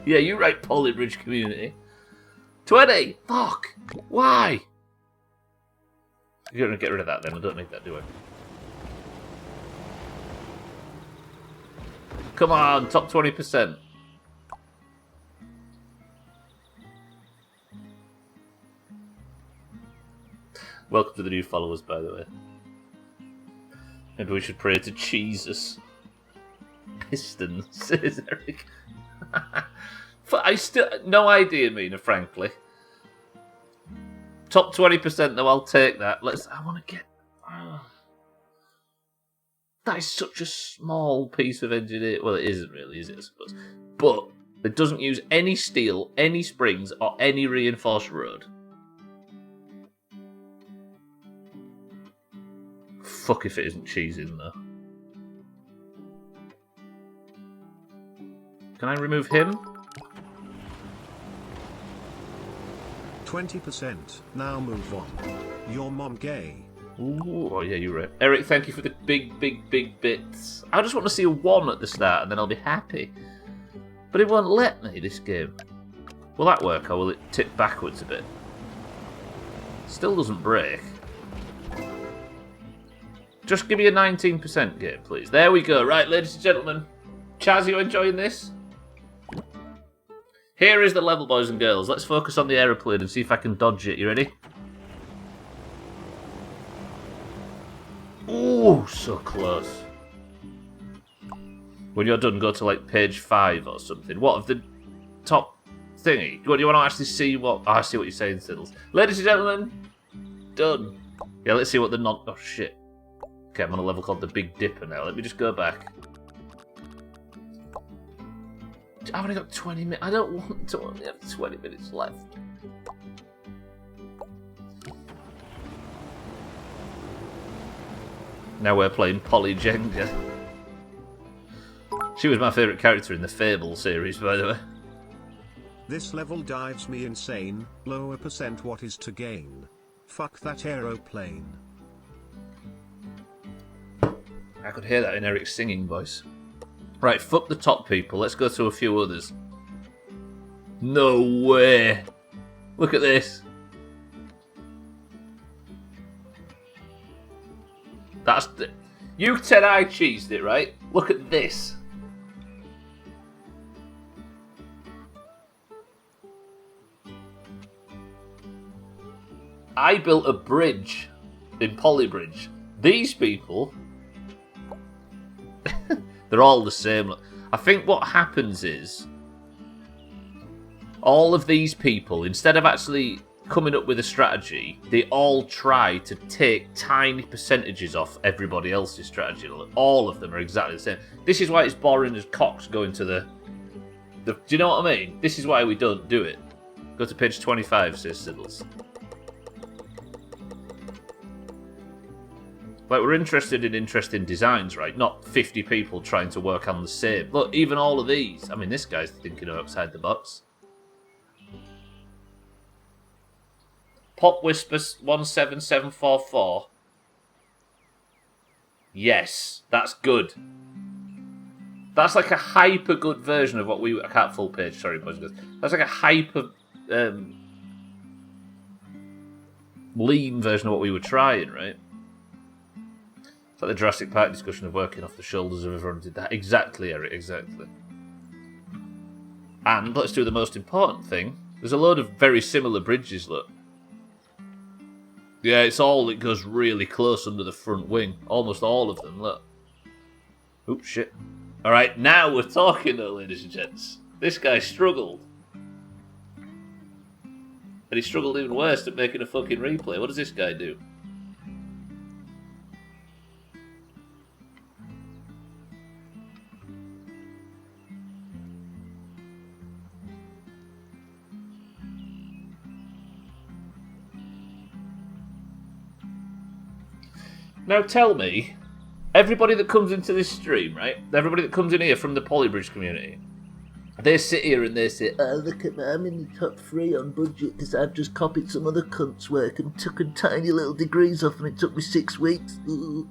Yeah, you're right, Polybridge community. 20! Fuck! Why? You're gonna get rid of that then, I don't need that, do I? Come on, top 20%. Welcome to the new followers, by the way. Maybe we should pray to Jesus. Pistons, says Eric. I still... No idea, Mina, frankly. Top 20% though, I'll take that. I want to get... That is such a small piece of engineering. Well, it isn't really, is it, I suppose? But it doesn't use any steel, any springs, or any reinforced road. Fuck if it isn't cheesing, though. Can I remove him? 20%. Now move on. Your mom gay. Ooh, oh yeah, you're right. Eric, thank you for the big bits. I just want to see a 1 at the start and then I'll be happy. But it won't let me, this game. Will that work or will it tip backwards a bit? Still doesn't break. Just give me a 19% game, please. There we go. Right, ladies and gentlemen. Chaz, you enjoying this? Here is the level, boys and girls. Let's focus on the aeroplane and see if I can dodge it. You ready? Ooh, so close. When you're done, go to like page 5 or something. What of the top thingy? Do you want to actually see what... Oh, I see what you're saying, Siddles. Ladies and gentlemen, done. Yeah, let's see what the non... Oh, shit. Okay, I'm on a level called the Big Dipper now. Let me just go back. I've only got 20 minutes. I don't want to only have 20 minutes left. Now we're playing Polly Jenga. She was my favourite character in the Fable series, by the way. This level drives me insane, lower percent what is to gain. Fuck that aeroplane. I could hear that in Eric's singing voice. Right, fuck the top people. Let's go to a few others. No way. Look at this. That's the... You said I cheesed it, right? Look at this. I built a bridge in Polybridge. These people... They're all the same. I think what happens is... all of these people, instead of actually coming up with a strategy, they all try to take tiny percentages off everybody else's strategy. All of them are exactly the same. This is why it's boring as cocks going to the... Do you know what I mean? This is why we don't do it. Go to page 25, says Siddles. Like, we're interested in interesting designs, right? Not 50 people trying to work on the same. Look, even all of these. I mean, this guy's thinking outside the box. Pop Whisper 17744. Yes, that's good. That's like a hyper good version of what we... I can't full page, sorry, boys and girls. That's like a hyper... lean version of what we were trying, right? It's like the Jurassic Park discussion of working off the shoulders of everyone who did that. Exactly, Eric, exactly. And let's do the most important thing. There's a load of very similar bridges, look. Yeah, it goes really close under the front wing. Almost all of them, look. Oops, shit. Alright, now we're talking though, ladies and gents. This guy struggled. And he struggled even worse at making a fucking replay. What does this guy do? Now tell me, everybody that comes into this stream, right? Everybody that comes in here from the Polybridge community, they sit here and they say, "Oh, look at me, I'm in the top 3 on budget because I've just copied some other cunt's work and took tiny little degrees off and it took me 6 weeks." Ooh.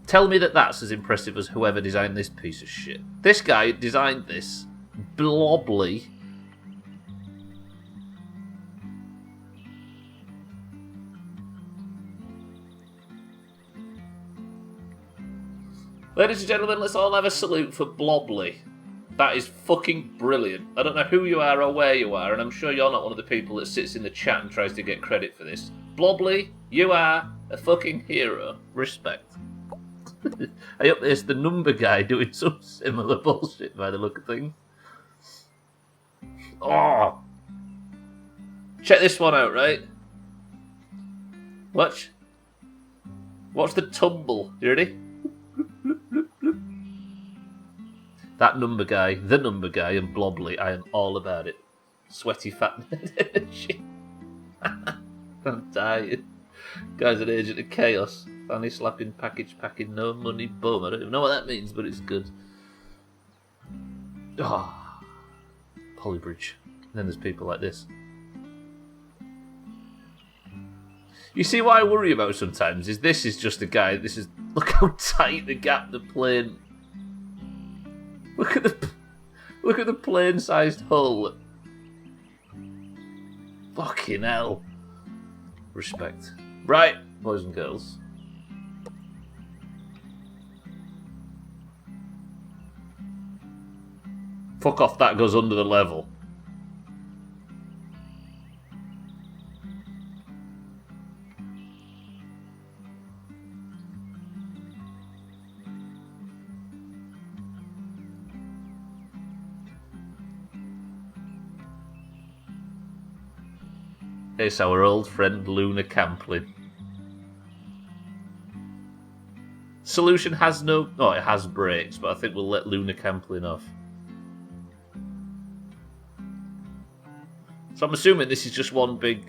Tell me that that's as impressive as whoever designed this piece of shit. This guy designed this blobly... Ladies and gentlemen, let's all have a salute for Blobly. That is fucking brilliant. I don't know who you are or where you are, and I'm sure you're not one of the people that sits in the chat and tries to get credit for this. Blobly, you are a fucking hero. Respect. I hope there's the number guy doing some similar bullshit by the look of things. Oh! Check this one out, right? Watch. Watch the tumble. You ready? That number guy, the number guy, and Blobly, I am all about it. Sweaty fat energy. I'm tired. Guy's an agent of chaos. Fanny slapping, package packing, no money, bum. I don't even know what that means, but it's good. Ah, oh, Polybridge. And then there's people like this. You see what I worry about sometimes is this is just a guy. This is look how tight the gap the plane. Look at the plane-sized hull. Fucking hell. Respect. Right, boys and girls. Fuck off, that goes under the level. It's our old friend Luna Camplin. Solution has no... Oh, it has brakes, but I think we'll let Luna Camplin off. So I'm assuming this is just one big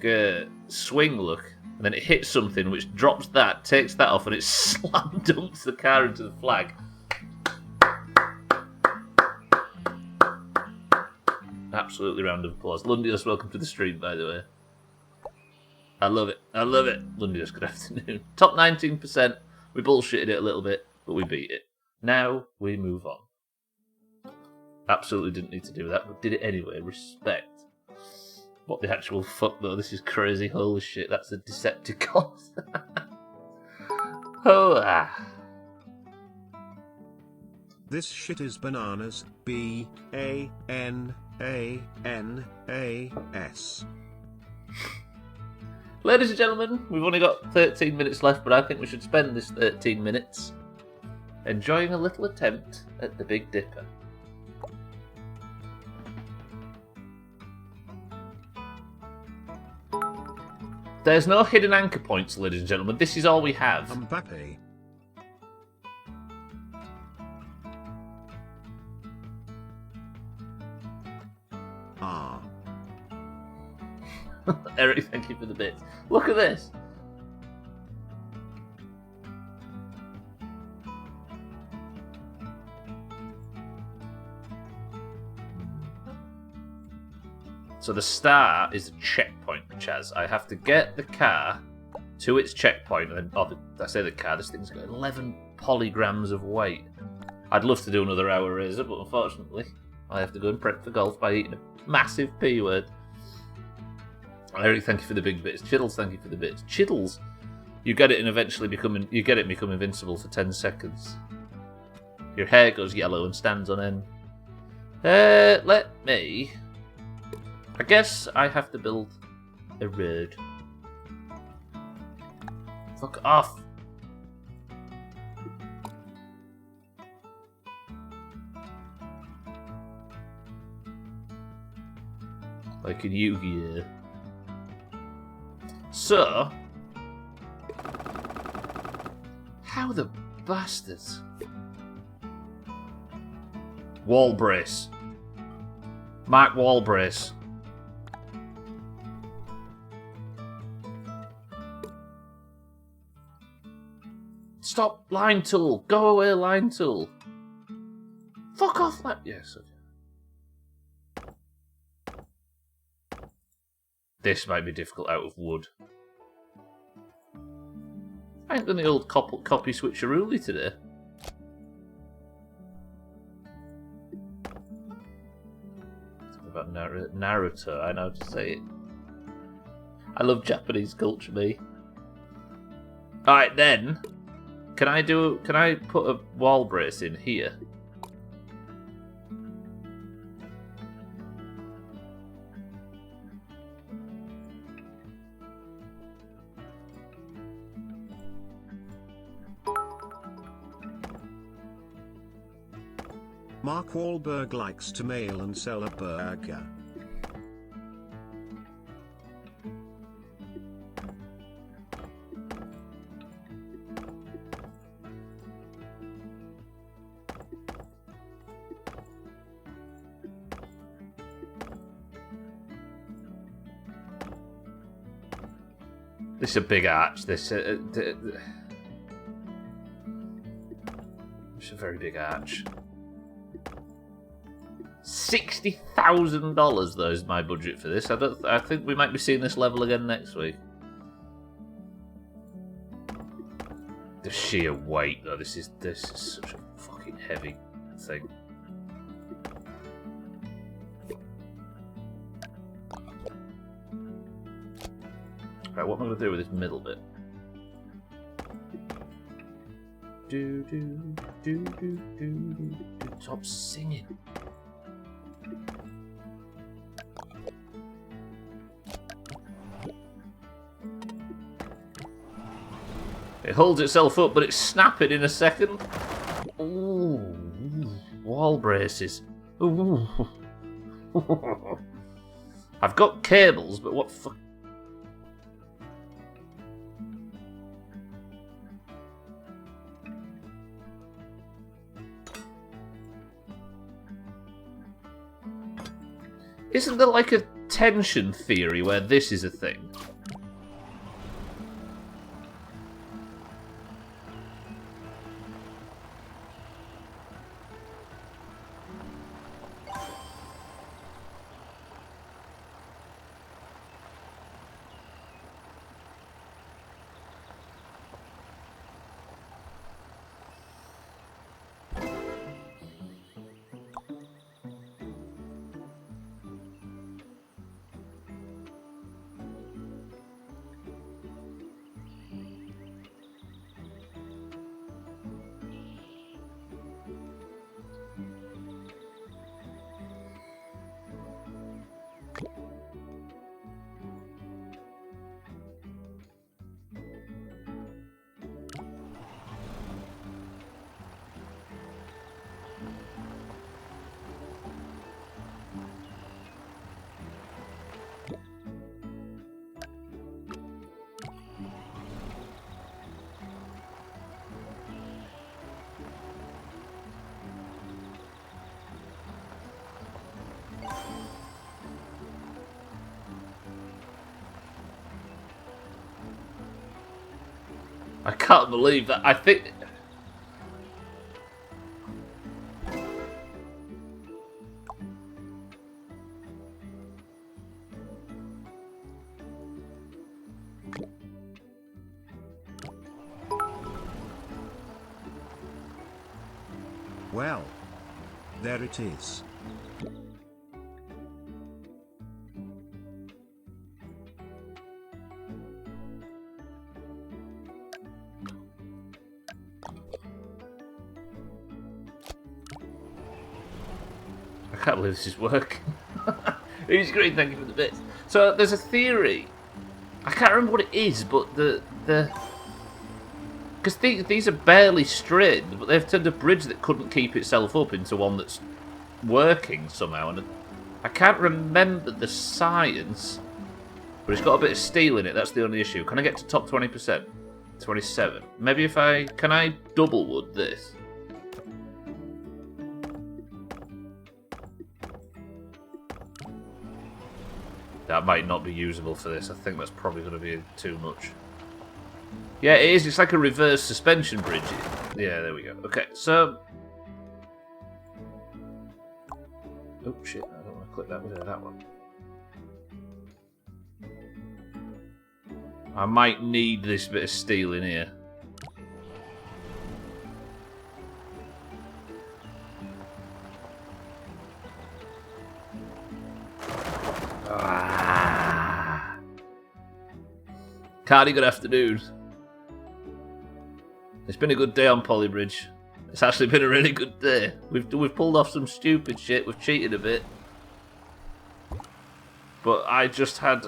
swing, look. And then it hits something, which drops that, takes that off, and it slam dumps the car into the flag. Absolutely round of applause. Lundius, welcome to the stream, by the way. I love it. I love it. Lundius, good afternoon. Top 19%. We bullshitted it a little bit, but we beat it. Now we move on. Absolutely didn't need to do that, but did it anyway. Respect. What the actual fuck, though? This is crazy. Holy shit, that's a Decepticon. Oh, ah. This shit is bananas. B-A-N-A-N-A-S. Ladies and gentlemen, we've only got 13 minutes left, but I think we should spend this 13 minutes enjoying a little attempt at the Big Dipper. There's no hidden anchor points, ladies and gentlemen. This is all we have. Mbappe. Ah. Eric, thank you for the bits. Look at this. So the star is a checkpoint, Chaz. I have to get the car to its checkpoint, and then, I say the car, this thing's got 11 polygrams of weight. I'd love to do another hour razor, but unfortunately, I have to go and prep for golf by eating a massive P word. Eric, thank you for the big bits. Chiddles, thank you for the bits. Chiddles, you get it and eventually become invincible for 10 seconds. Your hair goes yellow and stands on end. Let me. I guess I have to build a road. Fuck off. Like in Yu-Gi-Oh! So, how the bastards? Wall brace. Mark wall brace. Stop, line tool. Go away, line tool. Fuck off, line. Yes. Okay. This might be difficult out of wood. I ain't done the old copy switcherooly today. Talk about Naruto. I know how to say it. I love Japanese culture, me. Alright then. Can I put a wall brace in here? Mark Wahlberg likes to mail and sell a burger. This is a big arch. This it's a very big arch. $60,000 though is my budget for this. I think we might be seeing this level again next week. The sheer weight though. This is such a fucking heavy thing. Right, what am I going to do with this middle bit? Stop singing. It holds itself up, but it's snapping in a second. Ooh, wall braces. Ooh. I've got cables, but what fuck? Isn't there like a tension theory where this is a thing? I can't believe that. I think... Well, there it is. I can't believe this is working. He's great, thank you for the bits. So there's a theory. I can't remember what it is, but because these are barely straight, but they've turned a bridge that couldn't keep itself up into one that's working somehow. And I can't remember the science, but it's got a bit of steel in it. That's the only issue. Can I get to top 20%? 27. Maybe if can I double wood this? That might not be usable for this. I think that's probably going to be too much. Yeah, it is. It's like a reverse suspension bridge. Yeah, there we go. Okay, so... Oh, shit. I don't want to click that. We'll do that one. I might need this bit of steel in here. Cardi, good afternoon. It's been a good day on Polybridge. It's actually been a really good day. We've pulled off some stupid shit. We've cheated a bit, but I just had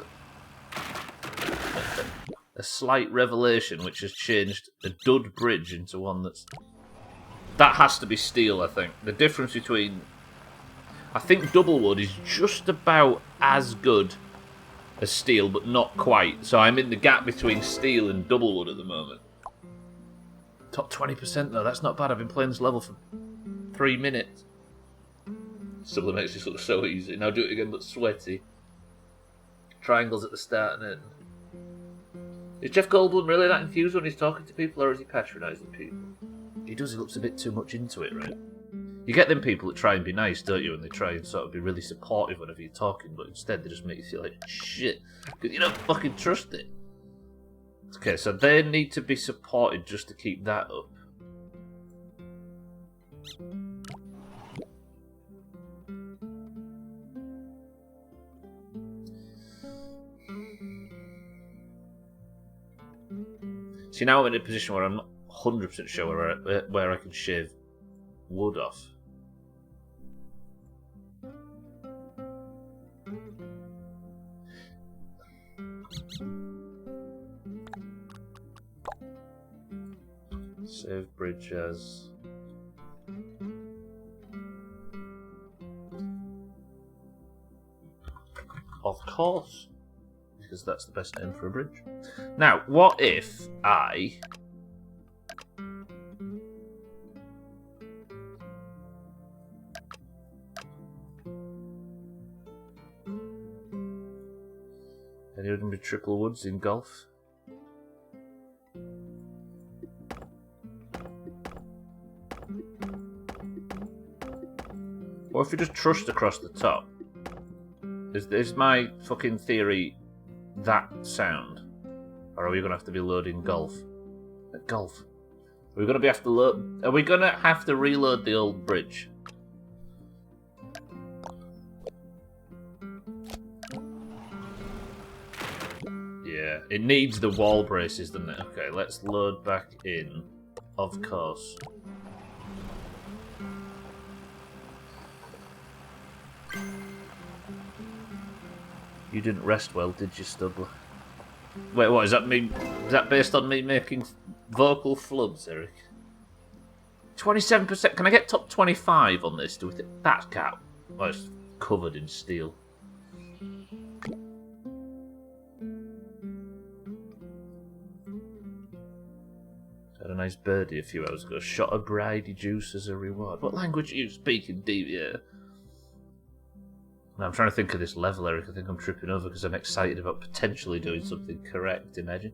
a slight revelation, which has changed a dud bridge into one that has to be steel. I think the difference between I think double wood is just about as good as steel, but not quite. So I'm in the gap between steel and double wood at the moment. Top 20% though, that's not bad. I've been playing this level for 3 minutes. Stubbler makes this look so easy. Now do it again, but sweaty. Triangles at the start and end. Is Jeff Goldblum really that enthused when he's talking to people, or is he patronising people? He does, he looks a bit too much into it, right? You get them people that try and be nice, don't you? And they try and sort of be really supportive whenever you're talking, but instead they just make you feel like shit. Because you don't fucking trust it. Okay, so they need to be supported just to keep that up. See, now I'm in a position where I'm not 100% sure where I can shave wood off. Save bridge as... Of course. Because that's the best name for a bridge. Now, what if I... Anyone going to be triple woods in golf? Or if you just trust across the top? Is my fucking theory that sound? Or are we going to have to be loading golf? Golf? Are we going to have to load? Are we going to have to reload the old bridge? Yeah, it needs the wall braces, doesn't it? Okay, let's load back in. Of course. You didn't rest well, did you, Stubbler? Wait, what, does that mean? Is that based on me making vocal flubs, Eric? 27%? Can I get top 25 on this? That cat. Oh, it's covered in steel. Had a nice birdie a few hours ago. Shot a bridie juice as a reward. What language are you speaking, Deviator? Now, I'm trying to think of this level, Eric. I think I'm tripping over because I'm excited about potentially doing something correct, imagine.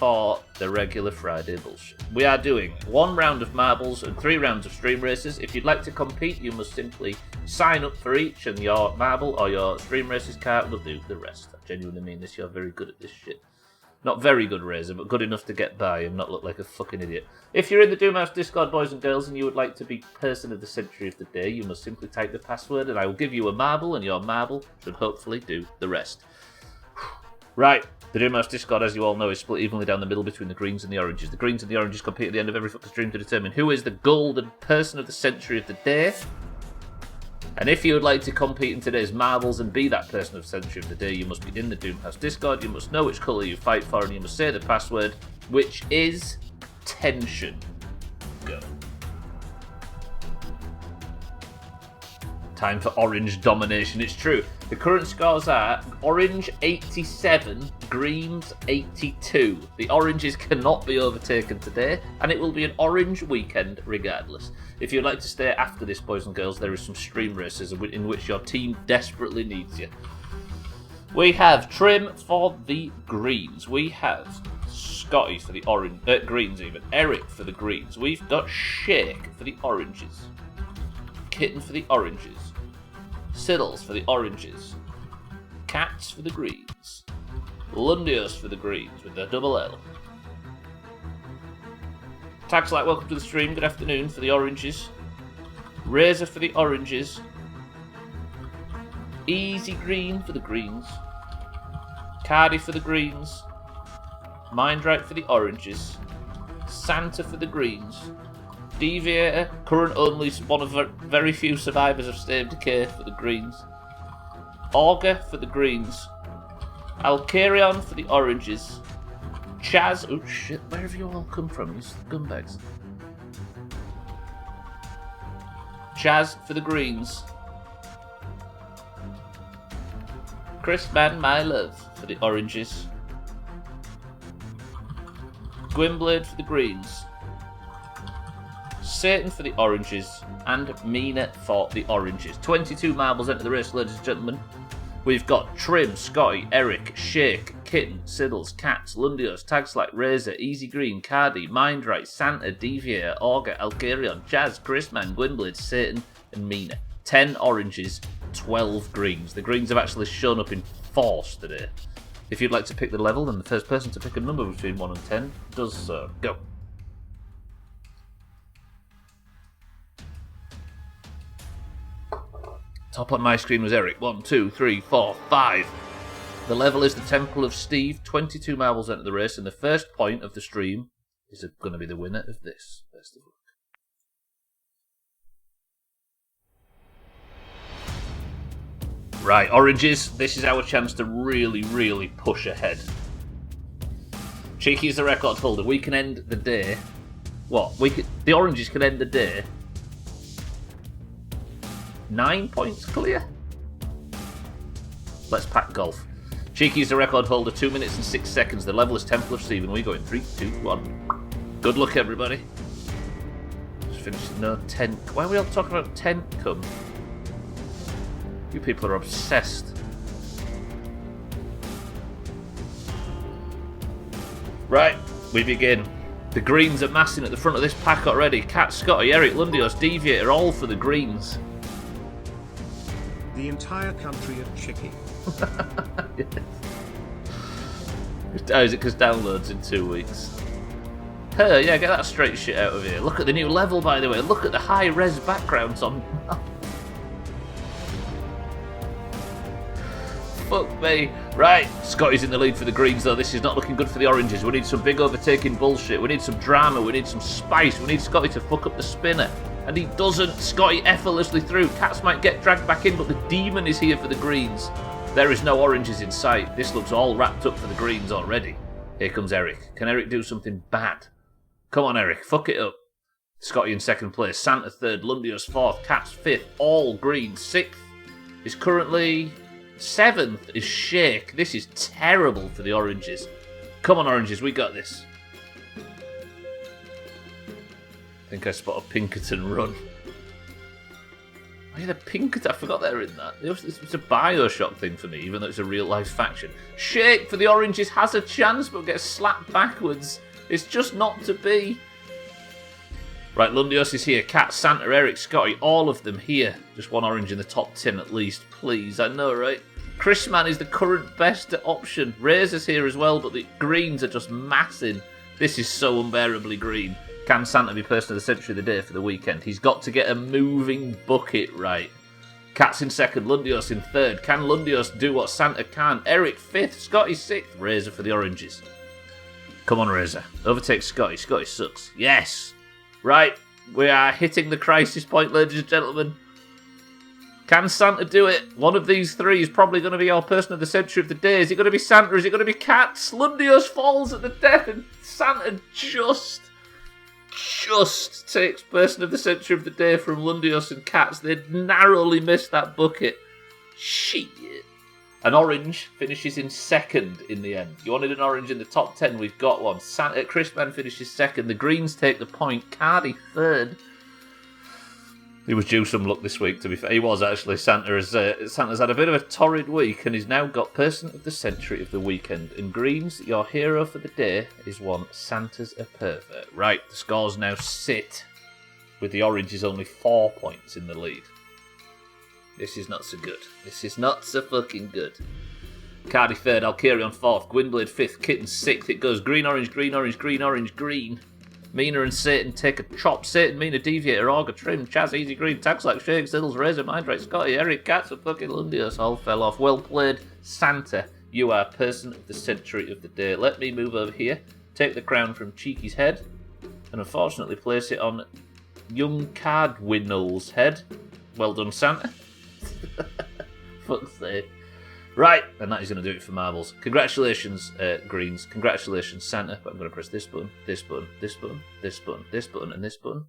for the regular Friday bullshit. We are doing 1 round of marbles and 3 rounds of stream races. If you'd like to compete, you must simply sign up for each, and your marble or your stream races card will do the rest. I genuinely mean this. You're very good at this shit. Not very good, Razor, but good enough to get by and not look like a fucking idiot. If you're in the Doomhaus Discord, boys and girls, and you would like to be Person of the Century of the Day, you must simply type the password, and I will give you a marble, and your marble should hopefully do the rest. Right, the Doomhaus Discord, as you all know, is split evenly down the middle between the greens and the oranges. The greens and the oranges compete at the end of every fucking stream to determine who is the golden Person of the Century of the Day. And if you would like to compete in today's marbles and be that Person of the Century of the Day, you must be in the Doomhaus Discord, you must know which colour you fight for, and you must say the password, which is tension. Go. Time for orange domination. It's true. The current scores are orange 87, greens 82. The oranges cannot be overtaken today, and it will be an orange weekend regardless. If you'd like to stay after this, boys and girls, there is some stream races in which your team desperately needs you. We have Trim for the greens. We have Scotty for the greens even. Eric for the greens. We've got Shake for the oranges. Kitten for the oranges. Siddles for the oranges. Cats for the greens. Lundios for the greens with the double L. Tags like welcome to the stream, good afternoon for the oranges. Razor for the oranges. Easy Green for the greens. Cardi for the greens. Mindright for the oranges. Santa for the greens. Deviator, current only one of very few survivors of State of Decay for the greens. Augur for the greens. Alcarion for the oranges. Chaz, oh shit, where have you all come from, you scumbags? Chaz for the greens. Chris Man, my love for the oranges. Gwynblade for the greens. Satan for the oranges, and Mina for the oranges. 22 marbles enter the race, ladies and gentlemen. We've got Trim, Scotty, Eric, Shake, Kitten, Siddles, Cats, Lundios, Tags like Razor, Easy Green, Cardi, Mindright, Santa, Deviator, Augur, Alcarion, Jazz, Chrisman, Gwynblade, Satan, and Mina. 10 oranges, 12 greens. The greens have actually shown up in force today. If you'd like to pick the level, then the first person to pick a number between 1 and 10 does so. Go. Top on my screen was Eric. 1, 2, 3, 4, 5. The level is the Temple of Steve. 22 marbles enter the race, and the first point of the stream is going to be the winner of this. Best of luck. Right, oranges. This is our chance to really, really push ahead. Cheeky is the record holder. We can end the day. What? The oranges can end the day 9 points clear? Let's pack golf. Cheeky's the record holder, 2 minutes and 6 seconds. The level is Temple of Stephen. We go in 3, 2, 1. Good luck, everybody. Just finished. No, tent. Why are we all talking about tent come? You people are obsessed. Right, we begin. The greens are massing at the front of this pack already. Cat, Scotty, Eric, Lundios, Deviator, all for the greens. The entire country of Chicky. Yes. Oh, is it because downloads in 2 weeks? Hey, yeah, get that straight shit out of here. Look at the new level, by the way. Look at the high-res backgrounds on... Fuck me. Right, Scotty's in the lead for the greens, though. This is not looking good for the oranges. We need some big overtaking bullshit. We need some drama. We need some spice. We need Scotty to fuck up the spinner. And he doesn't. Scotty effortlessly through. Cats might get dragged back in, but the demon is here for the greens. There is no oranges in sight. This looks all wrapped up for the greens already. Here comes Eric. Can Eric do something bad? Come on, Eric. Fuck it up. Scotty in second place. Santa third. Lundios fourth. Cats fifth. All green. Sixth is currently... 7th is Shake. This is terrible for the oranges. Come on, oranges. We got this. I think I spot a Pinkerton run. Oh yeah, the pink. I forgot they're in that. It's a Bioshock thing for me, even though it's a real life faction. Shake for the oranges has a chance, but gets slapped backwards. It's just not to be. Right, Lundios is here. Cat, Santa, Eric, Scotty, all of them here. Just one orange in the top 10 at least, please. I know, right? Chrisman is the current best option. Razor's here as well, but the greens are just massing. This is so unbearably green. Can Santa be person of the century of the day for the weekend? He's got to get a moving bucket right. Cat's in second, Lundios in third. Can Lundios do what Santa can? Eric fifth, Scotty sixth. Razor for the oranges. Come on, Razor. Overtake Scotty. Scotty sucks. Yes. Right. We are hitting the crisis point, ladies and gentlemen. Can Santa do it? One of these three is probably going to be our person of the century of the day. Is it going to be Santa or is it going to be Cats? Lundios falls at the death and Santa just takes person of the century of the day from Lundios and Cats. They narrowly missed that bucket. Shit. An orange finishes in second in the end. You wanted an orange in the top 10, we've got one. Santa Chrisman finishes second. The greens take the point. Cardi third. He was due some luck this week, to be fair. He was actually. Santa's had a bit of a torrid week and he's now got person of the century of the weekend. In greens, your hero for the day is one Santa's a pervert. Right, the scores now sit with the oranges only 4 points in the lead. This is not so good. This is not so fucking good. Cardi third, Alkarion fourth, Gwynblade fifth, Kitten sixth. It goes green, orange, green, orange, green, orange, green. Mina and Satan take a chop. Satan, Mina, Deviator, Augur, Trim, Chaz, Easy Green, Tax like Shake, Siddles, Razor, Mindright, Scotty, Eric, Cats, and fucking Lundios all fell off. Well played, Santa. You are person of the century of the day. Let me move over here, take the crown from Cheeky's head, and unfortunately place it on young Cardwinal's head. Well done, Santa. Fuck's sake. Right, and that is going to do it for marbles. Congratulations, greens. Congratulations, Santa. But I'm going to press this button, this button, this button, this button, this button, and this button.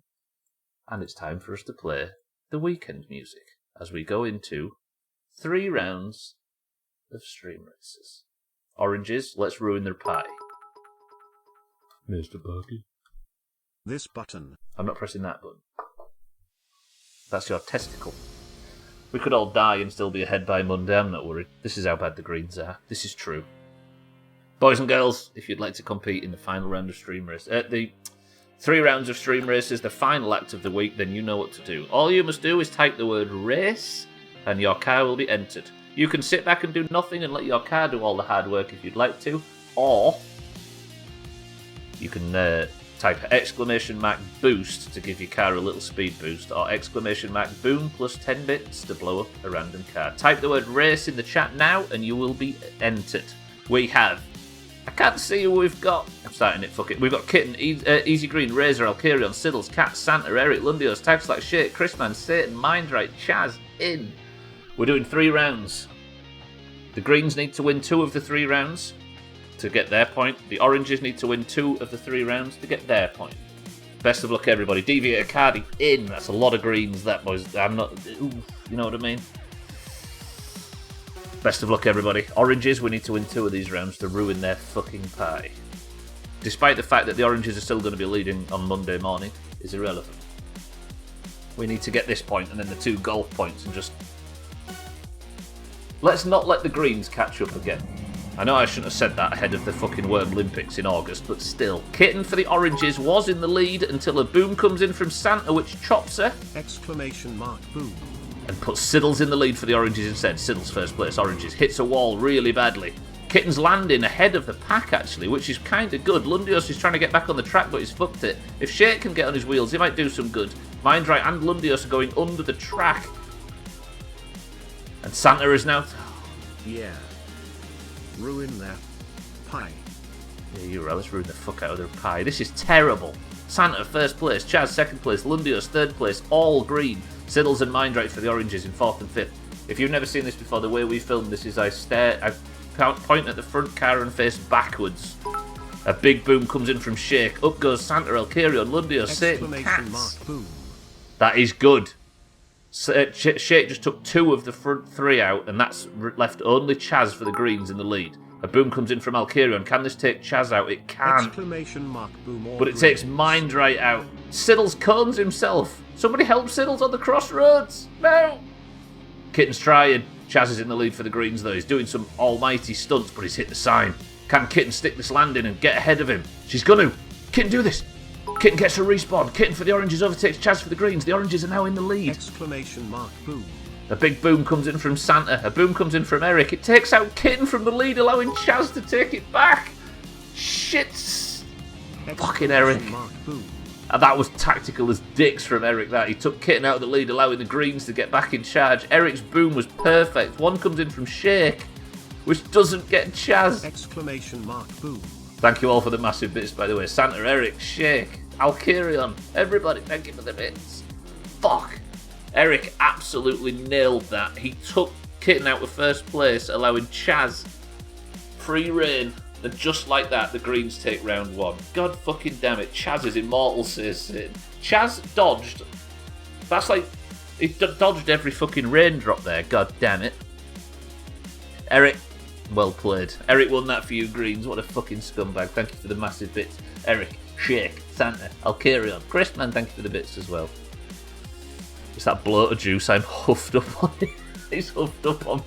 And it's time for us to play the weekend music as we go into 3 rounds of stream races. Oranges, let's ruin their pie. Mr. Bucky. This button. I'm not pressing that button. That's your testicle. We could all die and still be ahead by Monday, I'm not worried. This is how bad the greens are. This is true. Boys and girls, if you'd like to compete in the final round of stream race, the 3 rounds of stream races, the final act of the week, then you know what to do. All you must do is type the word race, and your car will be entered. You can sit back and do nothing and let your car do all the hard work if you'd like to, or you can type !boost to give your car a little speed boost, or !boom plus 10 bits to blow up a random car. Type the word race in the chat now and you will be entered. We have, I can't see who we've got. I'm starting it, fuck it. We've got Kitten, Easy Green, Razor, Alkarion, Siddles, Cat, Santa, Eric, Lundios, Tags Like Shit, Chrisman, Satan, Mindright, Chaz, in. We're doing 3 rounds. The greens need to win 2 of the 3 rounds to get their point. The oranges need to win 2 of the 3 rounds to get their point. Best of luck, everybody. Deviator Cardi in. That's a lot of greens, that, boys. I'm not... Ooh, you know what I mean? Best of luck, everybody. Oranges, we need to win 2 of these rounds to ruin their fucking pie. Despite the fact that the oranges are still going to be leading on Monday morning, is irrelevant. We need to get this point and then the 2 golf points and just... Let's not let the greens catch up again. I know I shouldn't have said that ahead of the fucking Worm Olympics in August, but still. Kitten for the oranges was in the lead until a boom comes in from Santa, which chops her. !Boom. And puts Siddles in the lead for the oranges instead. Siddles first place, oranges. Hits a wall really badly. Kitten's landing ahead of the pack, actually, which is kind of good. Lundios is trying to get back on the track, but he's fucked it. If Shake can get on his wheels, he might do some good. Mindright and Lundios are going under the track. And Santa is now... Yeah. Ruin their pie. Yeah, you're right, let's ruin the fuck out of their pie. This is terrible. Santa first place, Chaz second place, Lundios third place, all green. Siddles and Mindright for the oranges in 4th and 5th. If you've never seen this before, the way we film this is I point at the front car and face backwards. A big boom comes in from Shake. Up goes Santa, Alkarion, Lundios, Satan, Cats. Boom. That is good. Shake just took 2 of the front 3 out, and that's left only Chaz for the greens in the lead. A boom comes in from Alkarion. Can this take Chaz out? It can. !Boom. But it takes Mindright out. Siddles cones himself. Somebody help Siddles on the crossroads. No. Kitten's trying. Chaz is in the lead for the Greens though. He's doing some almighty stunts, but he's hit the sign. Can Kitten stick this landing and get ahead of him? She's gonna. Kitten, do this. Kitten gets a respawn. Kitten for the Oranges overtakes Chaz for the Greens. The Oranges are now in the lead. Exclamation mark boom. A big boom comes in from Santa. A boom comes in from Eric. It takes out Kitten from the lead, allowing Chaz to take it back. Shit. Fucking Eric. Mark boom. And that was tactical as dicks from Eric, that. He took Kitten out of the lead, allowing the Greens to get back in charge. Eric's boom was perfect. One comes in from Shake, which doesn't get Chaz. Exclamation mark boom. Thank you all for the massive bits, by the way. Santa, Eric, Shake, Alkirion, everybody, thank you for the bits. Fuck. Eric absolutely nailed that. He took Kitten out of first place, allowing Chaz free reign. And just like that, the Greens take round one. God fucking damn it. Chaz is immortal, says Sid. Chaz dodged. That's like... He dodged every fucking raindrop there. God damn it. Eric, well played. Eric won that for you, Greens. What a fucking scumbag. Thank you for the massive bits. Eric, Shake, Santa, Alkirion. Chrisman, thank you for the bits as well. It's that bloater juice I'm huffed up on. He's huffed up on...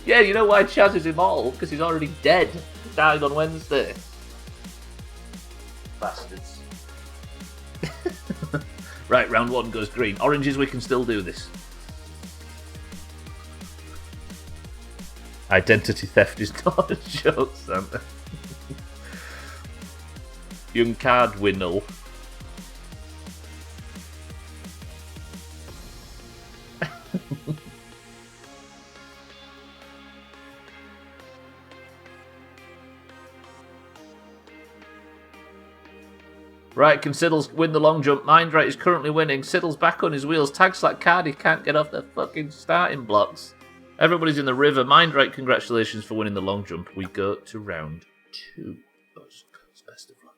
Yeah, you know why Chaz is immortal? Because he's already dead. Died on Wednesday. Bastards. Right, round one goes green. Oranges, we can still do this. Identity theft is not a joke, Santa. Young card Winnell. Right, can Siddles win the long jump? Mindright is currently winning. Siddles back on his wheels. Tag Slack Cardi can't get off the fucking starting blocks. Everybody's in the river. Mindright, congratulations for winning the long jump. We go to round two. Best of luck.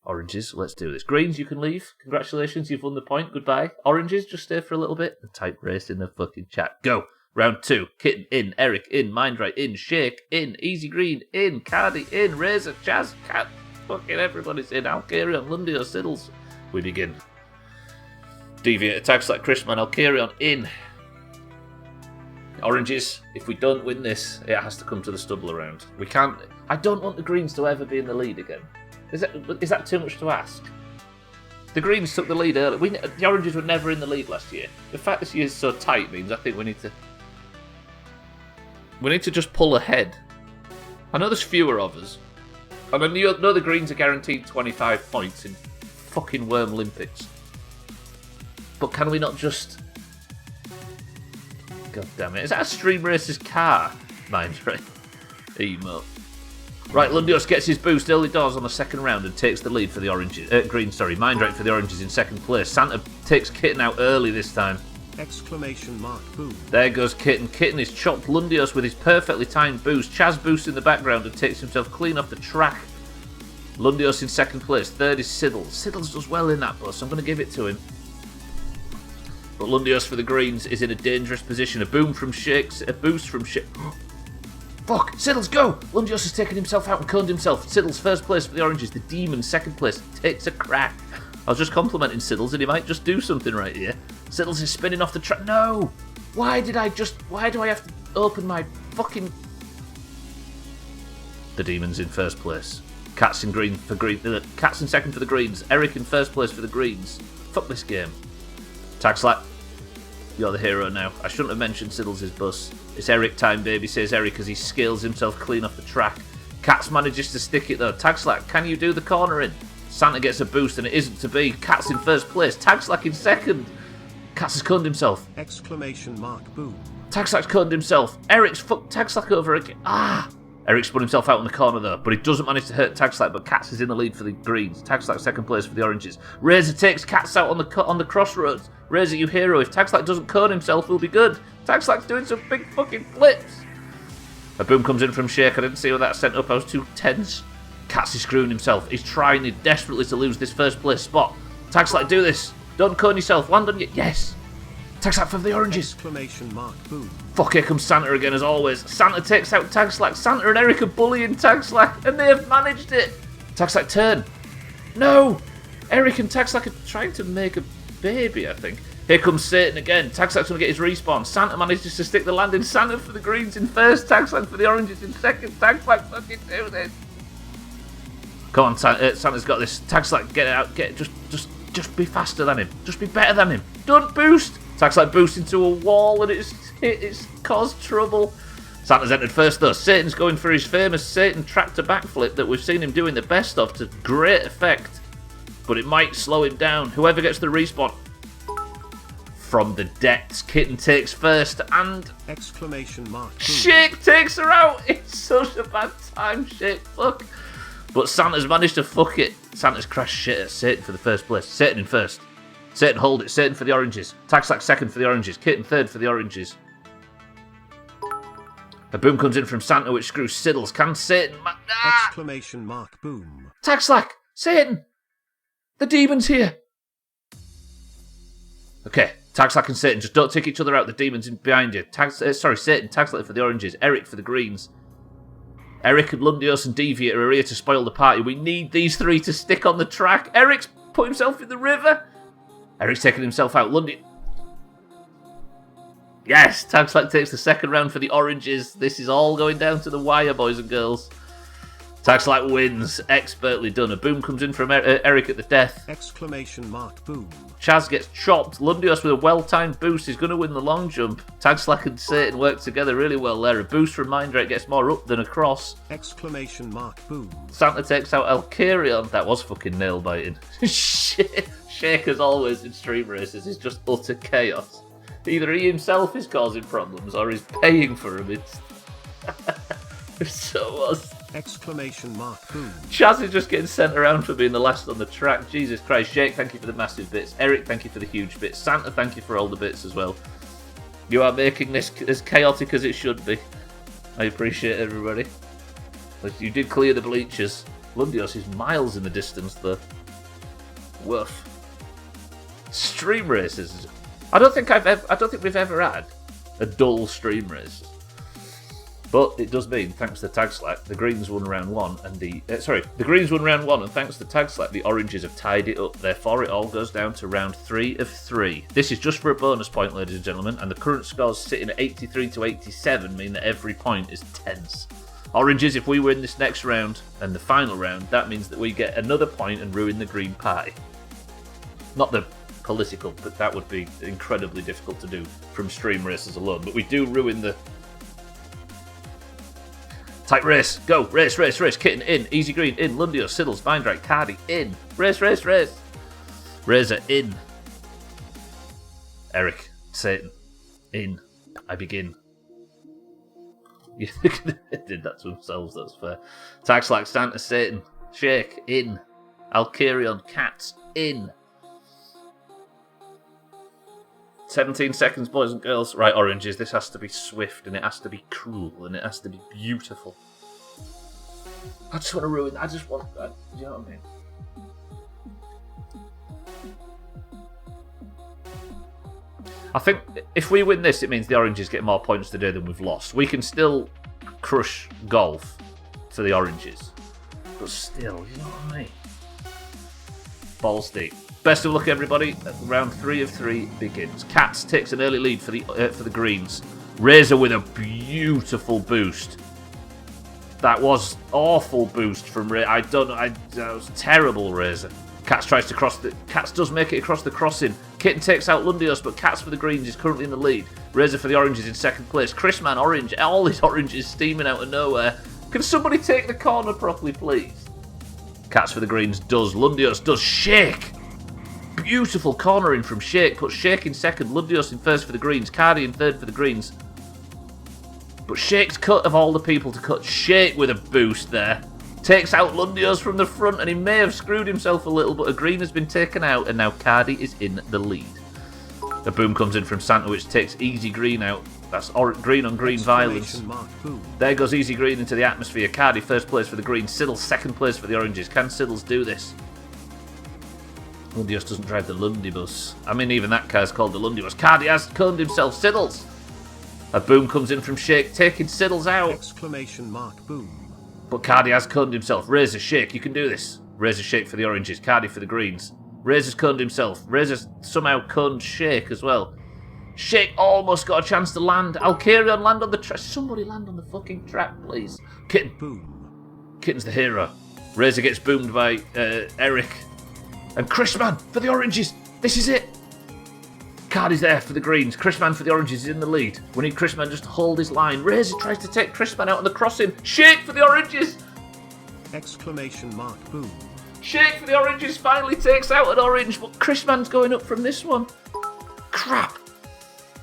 Oranges, let's do this. Greens, you can leave. Congratulations, you've won the point. Goodbye. Oranges, just stay for a little bit. Type race in the fucking chat. Go. Round two. Kitten in. Eric in. Mindright in. Shake in. Easy Green in. Cardi in. Razor. Chaz. Cat. Fucking everybody's in. Alkirion, Lundio, Siddles. We begin. Deviate attacks like Chrisman. Alkirion in. Oranges, if we don't win this, it has to come to the Stubbler round. We can't... I don't want the Greens to ever be in the lead again. Is that too much to ask? The Greens took the lead early. The Oranges were never in the lead last year. The fact this year is so tight means I think we need to... We need to just pull ahead. I know there's fewer of us. And I know the Greens are guaranteed 25 points in fucking Worm Olympics. But can we not just... God damn it. Is that a Stream Racer's car? Mine's right. Emo. Right, Lundios gets his boost early doors on the second round and takes the lead for the Oranges. Mindright for the Oranges in second place. Santa takes Kitten out early this time. Exclamation mark boom. There goes Kitten. Kitten is chopped Lundios with his perfectly timed boost. Chaz boosts in the background and takes himself clean off the track. Lundios in second place. Third is Siddles. Siddles does well in that bus. I'm going to give it to him. But Lundios for the Greens is in a dangerous position. A boom from Shakes. A boost from Shakes. Fuck! Siddles, go! Lundios has taken himself out and coned himself. Siddles first place for the Oranges. The Demon second place. Takes a crack. I was just complimenting Siddles and he might just do something right here. Siddles is spinning off the track. No! Why do I have to open my fucking... The Demon's in first place. Cat's in green for green. Cat's in second for the Greens. Eric in first place for the Greens. Fuck this game. Tag Slack. You're the hero now. I shouldn't have mentioned Siddles' bus. It's Eric time, baby, says Eric as he scales himself clean off the track. Cat's manages to stick it though. Tag Slack, can you do the corner in? Santa gets a boost and it isn't to be. Cat's in first place. Tag Slack in second. Cat's has coned himself. Exclamation mark boom. Tag Slack's coned himself. Eric's fucked Tag Slack over again. Ah! Eric spun himself out in the corner though, but he doesn't manage to hurt Tag Slack, but Cats is in the lead for the Greens. Tag Slack second place for the Oranges. Razor takes Cats out on the crossroads. Razor, you hero. If Tag Slack doesn't cone himself, he'll be good. Tag Slack's doing some big fucking flips. A boom comes in from Shake. I didn't see how that sent up. I was too tense. Cats is screwing himself. He's trying desperately to lose this first place spot. Tag Slack, do this. Don't cone yourself. Land on you. Yes. Tag Slack for the Oranges. Exclamation mark boom. Fuck, here comes Santa again as always. Santa takes out Tag Slack. Santa and Eric are bullying Tag Slack, and they have managed it. Tag Slack, turn. No! Eric and Taxlack are trying to make a baby, I think. Here comes Satan again. Taxlack's going to get his respawn. Santa manages to stick the landing. Santa for the greens in first. Taxlack for the oranges in second. Taxlack fucking do this. Come on, Santa's got this. Taxlack, get it out. Just be faster than him. Just be better than him. Don't boost. Taxlack boosts into a wall and it's caused trouble. Santa's entered first though. Satan's going for his famous Satan tractor backflip that we've seen him doing the best of to great effect. But it might slow him down. Whoever gets the respawn. From the depths, Kitten takes first and... Exclamation mark. Shake takes her out! It's such a bad time, Shake, fuck. But Santa's managed to fuck it. Santa's crashed shit at Satan for the first place. Satan in first. Satan hold it. Satan for the oranges. Taxlack second for the oranges. Kitten third for the oranges. A boom comes in from Santa which screws Siddles. Can Satan... Exclamation mark boom. Taxlack! Satan! The demon's here! Okay. Taxlack and Satan, just don't take each other out. The demon's in behind you. Satan, Taxlack for the oranges. Eric for the greens. Eric and Lundios and Deviator are here to spoil the party. We need these three to stick on the track. Eric's put himself in the river. Eric's taking himself out. Yes, Taxlack takes the second round for the oranges. This is all going down to the wire, boys and girls. Taxlack wins. Expertly done. A boom comes in from Eric at the death. Exclamation mark boom. Chaz gets chopped. Lundios with a well-timed boost is going to win the long jump. Taxlack and Satan work together really well there. A boost from Mindrake gets more up than across. Exclamation mark boom. Santa takes out Alkarion. That was fucking nail-biting. Shake, as always in stream races, is just utter chaos. Either he himself is causing problems or he's paying for them. It so was. Exclamation mark boom. Chaz is just getting sent around for being the last on the track. Jesus Christ. Shake, thank you for the massive bits. Eric, thank you for the huge bits. Santa, thank you for all the bits as well. You are making this as chaotic as it should be. I appreciate everybody. You did clear the bleachers. Lundios is miles in the distance though. Woof. Stream races. I don't think we've ever had a dull stream race. But it does mean, thanks to Taxlack, the Greens won round one, and the Greens won round one, and thanks to Taxlack, the Oranges have tied it up. Therefore, it all goes down to round 3 of 3. This is just for a bonus point, ladies and gentlemen, and the current scores sitting at 83 to 87 mean that every point is tense. Oranges, if we win this next round and the final round, that means that we get another point and ruin the Green Party. Not the political, but that would be incredibly difficult to do from stream races alone. But we do ruin the... Tight race, go, race, Kitten in, Easy Green in, Lundio, Siddles, Vindrake, Cardi in, race. Razor in. Eric, Satan, in, I begin. They did that to themselves, that's fair. Taxlack, Santa, Satan, Shake, in, Alkarion, Cats, in. 17 seconds, boys and girls. Right, Oranges, this has to be swift, and it has to be cruel, and it has to be beautiful. I just want to ruin... I just want... you know what I mean? I think if we win this, it means the Oranges get more points today than we've lost. We can still crush golf for the Oranges. But still, you know what I mean? Balls deep. Best of luck, everybody. Round 3 of 3 begins. Cats takes an early lead for the Greens. Razor with a beautiful boost. That was awful boost from Razor. I don't know. That was terrible, Razor. Cats tries to cross the... Cats does make it across the crossing. Kitten takes out Lundios, but Cats for the Greens is currently in the lead. Razor for the Oranges in second place. Chrisman Orange. All these Oranges steaming out of nowhere. Can somebody take the corner properly, please? Cats for the Greens does. Lundios does. Shake. Beautiful cornering from Shake. Puts Shake in second. Lundios in first for the Greens. Cardi in third for the Greens. But Shake's cut of all the people to cut. Shake with a boost there. Takes out Lundios from the front, and he may have screwed himself a little, but a green has been taken out, and now Cardi is in the lead. A boom comes in from Santa, which takes Easy Green out. That's green on green violence. There goes Easy Green into the atmosphere. Cardi first place for the Greens. Siddles second place for the Oranges. Can Siddles do this? Lundios doesn't drive the Lundy bus. I mean, even that car's called the Lundy bus. Cardi has coned himself. Siddles! A boom comes in from Shake, taking Siddles out. Exclamation mark boom. But Cardi has coned himself. Razor, Shake, you can do this. Razor, Shake for the Oranges. Cardi for the Greens. Razor's cunned himself. Razor's somehow cunned Shake as well. Shake almost got a chance to land. Alkarion land on the track. Somebody land on the fucking track, please. Kitten. Boom. Kitten's the hero. Razor gets boomed by Eric. And Chrisman for the oranges. This is it. Cardi's there for the greens. Chrisman for the oranges is in the lead. We need Chrisman just to hold his line. Razor tries to take Chrisman out on the crossing. Shake for the oranges. Exclamation mark boom. Shake for the oranges finally takes out an orange, but Chrisman's going up from this one. Crap.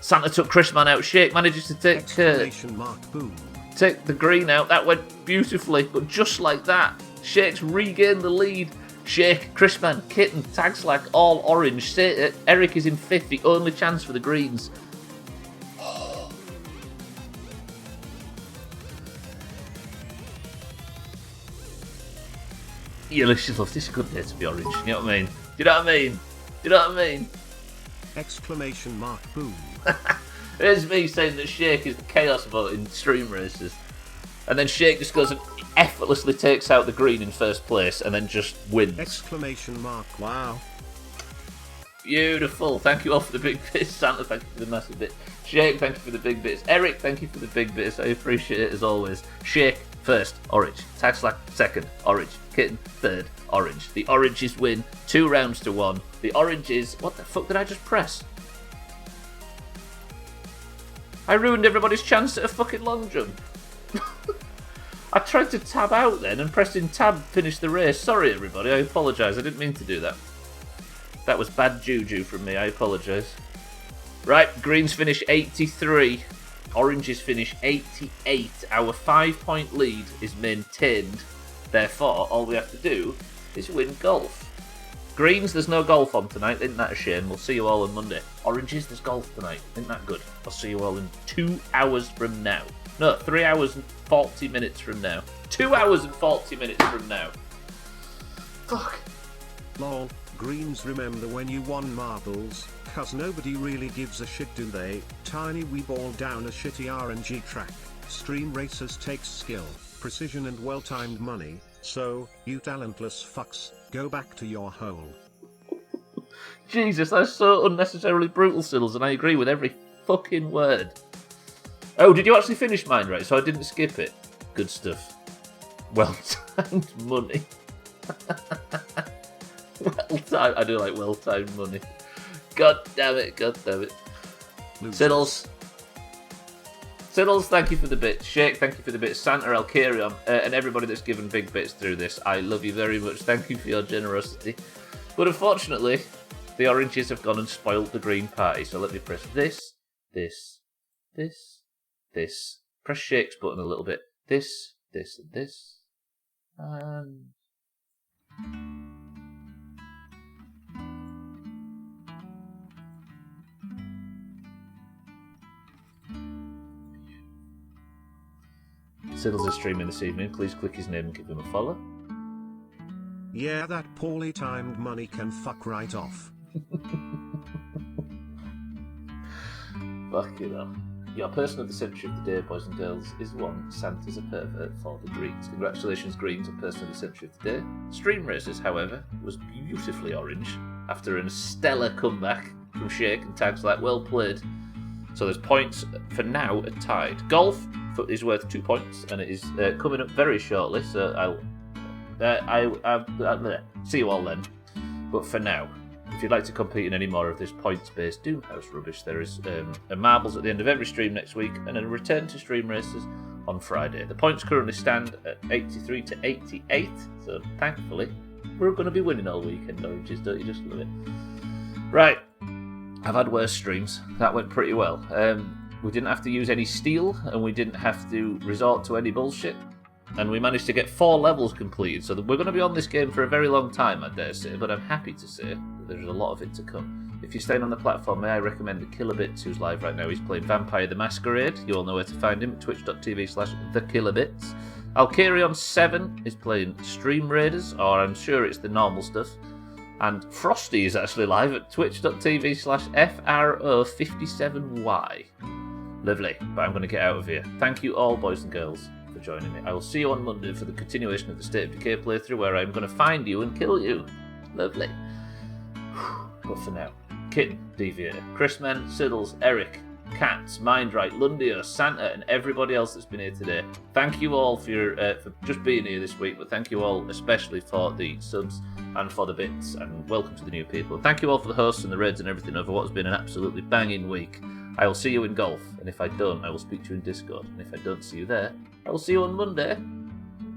Santa took Chrisman out. Shake manages to take the green out. That went beautifully, but just like that, Shake's regained the lead. Shake, Chrisman, Kitten, Tagslack, all orange. Eric is in fifth, the only chance for the greens. Yeah, let's love this. Is a good day to be orange. You know what I mean? Do you know what I mean? Do you know what I mean? Exclamation mark boom. Here's me saying that Shake is the chaos vote in stream races. And then Shake just goes and effortlessly takes out the green in first place and then just wins. Exclamation mark wow. Beautiful. Thank you all for the big bits. Santa, thank you for the massive bit. Shake, thank you for the big bits. Eric, thank you for the big bits. I appreciate it as always. Shake, first, orange. Tagslack, second, orange. Kitten, third, orange. The oranges win 2 rounds to 1. The oranges... What the fuck did I just press? I ruined everybody's chance at a fucking long jump. I tried to tab out then and pressing tab finished the race. Sorry everybody, I apologise. I didn't mean to do that. That was bad juju from me, I apologise. Right, greens finish 83. Oranges finish 88. Our 5-point lead is maintained. Therefore, all we have to do is win golf. Greens, there's no golf on tonight. Isn't that a shame? We'll see you all on Monday. Oranges, there's golf tonight. Isn't that good? I'll see you all in 2 hours from now. No, 3 hours and 40 minutes from now. 2 hours and 40 minutes from now. Fuck. Lol, greens remember when you won marbles, cause nobody really gives a shit do they? Tiny wee ball down a shitty RNG track. Stream racers takes skill, precision and well-timed money, so, you talentless fucks, go back to your hole. Jesus, that's so unnecessarily brutal, Siddles, and I agree with every fucking word. Oh, did you actually finish mine right? So I didn't skip it. Good stuff. Well-timed money. Well-timed. I do like well-timed money. God damn it, god damn it. Siddles. Siddles, thank you for the bits. Shake, thank you for the bits. Santa, Alkarion, and everybody that's given big bits through this. I love you very much. Thank you for your generosity. But unfortunately, the oranges have gone and spoiled the green party. So let me press this, this, this, this. Press Shake's button a little bit. This, this, and this. And... Siddles is streaming this evening. Please click his name and give him a follow. Yeah, that poorly timed money can fuck right off. Fuck it up. Your person of the century of the day, boys and girls, is one. Santa's a pervert for the Greens. Congratulations, Greens, on person of the century of the day. Stream Racers, however, was beautifully orange after a stellar comeback from Shake and Tags like well played. So there's points for now are tied. Golf is worth 2 points, and it is coming up very shortly. So I'll see you all then. But for now, if you'd like to compete in any more of this points-based Doomhaus rubbish, there is a marbles at the end of every stream next week, and a return to stream races on Friday. The points currently stand at 83 to 88. So thankfully, we're going to be winning all weekend, oranges. Don't you just love it? Right. I've had worse streams. That went pretty well. We didn't have to use any steel, and we didn't have to resort to any bullshit. And we managed to get 4 levels completed, so we're going to be on this game for a very long time, I dare say, but I'm happy to say that there's a lot of it to come. If you're staying on the platform, may I recommend the Kilobits, who's live right now. He's playing Vampire the Masquerade. You all know where to find him at twitch.tv/thekilobits. Alkarion7 is playing Stream Raiders, or I'm sure it's the normal stuff. And Frosty is actually live at twitch.tv/FRO57Y. Lovely, but I'm going to get out of here. Thank you all, boys and girls, for joining me. I will see you on Monday for the continuation of the State of Decay playthrough, where I'm going to find you and kill you. Lovely. But for now, Kitten, Deviator, Chrisman, Siddles, Eric, Cats, Mindright, Lundio, Santa, and everybody else that's been here today. Thank you all for just being here this week, but thank you all especially for the subs and for the bits, and welcome to the new people. Thank you all for the hosts and the raids and everything over what has been an absolutely banging week. I will see you in golf, and if I don't, I will speak to you in Discord, and if I don't see you there, I will see you on Monday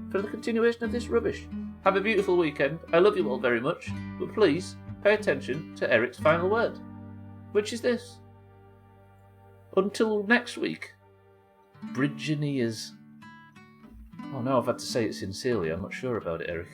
for the continuation of this rubbish. Have a beautiful weekend. I love you all very much, but please pay attention to Eric's final word, which is this. Until next week, Bridgineers. Oh no, I've had to say it sincerely. I'm not sure about it, Eric.